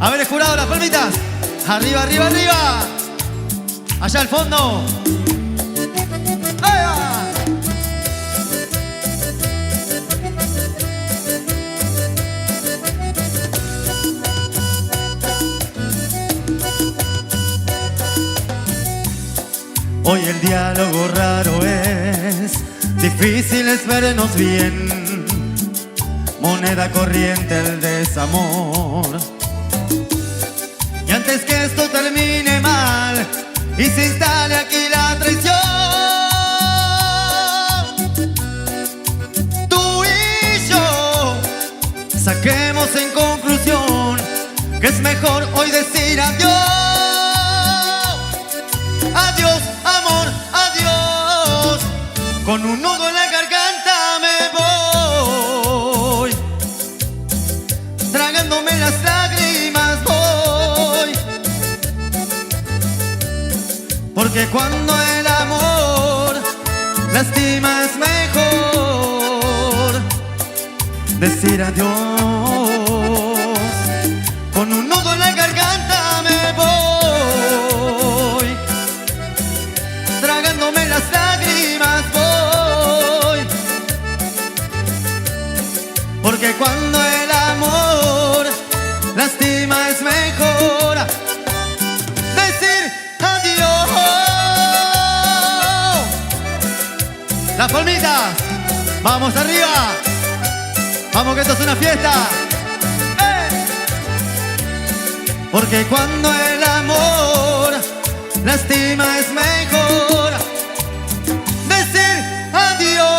A ver el jurado, las palmitas. Arriba, arriba, arriba. Allá al fondo. ¡Ahí va! Hoy el diálogo raro es, difícil es vernos bien, moneda corriente el desamor. Y antes que esto termine mal y se instale aquí la traición, tú y yo saquemos en conclusión que es mejor hoy decir adiós. Adiós, amor, adiós. Con un nudo en la garganta me voy, tragándome las lágrimas voy. Porque cuando el amor lastima es mejor decir adiós. Con un nudo en la garganta me voy, tragándome las lágrimas voy. Porque cuando el amor lastima es mejor decir adiós. Las palmitas, vamos arriba. Vamos que esto es una fiesta. Porque cuando el amor lastima es mejor decir adiós.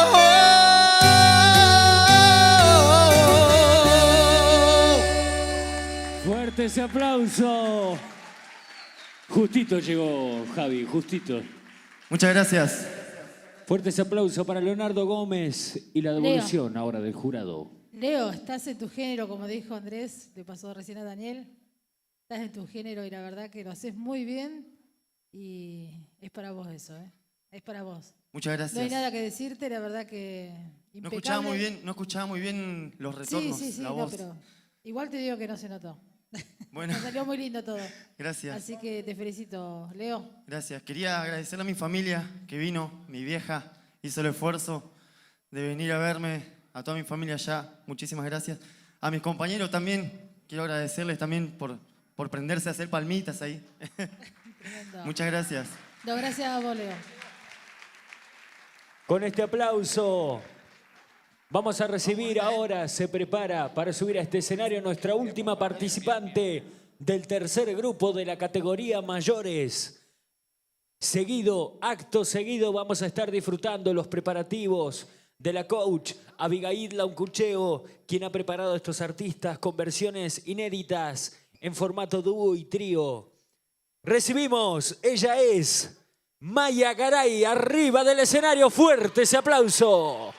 Fuerte ese aplauso. Justito llegó Javi, justito. Muchas gracias. Fuerte ese aplauso para Leonardo Gómez y la devolución ahora del jurado. Leo, estás en tu género, como dijo Andrés, le pasó recién a Daniel. Estás en tu género y la verdad que lo haces muy bien y es para vos eso, ¿eh? Es para vos. Muchas gracias. No hay nada que decirte, la verdad que No impecable. escuchaba muy bien los retornos, Sí, la no, voz. pero igual te digo que no se notó. Bueno. Salió muy lindo todo. Gracias. Así que te felicito, Leo. Gracias. Quería agradecerle a mi familia que vino, mi vieja hizo el esfuerzo de venir a verme, a toda mi familia allá. Muchísimas gracias. A mis compañeros también, quiero agradecerles también por prenderse a hacer palmitas ahí. Muchas gracias. No, gracias a vos, Leo. Con este aplauso vamos a recibir ahora, se prepara para subir a este escenario nuestra última participante del tercer grupo de la categoría mayores. Acto seguido, vamos a estar disfrutando los preparativos de la coach Abigail Launcucheo, quien ha preparado a estos artistas con versiones inéditas en formato dúo y trío. Recibimos, ella es Maya Garay, arriba del escenario, fuerte ese aplauso.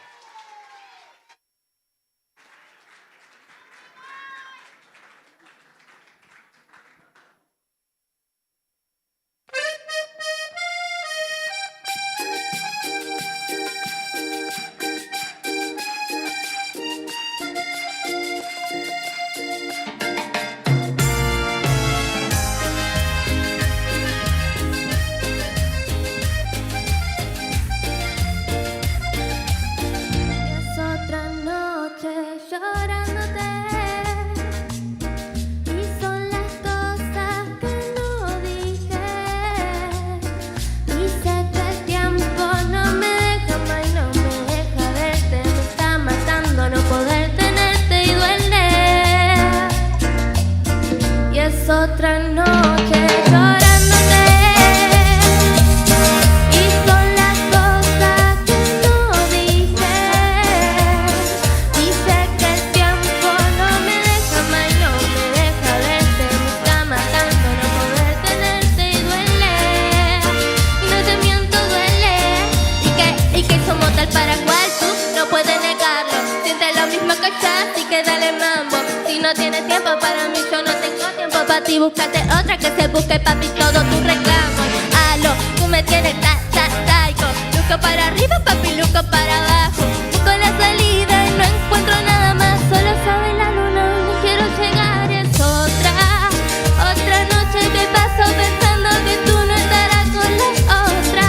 Es otra noche llorándote y son las cosas que no dije y sé que el tiempo no me deja más y no me deja verte, me está matando no poder tenerte y duele y es otra noche llorándote. Así que dale mambo. Si no tienes tiempo para mí, yo no tengo tiempo para ti. Búscate otra que se busque, papi, todo tu reclamo. Aló, tú me tienes psycho. Luco para arriba, papi, luco para abajo. Busco la salida y no encuentro nada más. Solo sabe la luna donde quiero llegar. Es otra noche que paso pensando que tú no estarás con la otra.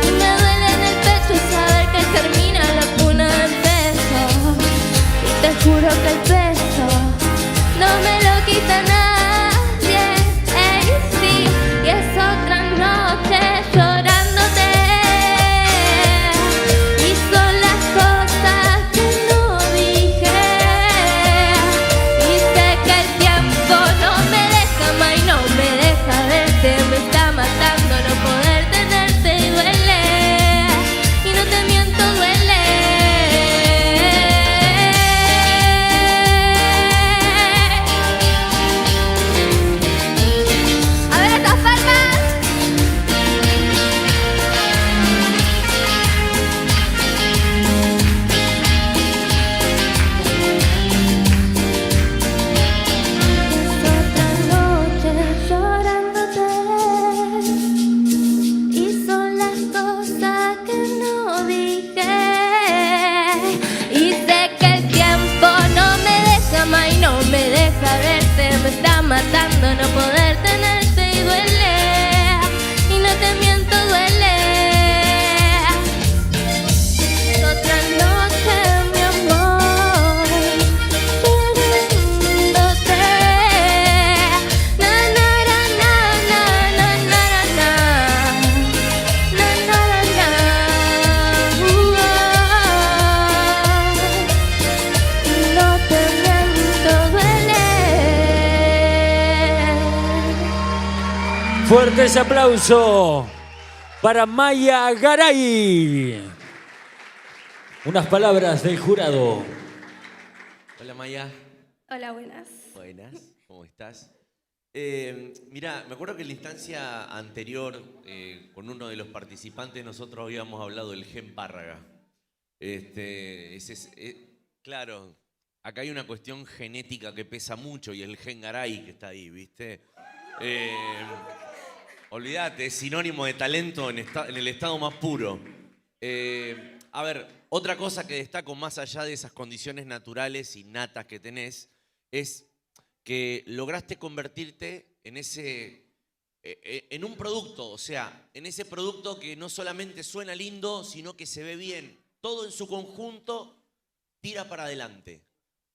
Y me duele en el pecho saber que termina la cuna del beso. Te juro que el peso no me lo quita nadie, sí, y es otra noche llorándote y son las cosas que no dije y sé que el tiempo no me deja más y no me deja verte, me está matando no poder tenerte y duele, y no te miento, duele. Y son las cosas que no dije y sé que el tiempo no me deja más y no me deja verte, me está matando no poder tenerte y duele, y no te miento, duele. Es otra noche, mi amor, llorándote. Na, na, na, na, na, na, na, na, na, na, no te miento, duele. Fuerte ese aplauso para Maya Garay. Unas palabras del jurado. Hola Maya. Hola, buenas. Buenas. ¿Cómo estás? Mirá, me acuerdo que en la instancia anterior, con uno de los participantes, nosotros habíamos hablado del gen Párraga. Claro, acá hay una cuestión genética que pesa mucho y el gen Garay que está ahí, ¿viste? Olvídate, es sinónimo de talento en el estado más puro. A ver, otra cosa que destaco más allá de esas condiciones naturales innatas que tenés es que lograste convertirte en un producto, o sea, en ese producto que no solamente suena lindo, sino que se ve bien. Todo en su conjunto tira para adelante.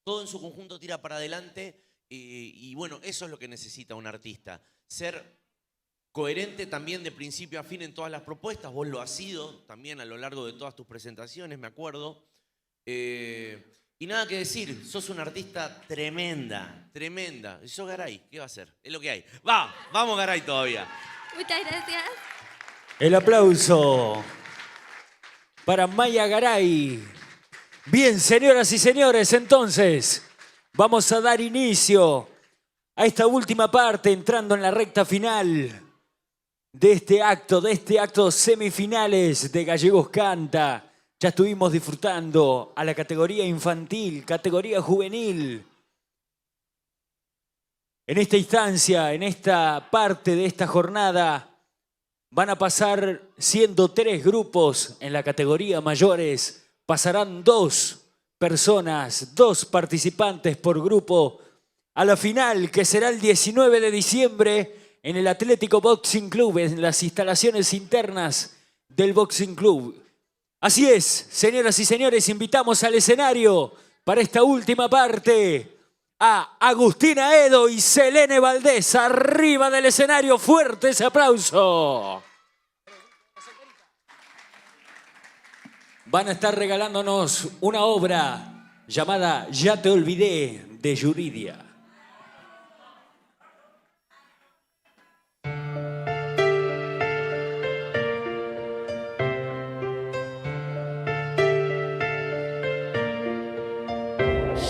Todo en su conjunto tira para adelante y bueno, eso es lo que necesita un artista. Ser coherente también de principio a fin en todas las propuestas. Vos lo has sido también a lo largo de todas tus presentaciones, me acuerdo. Y nada que decir, sos una artista tremenda, tremenda. Y sos Garay, ¿qué va a hacer? Es lo que hay. Vamos Garay todavía. Muchas gracias. El aplauso para Maya Garay. Bien, señoras y señores, entonces vamos a dar inicio a esta última parte, entrando en la recta final de este acto semifinales de Gallegos Canta. Ya estuvimos disfrutando a la categoría infantil, categoría juvenil. En esta instancia, en esta parte de esta jornada, van a pasar, siendo 3 grupos en la categoría mayores, pasarán 2 personas, 2 participantes por grupo a la final, que será el 19 de diciembre en el Atlético Boxing Club, en las instalaciones internas del Boxing Club. Así es, señoras y señores, invitamos al escenario para esta última parte a Agustina Edo y Selene Valdés. Arriba del escenario, fuerte ese aplauso. Van a estar regalándonos una obra llamada Ya te olvidé, de Yuridia.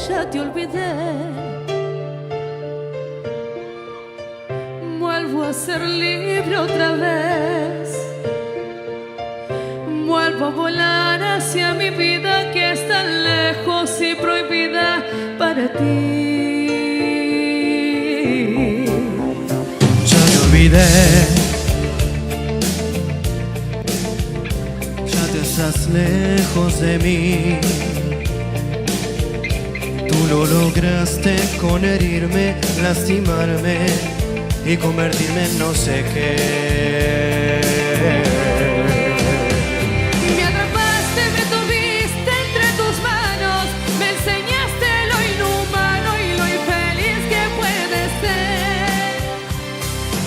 Ya te olvidé, vuelvo a ser libre otra vez, vuelvo a volar hacia mi vida que es tan lejos y prohibida para ti. Ya te olvidé, ya te estás lejos de mí. Tú lo lograste con herirme, lastimarme y convertirme en no sé qué. Me atrapaste, me tuviste entre tus manos, me enseñaste lo inhumano y lo infeliz que puede ser.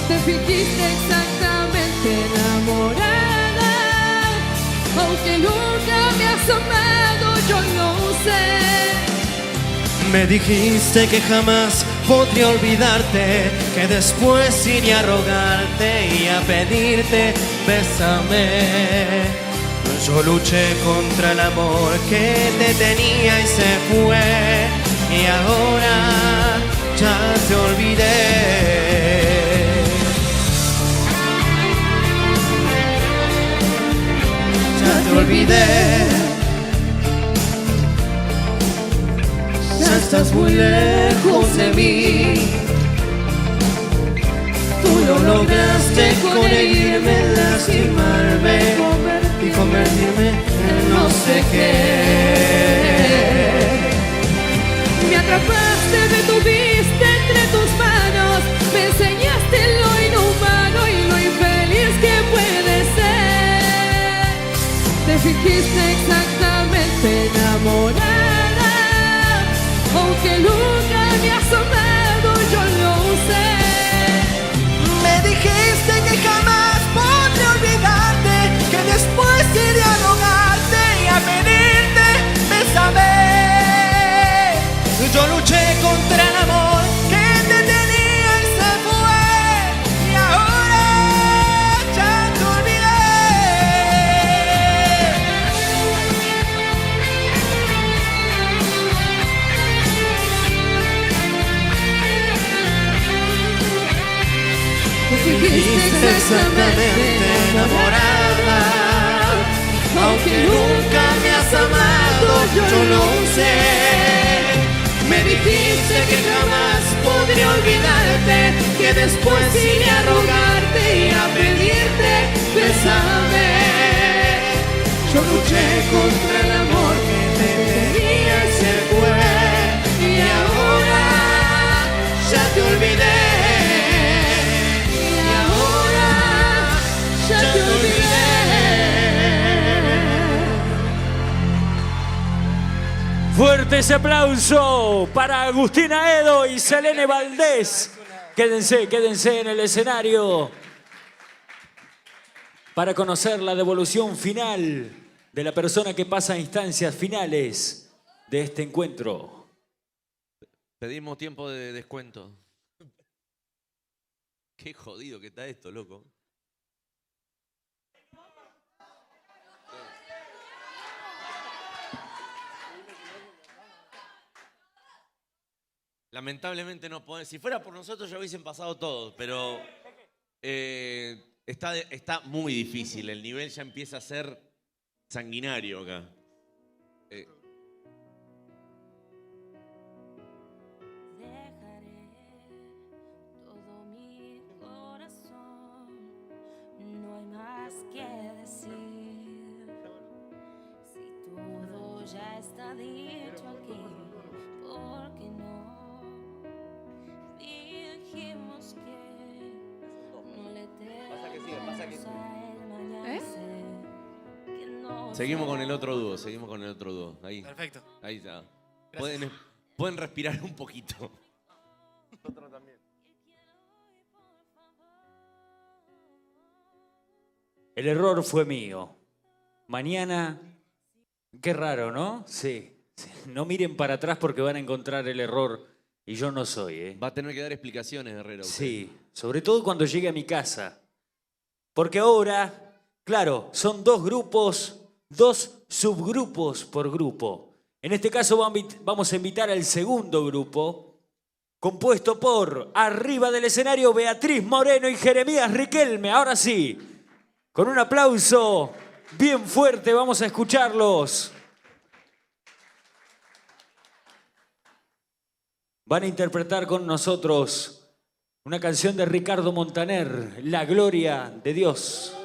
Te fingiste exactamente enamorada, aunque nunca me has amado, yo lo sé. Me dijiste que jamás podría olvidarte, que después iría a rogarte y a pedirte bésame. Yo luché contra el amor que te tenía y se fue, y ahora ya te olvidé. Ya te olvidé. Ya estás muy lejos de mí. Tú lo lograste con herirme, lastimarme y convertirme en no sé qué. Me atrapaste, me tuviste entre tus manos, me enseñaste lo inhumano y lo infeliz que puede ser. Te fingiste exactamente enamorada, aunque nunca me has amado, yo lo sé. Me dijiste que jamás podré olvidarte, que después iré a rogarte y a pedirte bésame. Yo luché contra el amor que te tenía y se fue, y ahora ya te olvidé. exactamente enamorada. Aunque nunca me has amado, yo lo sé. Me dijiste que jamás podría olvidarte, que después iré a rogarte y a pedirte, bésame. Yo luché contra el amor que te tenía y se fue, y ahora ya te olvidé. Y ahora ya te olvidé. Fuerte ese aplauso para Agustina Edo y Selene Valdés. Quédense en el escenario para conocer la devolución final de la persona que pasa a instancias finales de este encuentro. Pedimos tiempo de descuento. Qué jodido que está esto, loco. Lamentablemente no podemos. Si fuera por nosotros ya hubiesen pasado todos, pero está muy difícil. El nivel ya empieza a ser sanguinario acá. Dejaré todo mi corazón, no hay más que decir. Si todo ya está dicho aquí, ¿por qué no dijimos que no le tememos a él mañana? Seguimos con el otro dúo, Ahí. Perfecto. Ahí está. Pueden respirar un poquito. Nosotros también. El error fue mío. Mañana, qué raro, ¿no? Sí. No miren para atrás porque van a encontrar el error y yo no soy, ¿eh? Va a tener que dar explicaciones, Herrera. Sí, sobre todo cuando llegue a mi casa. Porque ahora, claro, son dos grupos, dos subgrupos por grupo. En este caso vamos a invitar al segundo grupo, compuesto por, arriba del escenario, Beatriz Moreno y Jeremías Riquelme. Ahora sí, con un aplauso bien fuerte vamos a escucharlos. Van a interpretar con nosotros una canción de Ricardo Montaner, La Gloria de Dios.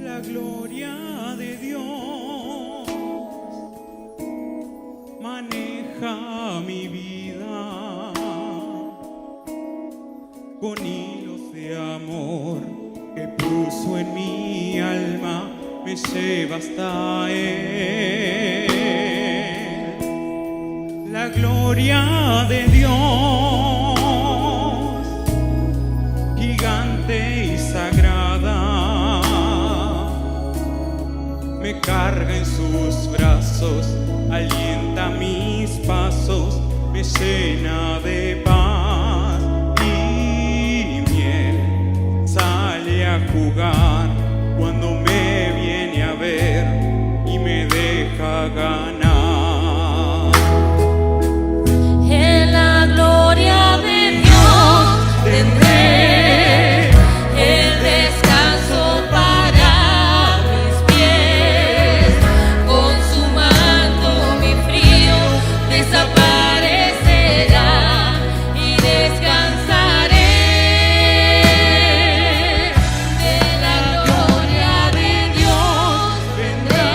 La gloria de Dios maneja mi vida con hilos de amor que puso en mi alma, me lleva hasta Él. La gloria de Dios, gigante y sagrada, me carga en sus brazos, alienta mis pasos, me llena de paz y miel. Sale a jugar cuando me viene a ver y me deja ganar. En la gloria de Dios tendré el descanso para mis pies. Con su manto mi frío desaparecerá y descansaré. De la gloria de Dios vendrá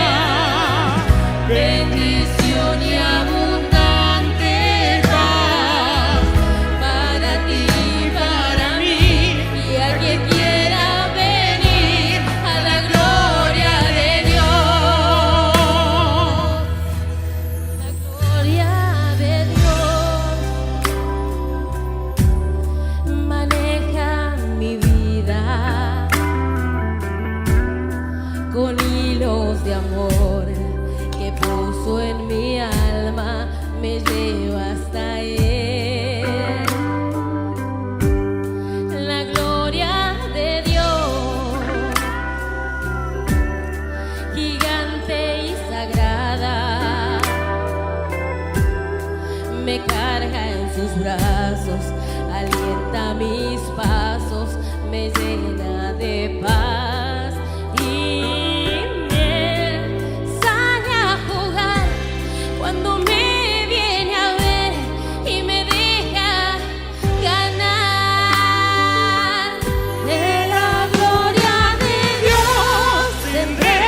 me lleva hasta él. La gloria de Dios, gigante y sagrada, me carga en sus brazos, alienta mis pasos, me llena de paz y me sale a jugar cuando me viene a ver y me deja ganar. De la gloria de Dios tendré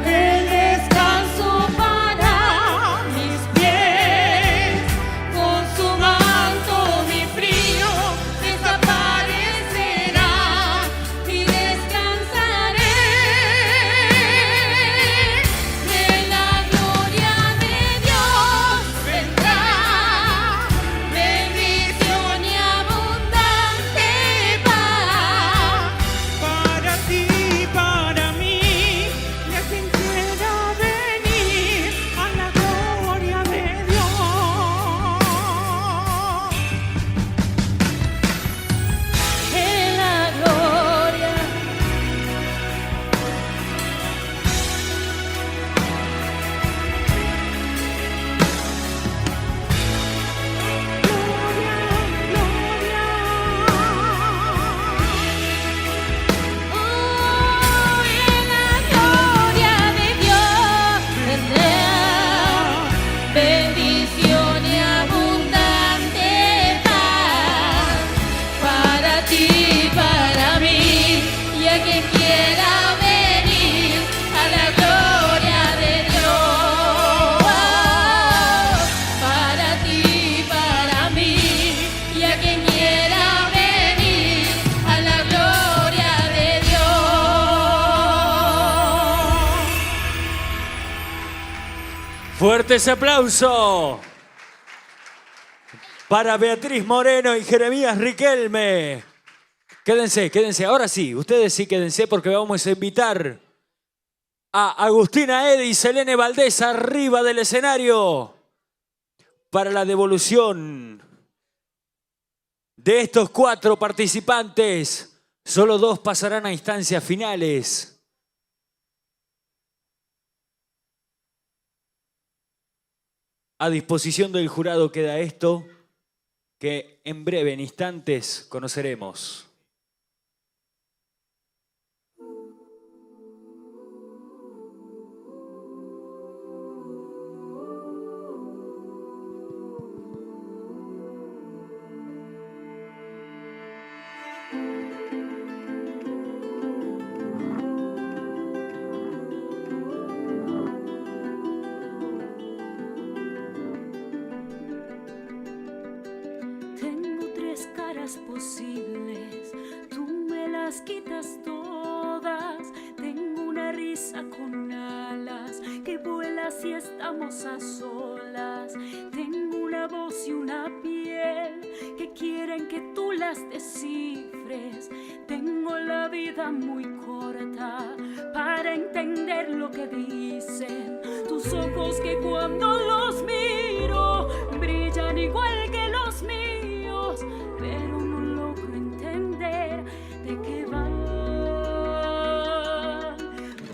el descanso para mis pies, con su manto mi frío desaparecerá y descansaré. De la gloria de Dios vendrá bendición y abundante paz Para ti, para mí, y a quien quiera venir a la gloria de Dios. en la gloria. Oh, en la gloria de Dios tendrá bendición y abundante paz para ti, para mí y a quien quiera venir a la gloria de Dios. Para ti, para mí y a quien quiera venir a la gloria de Dios. Fuerte ese aplauso para Beatriz Moreno y Jeremías Riquelme. Quédense, quédense. Ahora sí, ustedes sí quédense porque vamos a invitar a Agustina Edi y Selene Valdés arriba del escenario para la devolución de estos 4 participantes. Solo 2 pasarán a instancias finales. A disposición del jurado queda esto, que en breve, en instantes, conoceremos. Tengo 3 caras posibles, tú me las quitas todas. Tengo una risa con alas que vuela si estamos a solas. Tengo una voz y una piel que quieren que tú las descifres. Tengo la vida muy corta para entender lo que dicen tus ojos, que cuando los miro brillan igual que los míos, pero no logro entender de qué van.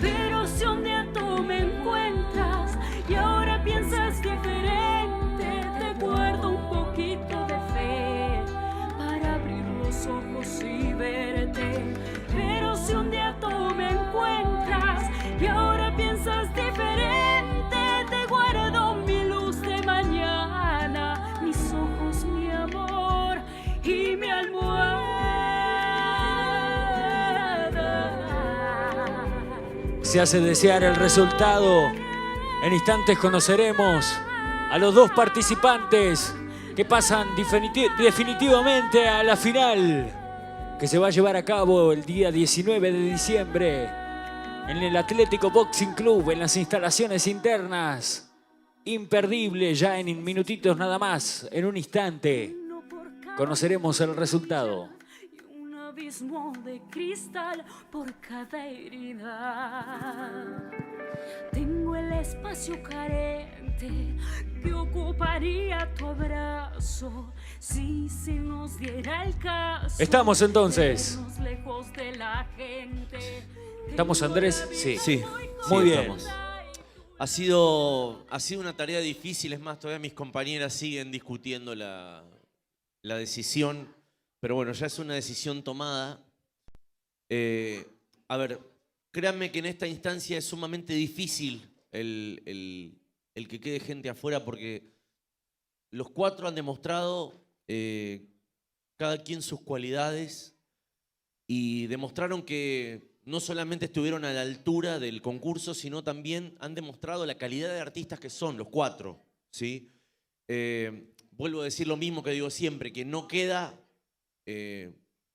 Pero si un día tú me encuentras y ahora piensas diferente, te guardo un poquito de fe para abrir los ojos y verte. Pero si un día tú me encuentras y ahora piensas diferente, te guardo mi luz de mañana, mis ojos, mi amor y mi almohada. Se hace desear el resultado. En instantes conoceremos a los 2 participantes que pasan definitivamente a la final, que se va a llevar a cabo el día 19 de diciembre en el Atlético Boxing Club, en las instalaciones internas. Imperdible, ya en minutitos nada más, en un instante, conoceremos el resultado. Un abismo de cristal por cada herida. Tengo el espacio carente que ocuparía tu abrazo si se nos diera el caso. Estamos entonces. Vernos lejos de la gente. ¿Estamos, Andrés? Sí. Muy bien. Estamos. Ha sido una tarea difícil, es más, todavía mis compañeras siguen discutiendo la decisión, pero bueno, ya es una decisión tomada. A ver, créanme que en esta instancia es sumamente difícil el que quede gente afuera porque los cuatro han demostrado cada quien sus cualidades y demostraron que no solamente estuvieron a la altura del concurso, sino también han demostrado la calidad de artistas que son los cuatro, ¿sí? Vuelvo a decir lo mismo que digo siempre, que no queda,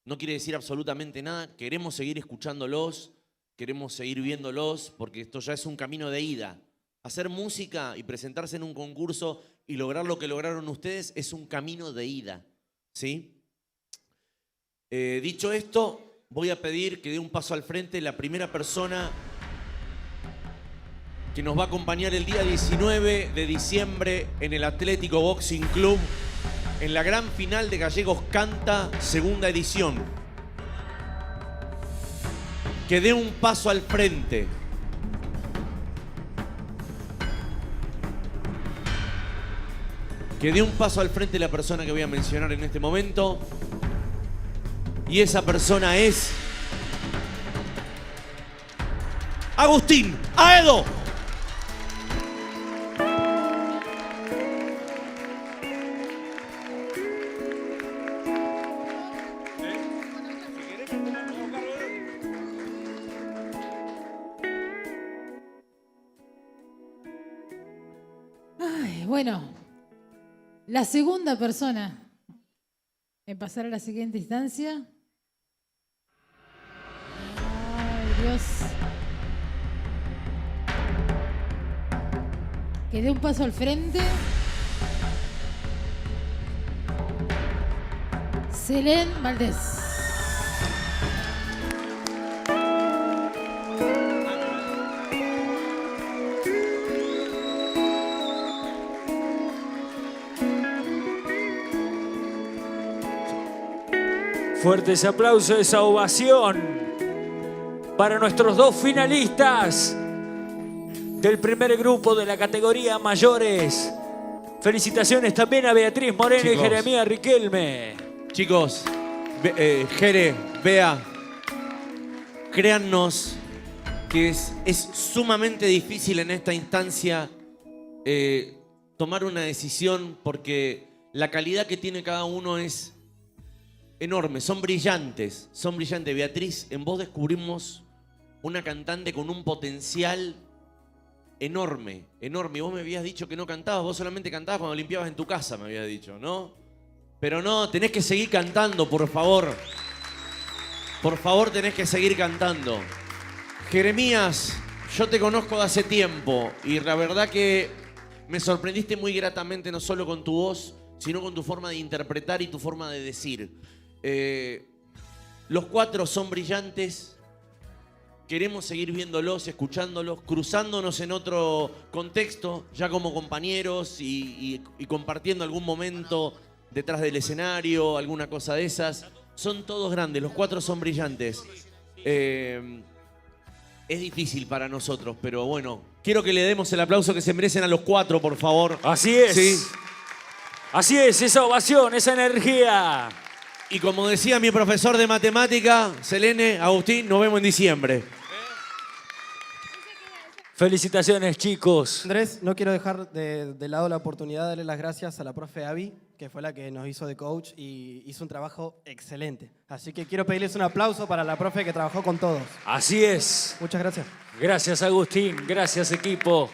no quiere decir absolutamente nada. Queremos seguir escuchándolos, queremos seguir viéndolos, porque esto ya es un camino de ida. Hacer música y presentarse en un concurso y lograr lo que lograron ustedes es un camino de ida, ¿sí? Dicho esto, voy a pedir que dé un paso al frente la primera persona que nos va a acompañar el día 19 de diciembre en el Atlético Boxing Club en la gran final de Gallegos Canta, segunda edición. Que dé un paso al frente. Que dé un paso al frente la persona que voy a mencionar en este momento. Y esa persona es Agustín Aedo. Ay, bueno, la segunda persona en pasar a la siguiente instancia. Ay, Dios. Que dé un paso al frente. Selén Valdés. Fuertes aplausos, esa ovación para nuestros dos finalistas del primer grupo de la categoría mayores. Felicitaciones también a Beatriz Moreno y Jeremías Riquelme. Chicos, Jere, Bea, créannos que es sumamente difícil en esta instancia tomar una decisión porque la calidad que tiene cada uno es enorme, son brillantes, son brillantes. Beatriz, en vos descubrimos una cantante con un potencial enorme, enorme. Vos me habías dicho que no cantabas, vos solamente cantabas cuando limpiabas en tu casa, me habías dicho, ¿no? Pero no, tenés que seguir cantando, por favor. Por favor, tenés que seguir cantando. Jeremías, yo te conozco de hace tiempo y la verdad que me sorprendiste muy gratamente, no solo con tu voz, sino con tu forma de interpretar y tu forma de decir. Los cuatro son brillantes. Queremos seguir viéndolos, escuchándolos, cruzándonos en otro contexto, ya como compañeros y compartiendo algún momento detrás del escenario, alguna cosa de esas. Son todos grandes, los cuatro son brillantes. Es difícil para nosotros, pero bueno, quiero que le demos el aplauso que se merecen a los cuatro, por favor. Así es. Sí. Así es, esa ovación, esa energía. Y como decía mi profesor de matemática, Selene, Agustín, nos vemos en diciembre. Felicitaciones, chicos. Andrés, no quiero dejar de lado la oportunidad de darle las gracias a la profe Abby, que fue la que nos hizo de coach y hizo un trabajo excelente. Así que quiero pedirles un aplauso para la profe que trabajó con todos. Así es. Muchas gracias. Gracias, Agustín. Gracias, equipo.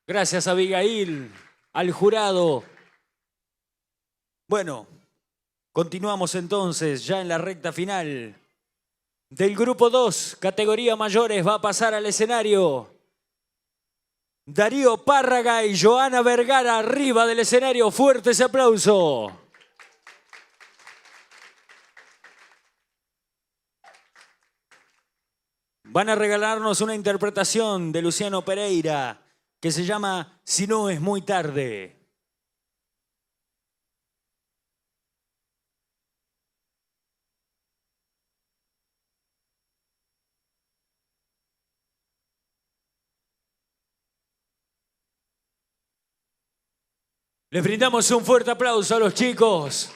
Gracias, Abigail. Al jurado. Bueno, continuamos entonces ya en la recta final. Del grupo 2, categoría mayores, va a pasar al escenario Darío Párraga y Joana Vergara arriba del escenario. Fuerte ese aplauso. Van a regalarnos una interpretación de Luciano Pereira que se llama Si no es muy tarde. Les brindamos un fuerte aplauso a los chicos.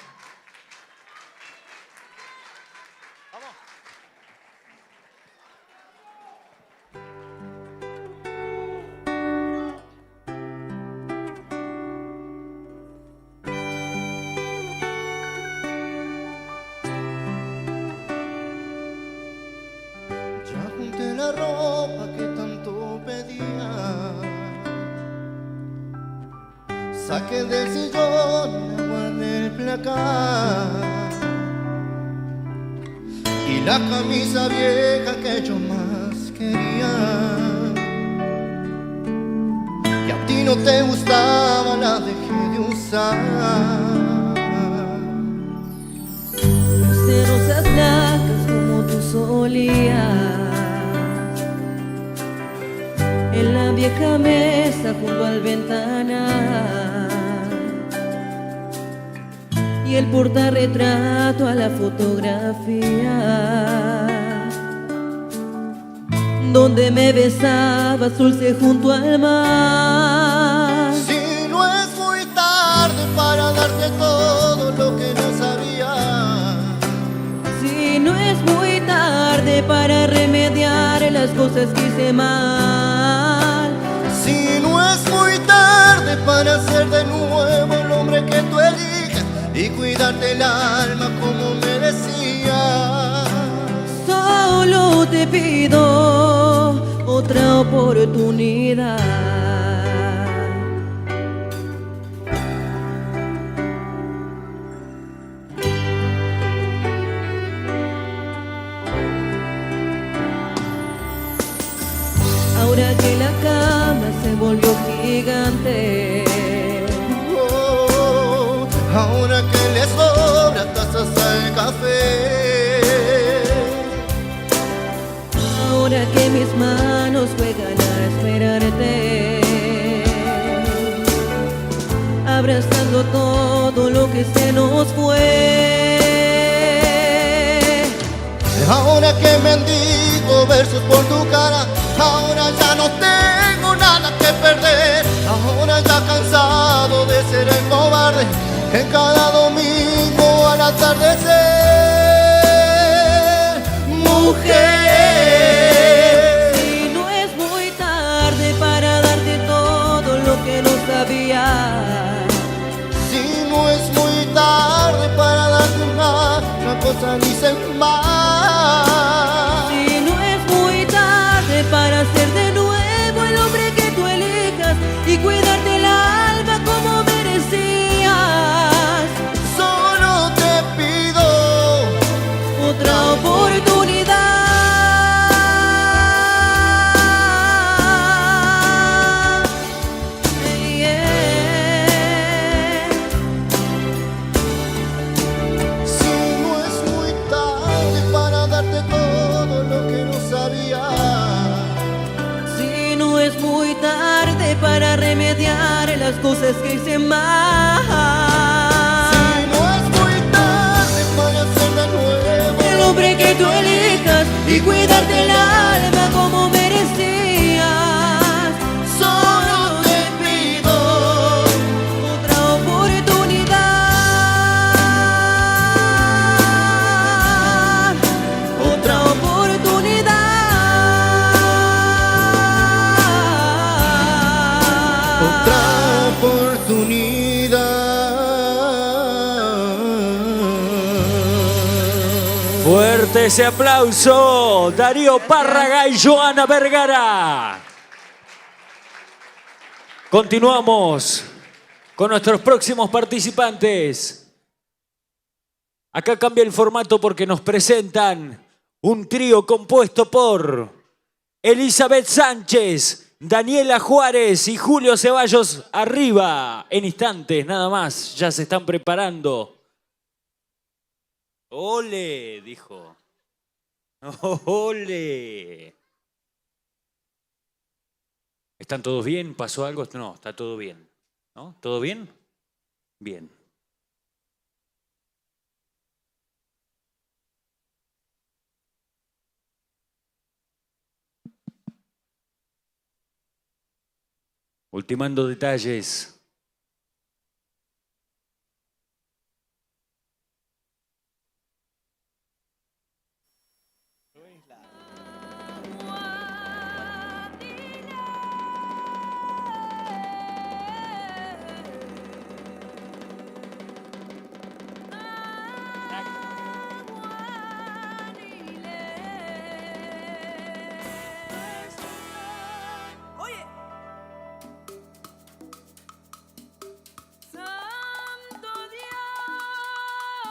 Ya junté la ropa que tanto pedía, saqué del sillón, la guardé el placar y la camisa vieja que yo más quería, que a ti no te gustaba, la dejé de usar. De rosas blancas como tú solías, en la vieja mesa junto al ventanal, y el portarretrato a la fotografía, donde me besabas dulce junto al mar. Si no es muy tarde para darte todo lo que no sabía, si no es muy tarde para remediar las cosas que hice mal, si no es muy tarde para ser de nuevo el hombre que tú elijas y cuidarte el alma como merecías, solo te pido otra oportunidad. Ahora que la cama se volvió gigante, ahora que le sobra tazas al café, ahora que mis manos juegan a esperarte, abrazando todo lo que se nos fue. ahora que mendigo versos por tu cara, ahora ya no tengo nada que perder, ahora ya cansado de ser el cobarde en cada domingo al atardecer. Mujer, si no es muy tarde para darte todo lo que no sabía, si no es muy tarde para darte una cosa dicen más, si no es muy tarde para ser de nuevo el hombre que tú elijas y cuidarte el alma como merecías, solo te pido otra oportunidad. si no es muy tarde para darte todo lo que no sabía, Si no es muy tarde para remediar las cosas que hice mal, si no es muy tarde para ser de nuevo el hombre que tú elijas y cuidarte el alma como merecías, solo te pido otra oportunidad, otra oportunidad, otra oportunidad. Fuerte ese aplauso. Darío Párraga y Joana Vergara. Continuamos con nuestros próximos participantes. Acá cambia el formato porque nos presentan un trío compuesto por Elizabeth Sánchez, Daniela Juárez y Julio Ceballos arriba. En instantes, nada más, ya se están preparando. ¡Ole! Dijo. ¡Ole! ¿Están todos bien? ¿Pasó algo? No, está todo bien. ¿No? ¿Todo bien? Bien. Ultimando detalles.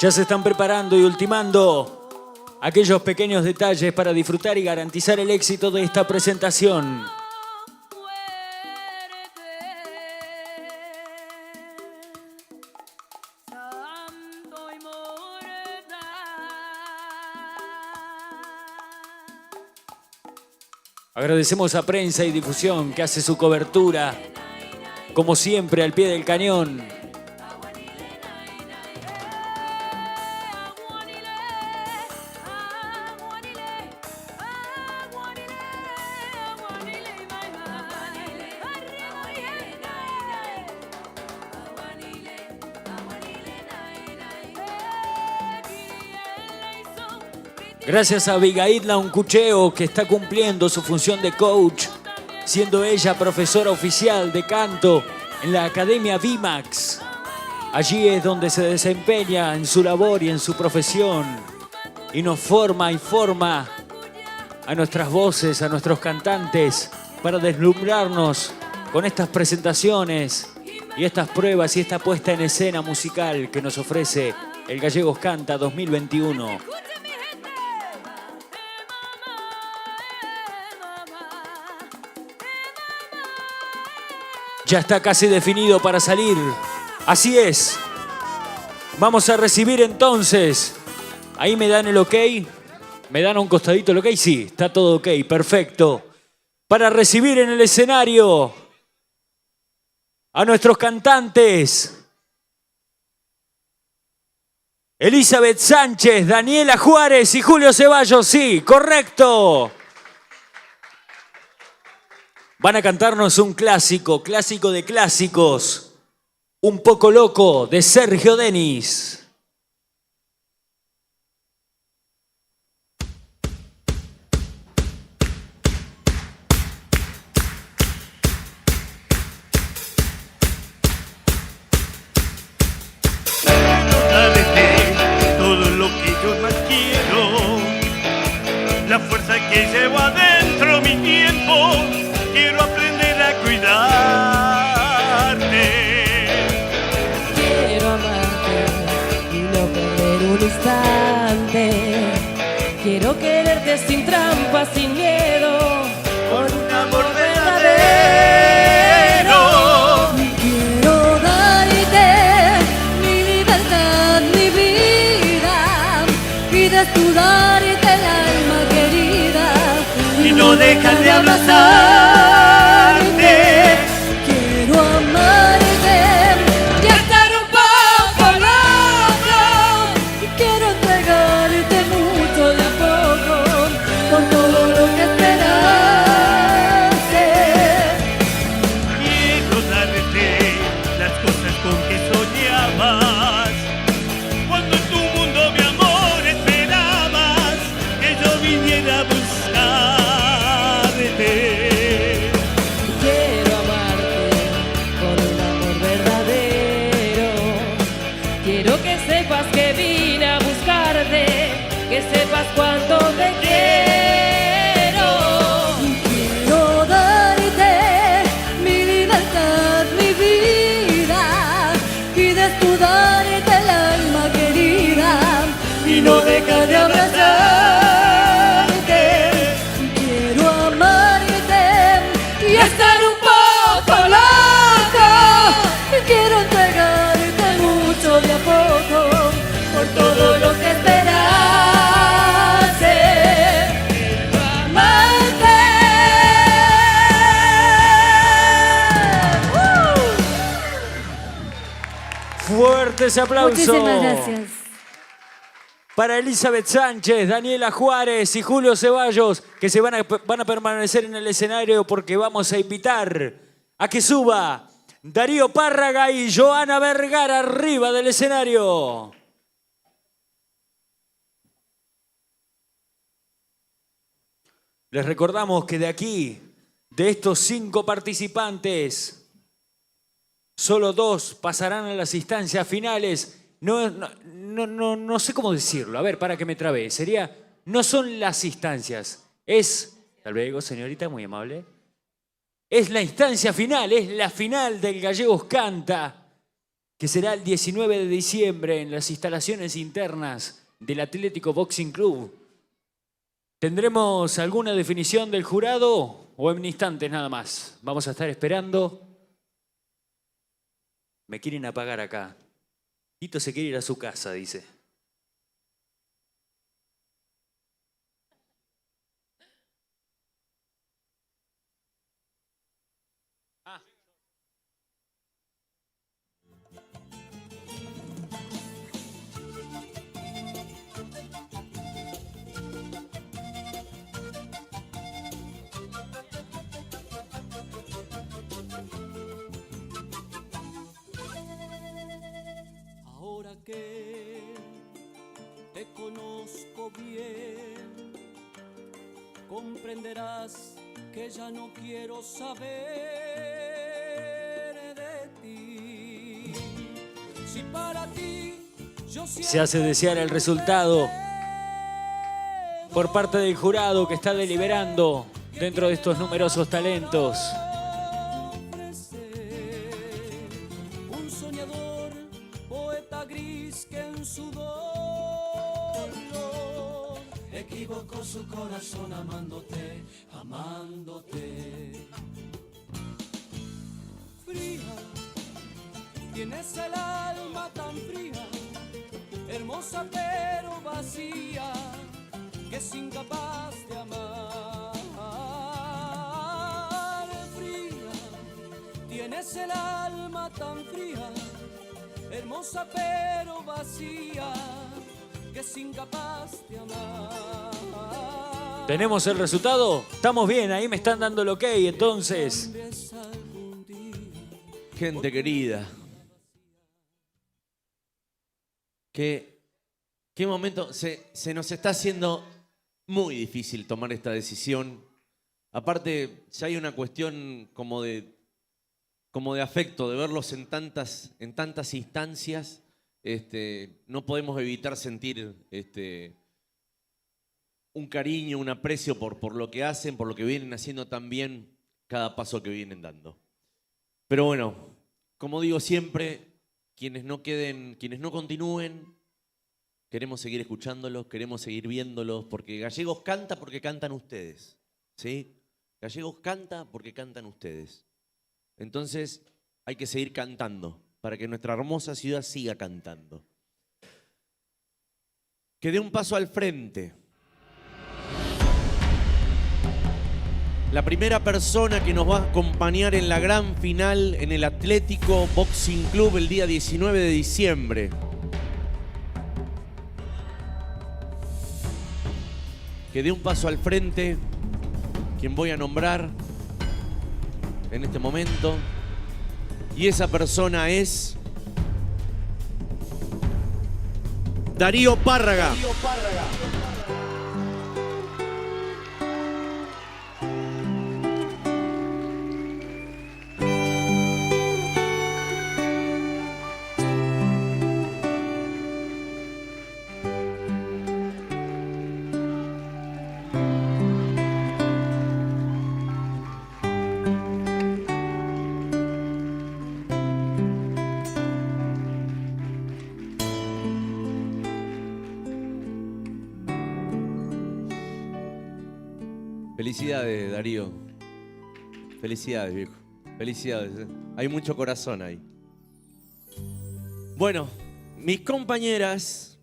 Ya se están preparando y ultimando aquellos pequeños detalles para disfrutar y garantizar el éxito de esta presentación. Agradecemos a Prensa y Difusión que hace su cobertura, como siempre, al pie del cañón. Gracias a Abigail Launcucheo, que está cumpliendo su función de coach, siendo ella profesora oficial de canto en la Academia VIMAX. Allí es donde se desempeña en su labor y en su profesión y nos forma y forma a nuestras voces, a nuestros cantantes, para deslumbrarnos con estas presentaciones y estas pruebas y esta puesta en escena musical que nos ofrece el Gallegos Canta 2021. Ya está casi definido para salir. Así es. Vamos a recibir entonces. Ahí me dan el ok. ¿Me dan a un costadito el ok? Sí, está todo ok, perfecto. Para recibir en el escenario a nuestros cantantes. Elizabeth Sánchez, Daniela Juárez y Julio Ceballos. Sí, correcto. Van a cantarnos un clásico, clásico de clásicos. Un poco loco, de Sergio Denis. Todo lo que yo más quiero, la fuerza que llevo adentro, mi tiempo. Quiero aprender a cuidarte. Quiero amarte y no perder un instante. Quiero quererte sin trampa, sin miedo, con un amor verdadero. Quiero darte mi libertad, mi vida, y desnudarte el alma querida. Y no dejar de abrazarte. Quiero amarte y estar un poco loco. Quiero entregarte mucho de a poco, con todo lo que esperaste. Quiero darte las cosas con que soñabas. Cuando en tu mundo, mi amor, esperabas que yo viniera a buscarte. Quiero amarte con un amor verdadero. Quiero que sepas que vine a buscarte, que sepas cuánto te quiero. Quiero darte mi libertad, mi vida, y desnudarte el alma querida, y no dejar de abrazarte. Quiero amarte y estar un poco loco. Quiero entregarte mucho de a poco, por todo lo que esperaste. Quiero amarte. Fuertes aplausos. Muchísimas gracias. Para Elizabeth Sánchez, Daniela Juárez y Julio Ceballos, que van a permanecer en el escenario porque vamos a invitar a que suba Darío Párraga y Joana Vergara arriba del escenario. Les recordamos que de aquí, de estos 5 participantes, solo 2 pasarán a las instancias finales. No sé cómo decirlo. A ver, para que me trabé. Sería, no son las instancias. Es, hasta luego, señorita, muy amable. Es la instancia final, es la final del Gallegos Canta, que será el 19 de diciembre en las instalaciones internas del Atlético Boxing Club. ¿Tendremos alguna definición del jurado o en instantes nada más? Vamos a estar esperando. Me quieren apagar acá. Tito se quiere ir a su casa, dice. Ahora que te conozco bien, comprenderás que ya no quiero saber de ti. Si para ti yo Se hace desear el resultado por parte del jurado que está deliberando dentro de estos numerosos talentos. un soñador, poeta gris que en su dolor equivocó su corazón amándote, amándote. Fría, tienes el alma tan fría, hermosa pero vacía, que es incapaz de amar. Fría, tienes el alma tan fría, hermosa pero vacía, que es incapaz de amar. ¿Tenemos el resultado? Estamos bien, ahí me están dando el ok, entonces. Gente querida. ¿Qué momento? Se nos está haciendo muy difícil tomar esta decisión. Aparte, ya hay una cuestión como de afecto, de verlos en tantas instancias. No podemos evitar sentir un cariño, un aprecio por lo que hacen, por lo que vienen haciendo tan bien cada paso que vienen dando. Pero bueno, como digo siempre, quienes no continúen, queremos seguir escuchándolos, queremos seguir viéndolos, porque Gallegos canta porque cantan ustedes, ¿sí? Gallegos canta porque cantan ustedes. Entonces hay que seguir cantando para que nuestra hermosa ciudad siga cantando. Que dé un paso al frente. La primera persona que nos va a acompañar en la gran final en el Atlético Boxing Club el día 19 de diciembre. Que dé un paso al frente, quien voy a nombrar en este momento. Y esa persona es Darío Párraga. Felicidades, Darío. Felicidades, viejo. Felicidades. Hay mucho corazón ahí. Bueno, mis compañeras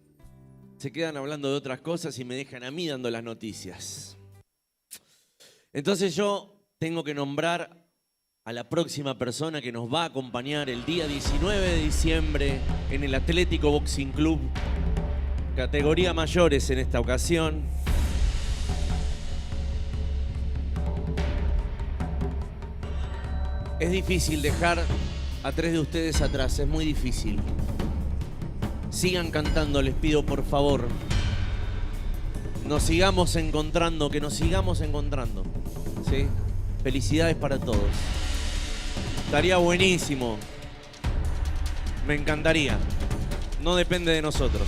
se quedan hablando de otras cosas y me dejan a mí dando las noticias. Entonces yo tengo que nombrar a la próxima persona que nos va a acompañar el día 19 de diciembre en el Atlético Boxing Club. Categoría mayores en esta ocasión. Es difícil dejar a tres de ustedes atrás, es muy difícil. Sigan cantando, les pido por favor. Nos sigamos encontrando, que nos sigamos encontrando. ¿Sí? Felicidades para todos. Estaría buenísimo. Me encantaría. No depende de nosotros.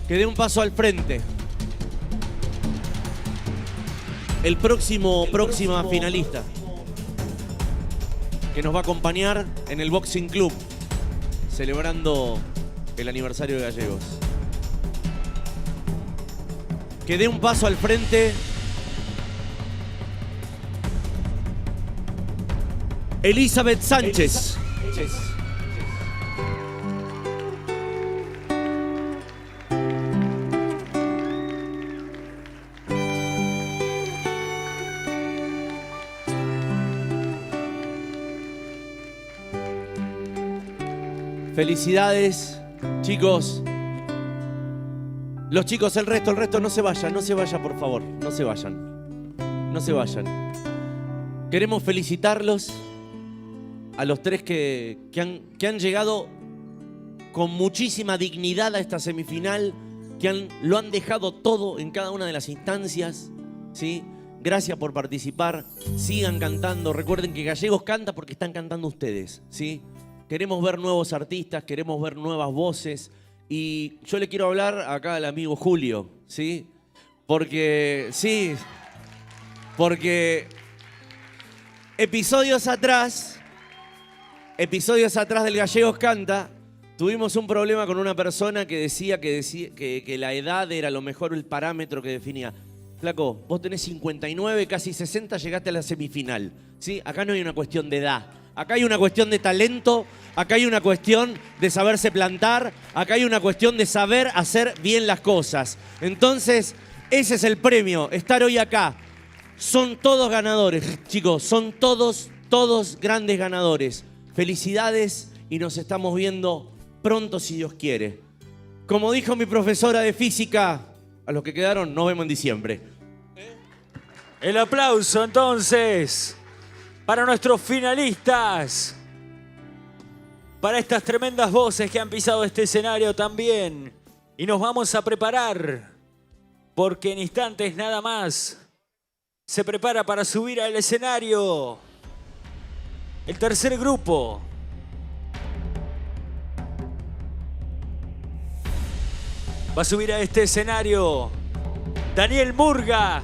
Que dé un paso al frente. El próxima finalista. que nos va a acompañar en el Boxing Club, celebrando el aniversario de Gallegos. Que dé un paso al frente Elizabeth Sánchez. Felicidades, chicos. Los chicos, el resto, no se vayan, por favor, no se vayan. Queremos felicitarlos a los tres que han llegado con muchísima dignidad a esta semifinal, lo han dejado todo en cada una de las instancias, ¿sí? Gracias por participar, sigan cantando. Recuerden que Gallegos canta porque están cantando ustedes, ¿sí? Queremos ver nuevos artistas, queremos ver nuevas voces. Y yo le quiero hablar acá al amigo Julio, ¿sí? Porque episodios atrás del Gallegos Canta, tuvimos un problema con una persona que decía que la edad era lo mejor el parámetro que definía. Flaco, vos tenés 59, casi 60, llegaste a la semifinal, ¿sí? Acá no hay una cuestión de edad. Acá hay una cuestión de talento, acá hay una cuestión de saberse plantar, acá hay una cuestión de saber hacer bien las cosas. Entonces, ese es el premio, estar hoy acá. Son todos ganadores, chicos, son todos grandes ganadores. Felicidades y nos estamos viendo pronto si Dios quiere. Como dijo mi profesora de física, a los que quedaron, nos vemos en diciembre. El aplauso entonces para nuestros finalistas, para estas tremendas voces que han pisado este escenario también. Y nos vamos a preparar, porque en instantes nada más se prepara para subir al escenario el tercer grupo. Va a subir a este escenario Daniel Murga,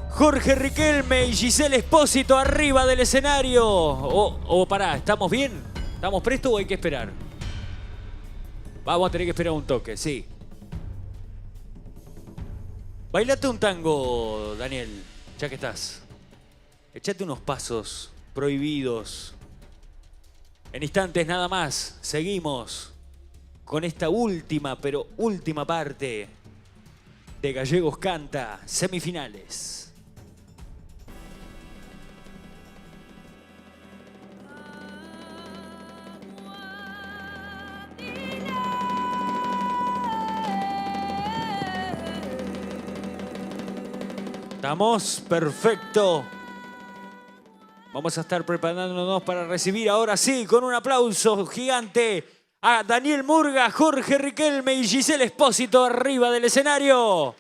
Jorge Riquelme y Giselle Espósito arriba del escenario. Pará, ¿estamos bien? ¿Estamos prestos o hay que esperar? Vamos a tener que esperar un toque, sí. Bailate un tango, Daniel, ya que estás. Echate unos pasos prohibidos. En instantes nada más, seguimos con esta última parte de Gallegos Canta, semifinales. Estamos, perfecto. Vamos a estar preparándonos para recibir ahora sí, con un aplauso gigante, a Daniel Murga, Jorge Riquelme y Giselle Espósito arriba del escenario.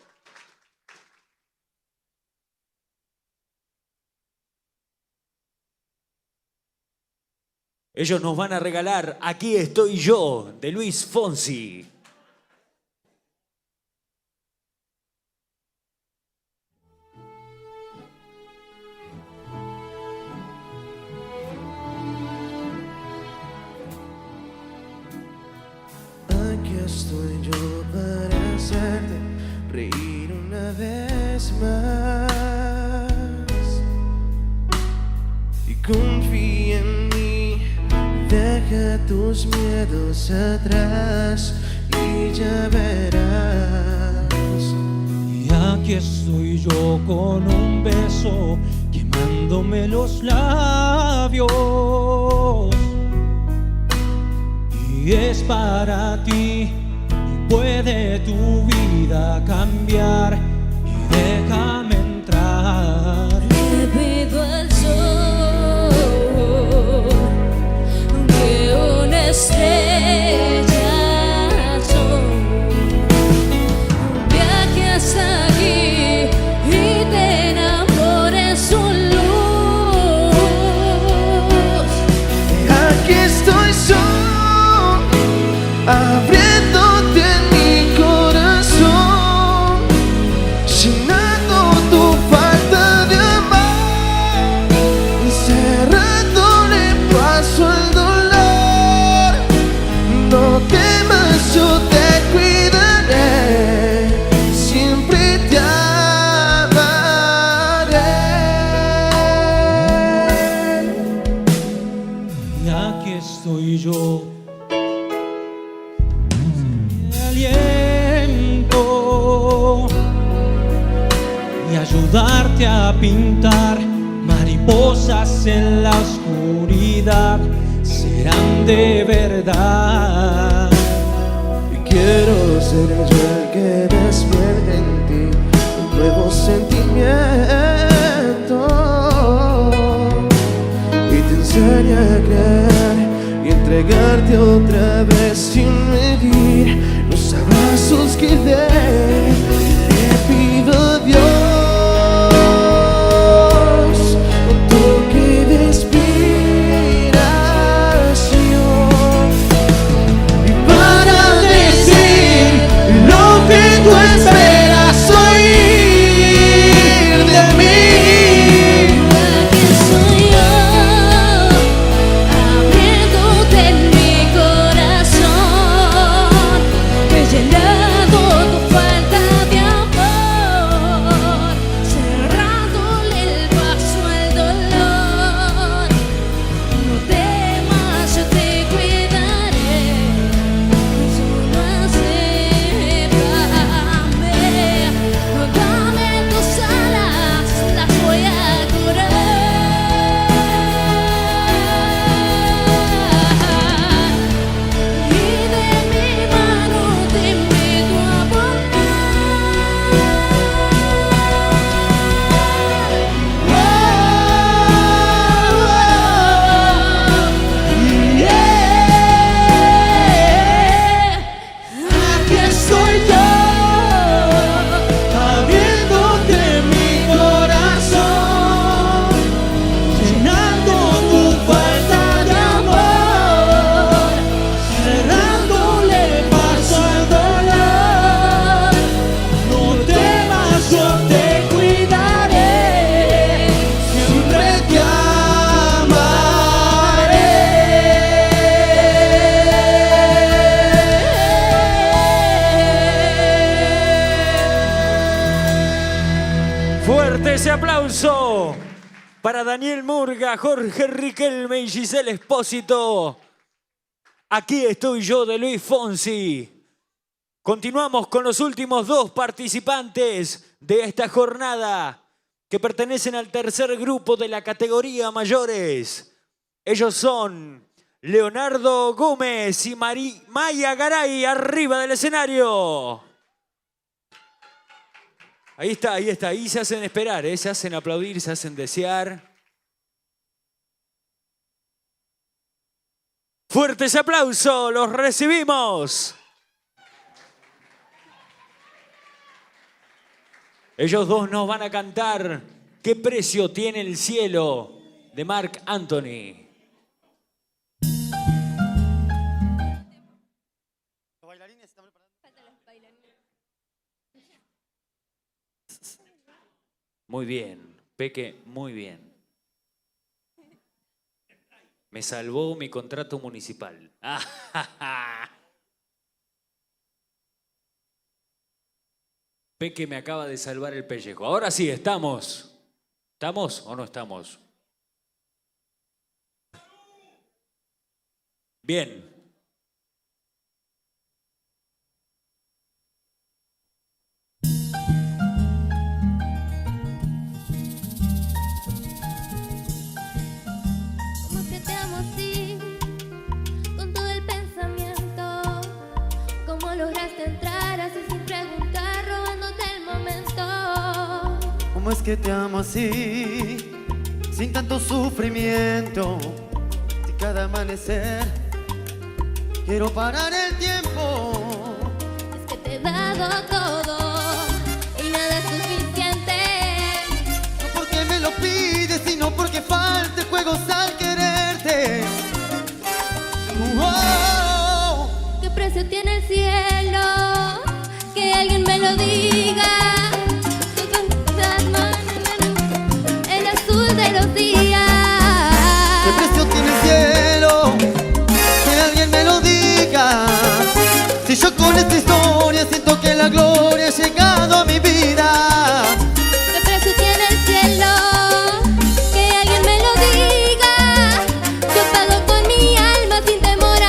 Ellos nos van a regalar Aquí estoy yo, de Luis Fonsi. Aquí estoy yo para hacerte reír una vez más. Y confía en mí, deja tus miedos atrás y ya verás. Y aquí estoy yo con un beso quemándome los labios. Y es para ti, y puede tu vida cambiar, y déjame entrar. Le pido al sol que una estrella soy, un viaje hasta aquí y te enamores su luz. Aquí estoy yo, abriéndote mi corazón, llenando tu falta de amor, cerrando yo. Aliento y ayudarte a pintar mariposas en la oscuridad serán de verdad. Y quiero ser yo el que despierte en ti un nuevo sentimiento y te enseñe a creer y entregarte otra vez sin medir los abrazos que dé. Te pido a Dios un toque de inspiración y para decir lo que tú esperas oír de mí. Aquí soy yo, abriéndote mi corazón, he llenado tu falta de amor, cerrándole el paso al dolor. No temas, yo te cuidaré, solo acéptame, dame tus alas, las voy a curar, y de mi mano te invito a Aquí estoy yo, abriéndote mi corazón, llenando tu falta de amor, cerrándole paso al dolor. No temas, yo te cuidaré, siempre te Fuerte ese aplauso para Daniel Murga, Jorge Riquelme y Giselle Espósito. Aquí estoy yo de Luis Fonsi. Continuamos con los últimos dos participantes de esta jornada que pertenecen al tercer grupo de la categoría mayores. Ellos son Leonardo Gómez y Maya Garay, arriba del escenario. Ahí está, ahí está. Ahí se hacen esperar, se hacen aplaudir, se hacen desear. Fuerte ese aplauso, los recibimos. Ellos dos nos van a cantar ¿Qué precio tiene el cielo? De Marc Anthony. Muy bien, Peque, muy bien. Me salvó mi contrato municipal. Peque me acaba de salvar el pellejo. Ahora sí, estamos. ¿Estamos o no estamos? Bien. ¿Cómo es que te amo así? Con todo el pensamiento. ¿Cómo lograste entrar así sin preguntar, robándote el momento? ¿Cómo es que te amo así, sin tanto sufrimiento? Si cada amanecer quiero parar el tiempo. Es que te he dado todo y nada es suficiente. No porque me lo pides, sino porque falta juegos al quererte. ¿Qué precio tiene el cielo? Que alguien me lo diga. El azul de los días. ¿Qué precio tiene el cielo? Que alguien me lo diga. Si yo con esta historia siento que la gloria ha llegado a mi vida. ¿Qué precio tiene el cielo? Que alguien me lo diga. Yo pago con mi alma sin temor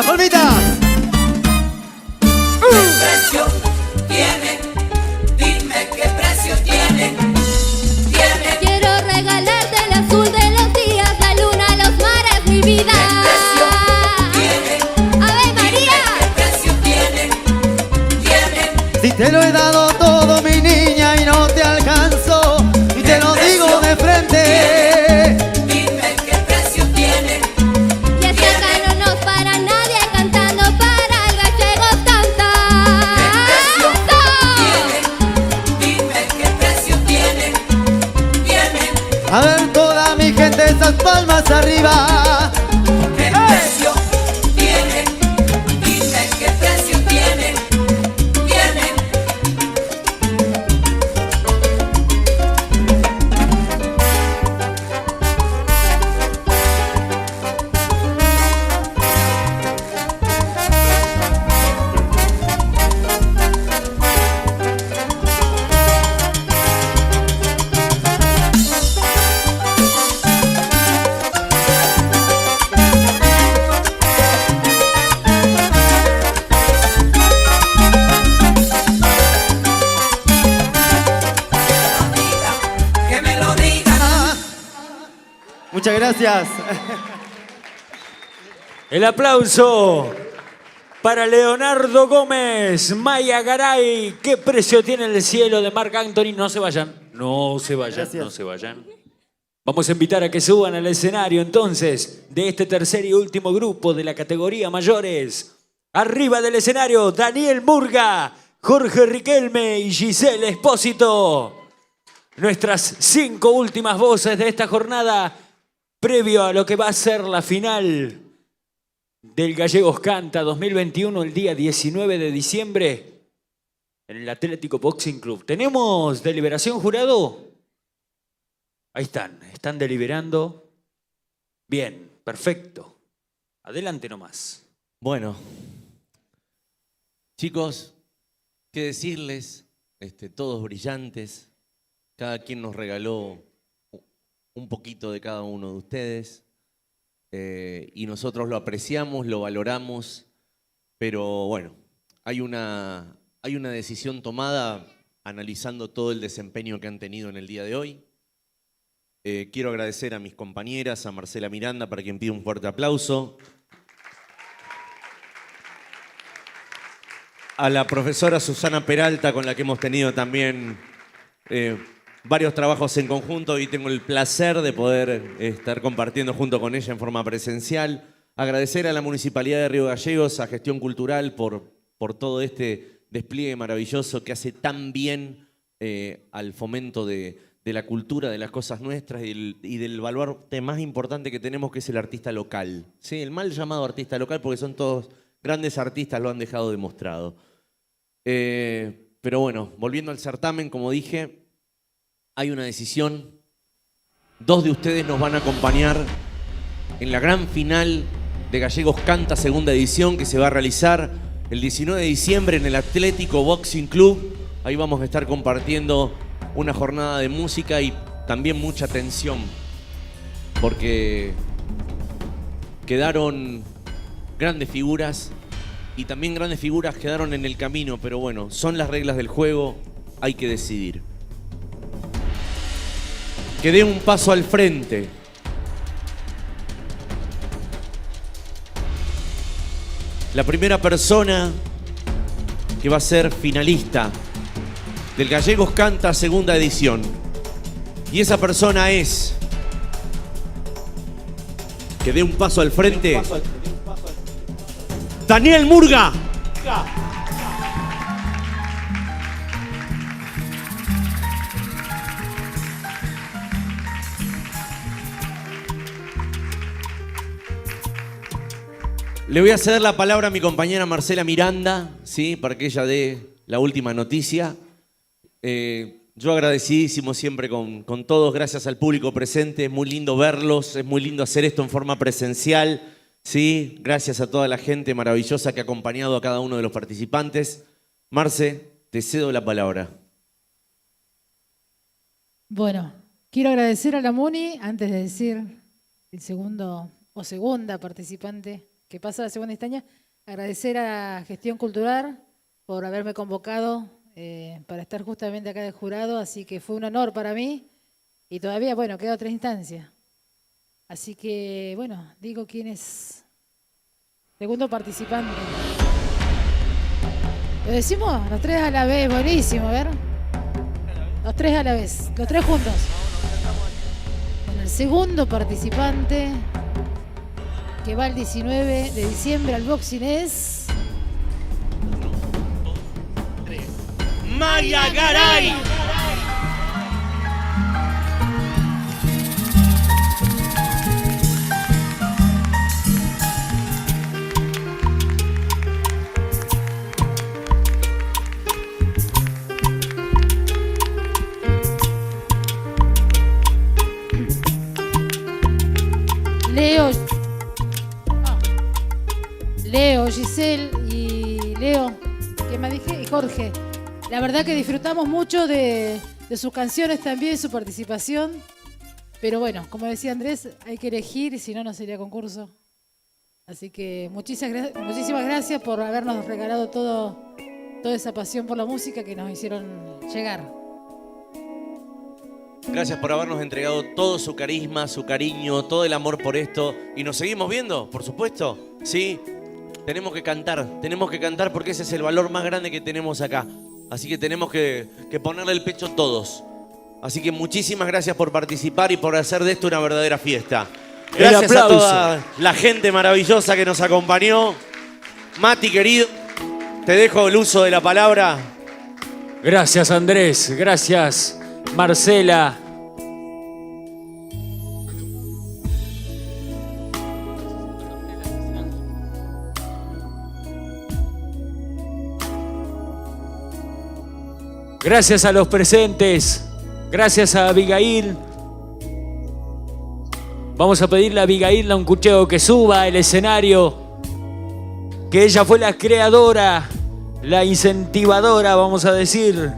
¡Las palmitas! ¿Qué precio tiene? Dime qué precio tiene. Quiero regalarte el azul de los días, la luna, los mares, mi vida. ¡Ave María! ¿Qué precio tiene? Si te lo he dado todo, mi niña, y no te alcanzo, y te lo digo de frente. Dime qué precio tiene. Y es que acá no nos para nadie cantando para el gallego canta. Dime qué precio tiene. A ver toda mi gente, esas palmas arriba. ¿Qué precio tiene? Dime qué precio tiene. Que me lo diga. Muchas gracias. El aplauso para Leonardo Gómez, Maya Garay. ¿Qué precio tiene el cielo de Marc Anthony? No se vayan, no se vayan, Gracias. no se vayan. Vamos a invitar a que suban al escenario entonces de este tercer y último grupo de la categoría mayores. Arriba del escenario, Daniel Murga, Jorge Riquelme y Giselle Espósito. Nuestras 5 últimas voces de esta jornada previo a lo que va a ser la final del Gallegos Canta 2021 el día 19 de diciembre en el Atlético Boxing Club. ¿Tenemos deliberación, jurado? Ahí están deliberando. Bien, perfecto. Adelante nomás. Bueno, chicos, qué decirles, todos brillantes, cada quien nos regaló un poquito de cada uno de ustedes y nosotros lo apreciamos, lo valoramos, pero bueno, hay una decisión tomada analizando todo el desempeño que han tenido en el día de hoy. Quiero agradecer a mis compañeras, a Marcela Miranda, para quien pido un fuerte aplauso. A la profesora Susana Peralta, con la que hemos tenido también varios trabajos en conjunto y tengo el placer de poder estar compartiendo junto con ella en forma presencial. Agradecer a la Municipalidad de Río Gallegos, a Gestión Cultural, por todo este despliegue maravilloso que hace tan bien al fomento de la cultura, de las cosas nuestras y del baluarte más importante que tenemos, que es el artista local. ¿Sí? El mal llamado artista local, porque son todos grandes artistas, lo han dejado demostrado. Pero bueno, volviendo al certamen, como dije, hay una decisión. 2 de ustedes nos van a acompañar en la gran final de Gallegos Canta segunda edición, que se va a realizar el 19 de diciembre en el Atlético Boxing Club. Ahí vamos a estar compartiendo una jornada de música y también mucha tensión, porque quedaron grandes figuras y también grandes figuras quedaron en el camino, pero bueno, son las reglas del juego, hay que decidir. Que dé un paso al frente. La primera persona que va a ser finalista del Gallegos Canta segunda edición. Y esa persona es... Que dé un paso al frente. Daniel Murga. Le voy a ceder la palabra a mi compañera Marcela Miranda, ¿sí? Para que ella dé la última noticia. Yo agradecidísimo siempre con todos, gracias al público presente, es muy lindo verlos, es muy lindo hacer esto en forma presencial, ¿sí? Gracias a toda la gente maravillosa que ha acompañado a cada uno de los participantes. Marce, te cedo la palabra. Bueno, quiero agradecer a la Muni, antes de decir el segundo o segunda participante, que pasa a la segunda instancia. Agradecer a Gestión Cultural por haberme convocado para estar justamente acá de jurado, así que fue un honor para mí y todavía, bueno, queda otra instancia. Así que, bueno, digo quién es segundo participante. Lo decimos los tres a la vez, buenísimo, a ver. Los tres a la vez, los tres juntos. Bueno, el segundo participante que va el 19 de diciembre al boxing es... Maya Garay. Leo, Giselle y Leo, ¿qué me dije? Y Jorge. La verdad que disfrutamos mucho de sus canciones también, su participación. Pero bueno, como decía Andrés, hay que elegir, si no, no sería concurso. Así que muchísimas gracias por habernos regalado toda esa pasión por la música que nos hicieron llegar. Gracias por habernos entregado todo su carisma, su cariño, todo el amor por esto. ¿Y nos seguimos viendo? Por supuesto. Sí, tenemos que cantar porque ese es el valor más grande que tenemos acá. Así que tenemos que ponerle el pecho todos. Así que muchísimas gracias por participar y por hacer de esto una verdadera fiesta. Gracias a toda la gente maravillosa que nos acompañó. Mati, querido, te dejo el uso de la palabra. Gracias, Andrés. Gracias, Marcela. Gracias a los presentes. Gracias a Abigail. Vamos a pedirle a Abigail a un cucheo que suba al escenario. Que ella fue la creadora, la incentivadora, vamos a decir,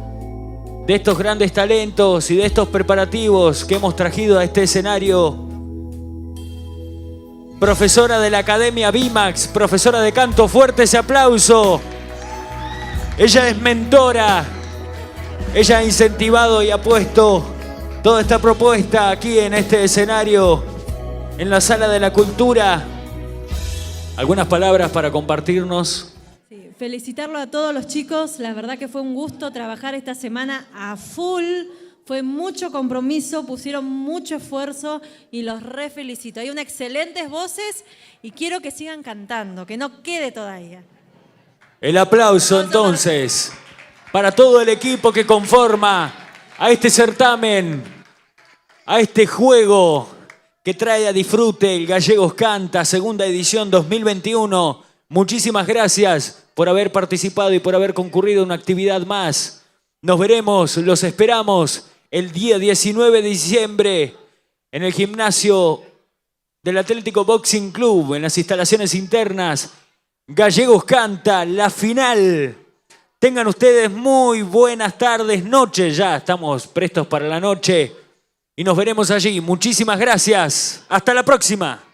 de estos grandes talentos y de estos preparativos que hemos traído a este escenario. Profesora de la Academia Bimax, profesora de canto, fuerte ese aplauso. Ella es mentora. Ella ha incentivado y ha puesto toda esta propuesta aquí en este escenario, en la Sala de la Cultura. ¿Algunas palabras para compartirnos? Sí, felicitarlo a todos los chicos. La verdad que fue un gusto trabajar esta semana a full. Fue mucho compromiso, pusieron mucho esfuerzo y los refelicito. Hay unas excelentes voces y quiero que sigan cantando, que no quede todavía. El aplauso entonces para todo el equipo que conforma a este certamen, a este juego que trae a disfrute el Gallegos Canta, segunda edición 2021. Muchísimas gracias por haber participado y por haber concurrido a una actividad más. Nos veremos, los esperamos el día 19 de diciembre en el gimnasio del Atlético Boxing Club, en las instalaciones internas. Gallegos Canta, la final. Tengan ustedes muy buenas tardes, noches ya. Estamos prestos para la noche y nos veremos allí. Muchísimas gracias. Hasta la próxima.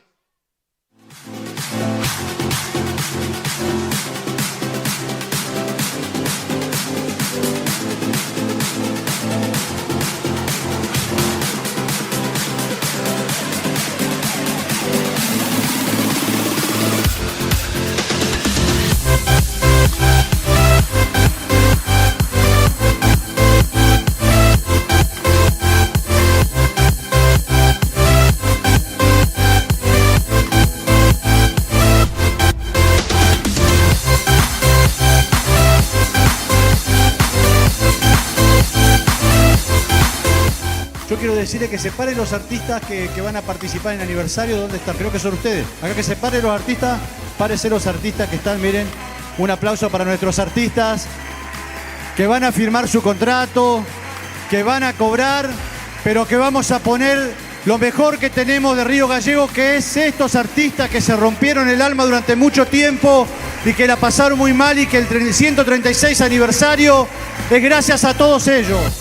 Yo quiero decirle que separen los artistas que van a participar en el aniversario. ¿Dónde están? Creo que son ustedes. Acá que separen los artistas. Párense los artistas que están, miren. Un aplauso para nuestros artistas que van a firmar su contrato, que van a cobrar, pero que vamos a poner lo mejor que tenemos de Río Gallegos, que es estos artistas que se rompieron el alma durante mucho tiempo y que la pasaron muy mal y que el 136 aniversario es gracias a todos ellos.